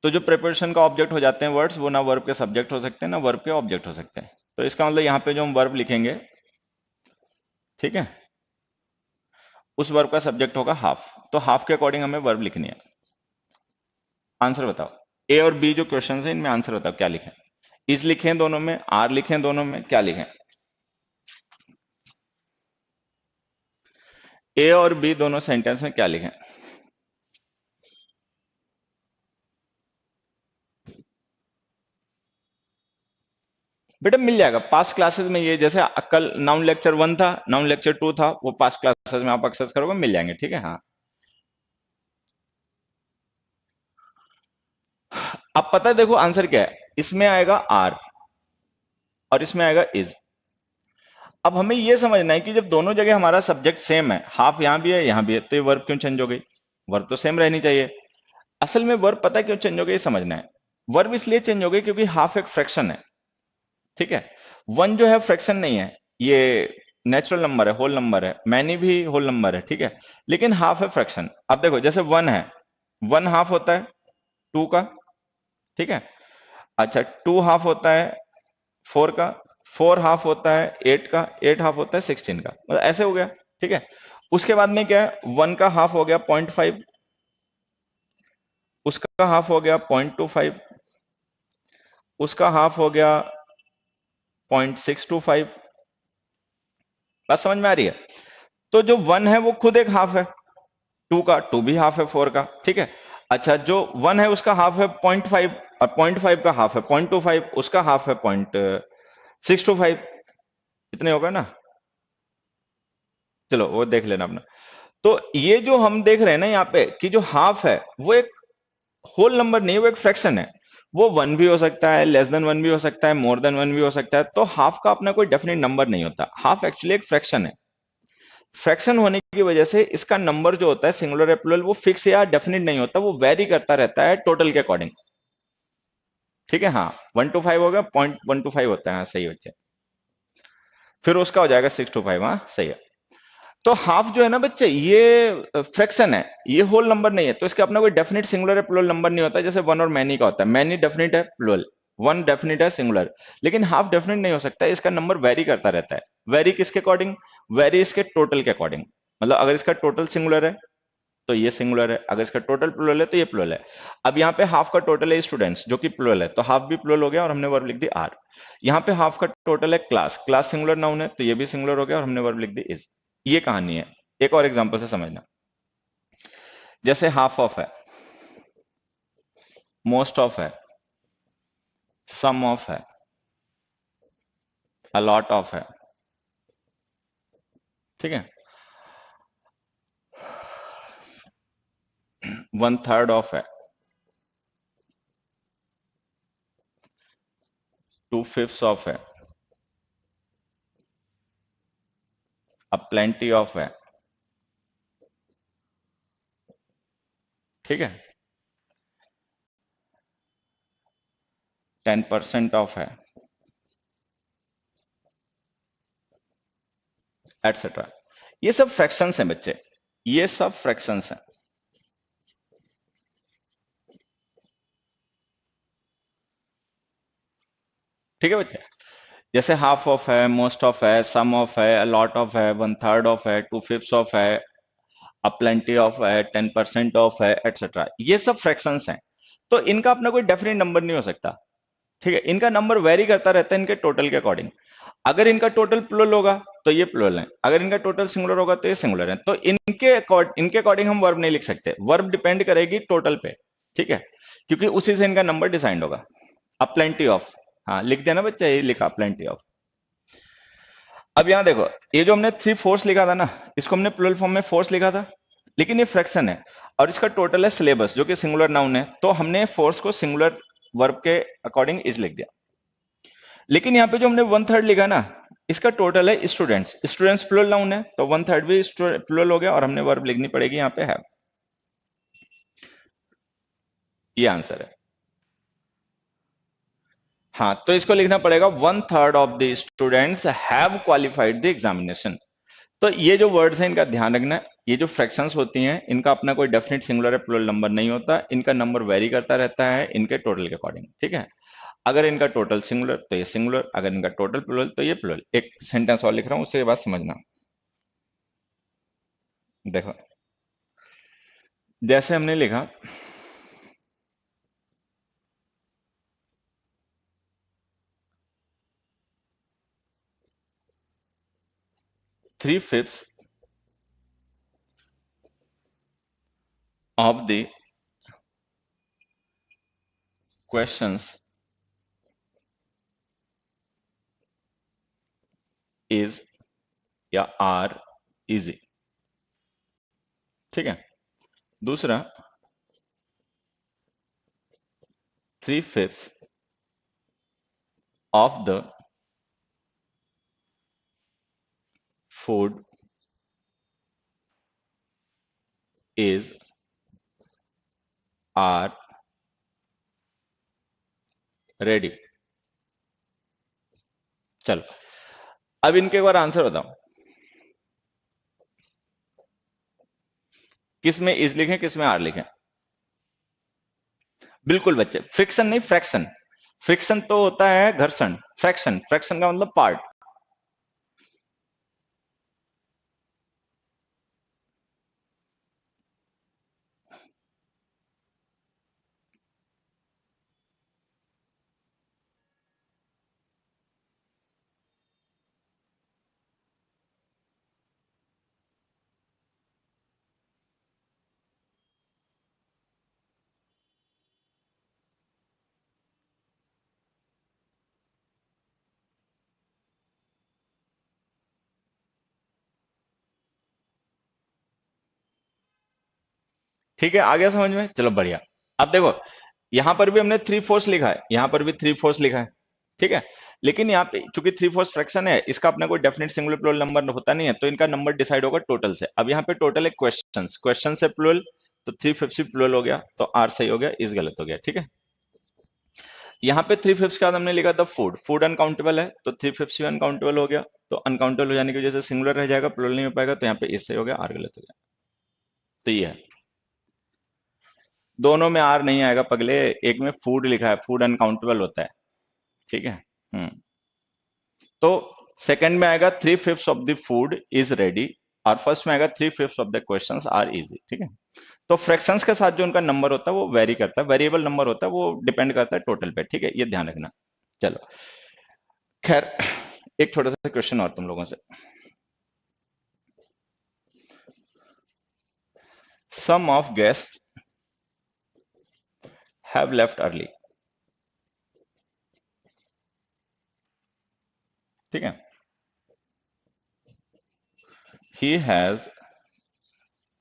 तो जो प्रिपरेशन का ऑब्जेक्ट हो जाते हैं वर्ड्स, वो ना वर्ब के सब्जेक्ट हो सकते हैं ना वर्ब के ऑब्जेक्ट हो सकते हैं। तो इसका मतलब यहाँ पे जो हम वर्ब लिखेंगे, ठीक है, उस वर्ब का सब्जेक्ट होगा हाफ। तो हाफ के अकॉर्डिंग हमें वर्ब लिखनी है। आंसर बताओ, ए और बी जो क्वेश्चन है इनमें आंसर बताओ क्या लिखें। इज लिखें दोनों में, आर लिखें दोनों में, क्या लिखें? ए और बी दोनों सेंटेंस में क्या लिखें? बेटा मिल जाएगा पास्ट क्लासेस में। ये जैसे कल नाउन लेक्चर 1 था, नाउन लेक्चर 2 था, वो पास्ट क्लासेस में आप एक्सेस करोगे, मिल जाएंगे। ठीक है, हाँ। अब पता है, देखो आंसर क्या है, इसमें आएगा आर और इसमें आएगा इज। अब हमें यह समझना है कि जब दोनों जगह हमारा सब्जेक्ट सेम है, हाफ यहां भी है यहां भी है, तो ये वर्ब क्यों चेंज हो गई? वर्ब तो सेम रहनी चाहिए। असल में वर्ब पता है क्यों चेंज हो गई, समझना है। वर्ब इसलिए चेंज हो गई क्योंकि हाफ एक फ्रैक्शन है। ठीक है, वन जो है फ्रैक्शन नहीं है, ये नेचुरल नंबर है, होल नंबर है। मैनी भी होल नंबर है, ठीक है, लेकिन हाफ है फ्रैक्शन। अब देखो जैसे वन है, वन हाफ होता है टू का, ठीक है। अच्छा, टू हाफ होता है फोर का, फोर हाफ होता है एट का, एट हाफ होता है 16 का, मतलब ऐसे हो गया। ठीक है, उसके बाद में क्या है, वन का हाफ हो गया 0.5, उसका हाफ हो गया 0.25, उसका हाफ हो गया 0.625। बात समझ में आ रही है? तो जो वन है वो खुद एक हाफ है, टू का टू भी हाफ है फोर का, ठीक है। अच्छा, जो वन है उसका हाफ है 0.5 और 0.5 का हाफ है 0.25, उसका हाफ है 0.625। इतने होगा ना, चलो वो देख लेना अपना। तो ये जो हम देख रहे हैं ना यहाँ पे कि जो हाफ है वो एक होल नंबर नहीं, वो एक फ्रैक्शन है। वो वन भी हो सकता है, लेस देन वन भी हो सकता है, मोर देन वन भी हो सकता है। तो हाफ का अपना कोई डेफिनेट नंबर नहीं होता, हाफ एक्चुअली एक फ्रैक्शन है। फ्रैक्शन होने की वजह से इसका नंबर जो होता है सिंगुलर या प्लुरल, वो फिक्स या डेफिनेट नहीं होता, वो वेरी करता रहता है टोटल के अकॉर्डिंग। ठीक है, हाँ, 1 to 5 होगा, 0.125 होता है, हाँ सही बच्चे। फिर उसका हो जाएगा 6 to 5, हाँ सही है। तो हाफ जो है ना बच्चे, ये फ्रैक्शन है, ये होल नंबर नहीं है। तो इसका अपना कोई डेफिनेट सिंगुलर या प्लुरल नंबर नहीं होता, जैसे वन और मैनी का होता है। मैनी डेफिनेट है, प्लुरल वन डेफिनेट है, सिंगुलर। लेकिन हाफ डेफिनेट नहीं हो सकता, इसका नंबर वेरी करता रहता है। वेरी किसके अकॉर्डिंग? वेरी इसके टोटल के अकॉर्डिंग, मतलब अगर इसका टोटल सिंगुलर है तो ये सिंगुलर है, अगर इसका टोटल प्लूरल है तो ये प्लूरल है। अब यहाँ पे हाफ का टोटल है स्टूडेंट्स जो कि प्लूरल है, तो हाफ भी प्लूरल हो गया और हमने वर्ब लिख दी आर। यहाँ पे हाफ का टोटल है क्लास, क्लास सिंगुलर नाउन है तो ये भी सिंगुलर हो गया और हमने वर्ब लिख दी इज। ये कहानी है। एक और एग्जांपल से समझना, जैसे हाफ ऑफ है, मोस्ट ऑफ है, सम ऑफ है, अलॉट ऑफ है, ठीक है, वन थर्ड ऑफ है, टू फिफ्थ ऑफ है, अब प्लेंटी ऑफ है, ठीक है, 10% ऑफ है, एटसेट्रा। ये सब फ्रैक्शंस हैं बच्चे, ये सब फ्रैक्शंस हैं। ठीक है बच्चे, जैसे हाफ ऑफ है, मोस्ट ऑफ है, सम ऑफ है, लॉट ऑफ है, वन थर्ड ऑफ है, टू फिफ्थ ऑफ है, अ प्लेंटी ऑफ है, 10% ऑफ है, एटसेट्रा। ये सब फ्रैक्शंस हैं, तो इनका अपना कोई डेफिनेट नंबर नहीं हो सकता। ठीक है, इनका नंबर वेरी करता रहता है इनके टोटल के अकॉर्डिंग। अगर इनका टोटल प्लुरल होगा तो ये प्लुरल है, अगर इनका टोटल सिंगुलर होगा तो ये सिंगुलर है। तो इनके अकॉर्डिंग हम वर्ब नहीं लिख सकते, वर्ब डिपेंड करेगी टोटल पे। ठीक है, क्योंकि उसी से इनका नंबर डिसाइड होगा। अब प्लेंटी ऑफ, हाँ लिख दिया ना बच्चा, ये लिखा प्लेंटी ऑफ। अब यहां देखो, ये जो हमने थ्री फोर्स लिखा था ना, इसको हमने प्लुरल फॉर्म में फोर्स लिखा था, लेकिन ये फ्रैक्शन है और इसका टोटल है सिलेबस जो कि सिंगुलर नाउन है, तो हमने फोर्स को सिंगुलर वर्ब के अकॉर्डिंग इज लिख दिया। लेकिन यहाँ पे जो हमने वन थर्ड लिखा ना, इसका टोटल है स्टूडेंट्स, स्टूडेंट्स प्लुरल नाउन है तो वन थर्ड भी प्लुरल हो गया और हमने वर्ब लिखनी पड़ेगी यहाँ पे हैव। ये आंसर है। हाँ, तो इसको लिखना पड़ेगा one third of the students have qualified the examination. तो ये जो वर्ड्स हैं इनका ध्यान रखना, ये जो फ्रैक्शंस होती हैं इनका अपना कोई डेफिनेट सिंगुलर या प्लुरल नंबर नहीं होता, इनका नंबर वेरी करता रहता है इनके टोटल के अकॉर्डिंग। ठीक है, अगर इनका टोटल सिंगुलर तो ये सिंगुलर, अगर इनका टोटल प्लुरल तो ये प्लुरल। एक सेंटेंस और लिख रहा हूं, उसके बाद समझना। देखो, जैसे हमने लिखा three fifth of the questions is या आर इजी। ठीक है, दूसरा three fifth of the food is are ready. चलो, अब इनके एक बार आंसर बताओ, किस में इज लिखें किस में आर लिखें? बिल्कुल बच्चे, फ्रिक्शन नहीं फ्रैक्शन। फ्रिक्शन तो होता है घर्षण, फ्रैक्शन, फ्रैक्शन का मतलब पार्ट। ठीक है, आ गया समझ में? चलो बढ़िया। अब देखो, यहां पर भी हमने थ्री फोर्स लिखा है, यहां पर भी थ्री फोर्स लिखा है। ठीक है, लेकिन यहाँ पे चूंकि थ्री फोर्स फ्रैक्शन है, इसका अपना कोई डेफिनेट सिंगुलर प्लुरल नंबर होता नहीं है, तो इनका नंबर डिसाइड होगा टोटल से। अब यहाँ पे टोटल है क्वेश्चंस, क्वेश्चन से प्लुरल, तो थ्री फिफ्थ प्लुरल हो गया, तो आर सही हो गया, इस गलत हो गया। ठीक है, यहाँ पे थ्री फिफ्थ के बाद हमने लिखा था फूड, फूड अनकाउंटेबल है तो थ्री फिफ्थ भी अनकाउंटेबल हो गया, तो अनकाउंटेबल हो जाने की वजह से सिंगुलर रह जाएगा, प्लुरल नहीं हो पाएगा, तो यहाँ पे इस सही हो गया, आर गलत हो गया। तो ये है, दोनों में आर नहीं आएगा पगले, एक में फूड लिखा है, फूड अनकाउंटेबल होता है। ठीक है, तो सेकंड में आएगा 3/5 of the food is ready, और फर्स्ट में आएगा 3/5 of the questions are easy. ठीक है, तो फ्रैक्शंस के साथ जो उनका नंबर होता है वो वेरी करता है, वेरिएबल नंबर होता है, वो डिपेंड करता है टोटल पे। ठीक है, ये ध्यान रखना। चलो खैर, एक छोटा सा क्वेश्चन और तुम लोगों से। Some of guest have left early. ठीक है, he has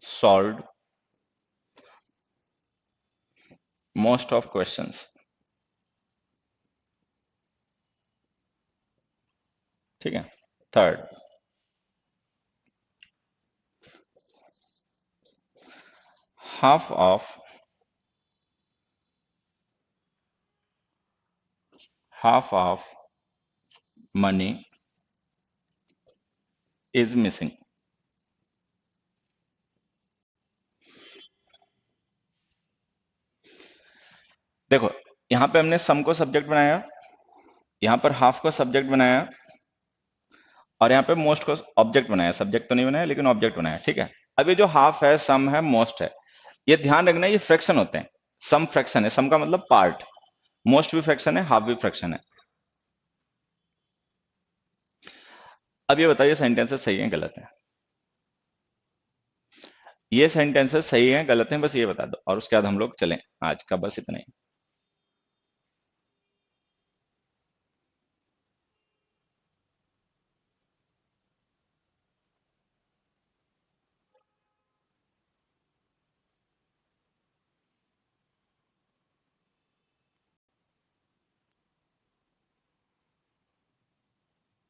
solved most of questions. ठीक है, third, half of money is missing। देखो, यहां पे हमने सम को सब्जेक्ट बनाया, यहां पर हाफ को सब्जेक्ट बनाया, और यहाँ पे मोस्ट को ऑब्जेक्ट बनाया। सब्जेक्ट तो नहीं बनाया लेकिन ऑब्जेक्ट बनाया। ठीक है, अब ये जो हाफ है, सम है, मोस्ट है, ये ध्यान रखना, ये फ्रैक्शन होते हैं। सम फ्रैक्शन है, सम का मतलब पार्ट, मोस्ट भी फ्रैक्शन है, हाफ भी फ्रैक्शन है। अब ये बताइए सेंटेंसेस सही है गलत है? ये सेंटेंसेस सही है गलत है, बस ये बता दो, और उसके बाद हम लोग चलें। आज का बस इतना ही।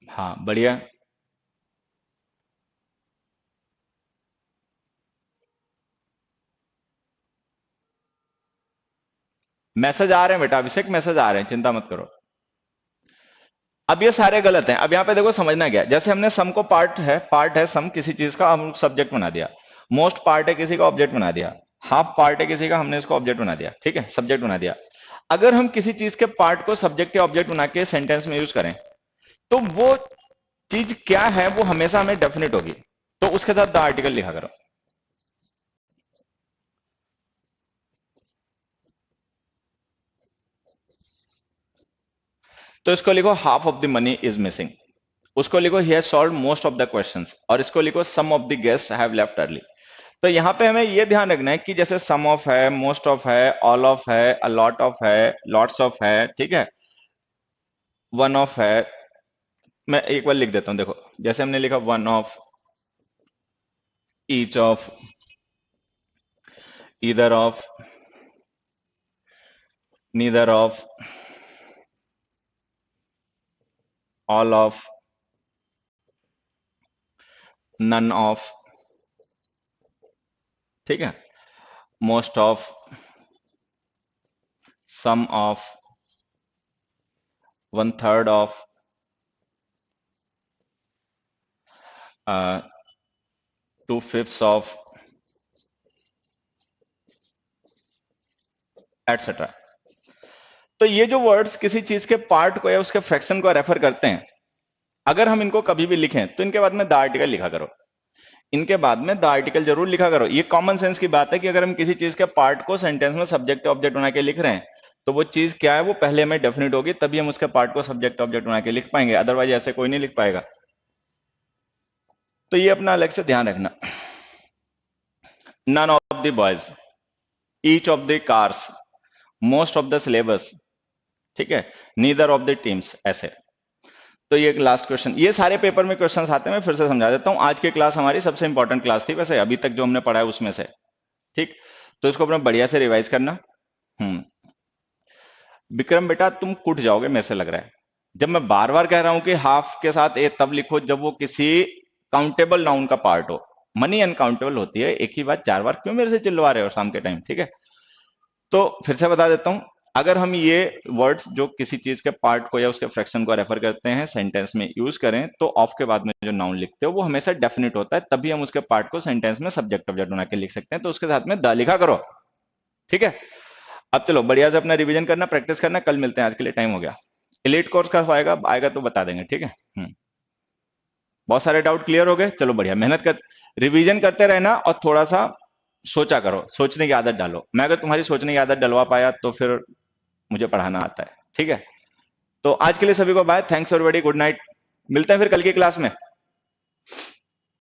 हाँ बढ़िया। मैसेज आ रहे हैं बेटा, अभिषेक मैसेज आ रहे हैं, चिंता मत करो। अब ये सारे गलत हैं। अब यहाँ पे देखो, समझना क्या है, जैसे हमने सम को पार्ट है सम किसी चीज का, हम सब्जेक्ट बना दिया। मोस्ट पार्ट है किसी का, ऑब्जेक्ट बना दिया। हाफ पार्ट है किसी का, हमने इसको ऑब्जेक्ट बना दिया। ठीक है, सब्जेक्ट बना दिया। अगर हम किसी चीज के पार्ट को सब्जेक्ट या ऑब्जेक्ट बना के सेंटेंस में यूज करें, तो वो चीज क्या है वो हमेशा हमें डेफिनेट होगी। तो उसके साथ द आर्टिकल लिखा करो। तो इसको लिखो half of the money is missing, उसको लिखो he has solved most of the questions, और इसको लिखो some of the guests have left early. तो यहां पे हमें यह ध्यान रखना है कि जैसे सम ऑफ है, मोस्ट ऑफ है, ऑल ऑफ है, अ लॉट ऑफ है, लॉट्स ऑफ है, ठीक है, वन ऑफ है। मैं एक बार लिख देता हूं, देखो जैसे हमने लिखा one of, each of, either of, neither of, all of, none of, ठीक है, most of, some of, one third of, 2/5 of, etcetera. तो ये जो वर्ड्स किसी चीज के पार्ट को या उसके फ्रैक्शन को रेफर करते हैं, अगर हम इनको कभी भी लिखें तो इनके बाद में द आर्टिकल लिखा करो। इनके बाद में द आर्टिकल जरूर लिखा करो। ये कॉमन सेंस की बात है कि अगर हम किसी चीज के पार्ट को सेंटेंस में सब्जेक्ट ऑब्जेक्ट बना के लिख रहे हैं, तो वो चीज क्या है वो पहले हमें डेफिनेट होगी, तभी हम उसके पार्ट को सब्जेक्ट ऑब्जेक्ट बना के लिख पाएंगे, अदरवाइज ऐसे कोई नहीं लिख पाएगा। तो ये अपना अलग से ध्यान रखना। None of the boys, each of the cars, most of the syllabus, ठीक है, नीदर ऑफ द टीम्स, ऐसे। तो ये लास्ट क्वेश्चन, ये सारे पेपर में क्वेश्चंस आते हैं, मैं फिर से समझा देता हूं। आज की क्लास हमारी सबसे इंपॉर्टेंट क्लास थी वैसे अभी तक जो हमने पढ़ा है उसमें से। ठीक, तो इसको अपना बढ़िया से रिवाइज करना। हम्म, विक्रम बेटा तुम कुट जाओगे मेरे से लग रहा है, जब मैं बार बार कह रहा हूं कि हाफ के साथ ए तब लिखो जब वो किसी काउंटेबल नाउन का पार्ट हो। मनी अनकाउंटेबल होती है, एक ही बात 4 बार क्यों मेरे से चिल्लवा रहे हो शाम के टाइम? ठीक है, तो फिर से बता देता हूं, अगर हम ये वर्ड्स जो किसी चीज के पार्ट को या उसके फ्रैक्शन को रेफर करते हैं सेंटेंस में यूज करें, तो ऑफ के बाद में जो नाउन लिखते हो वो हमेशा डेफिनेट होता है, तभी हम उसके पार्ट को सेंटेंस में सब्जेक्ट ऑब्जेक्ट बना के लिख सकते हैं। तो उसके साथ में द लिखा करो। ठीक है, अब चलो बढ़िया से अपना रिवीजन करना, प्रैक्टिस करना, कल मिलते हैं, आज के लिए टाइम हो गया। एलीट कोर्स का आएगा आएगा तो बता देंगे। ठीक है। बहुत सारे डाउट क्लियर हो गए, चलो बढ़िया, मेहनत कर, रिवीजन करते रहना और थोड़ा सा सोचा करो, सोचने की आदत डालो। मैं अगर तुम्हारी सोचने की आदत डलवा पाया तो फिर मुझे पढ़ाना आता है। ठीक है, तो आज के लिए सभी को bye, thanks everybody, good night, मिलते हैं फिर कल की क्लास में।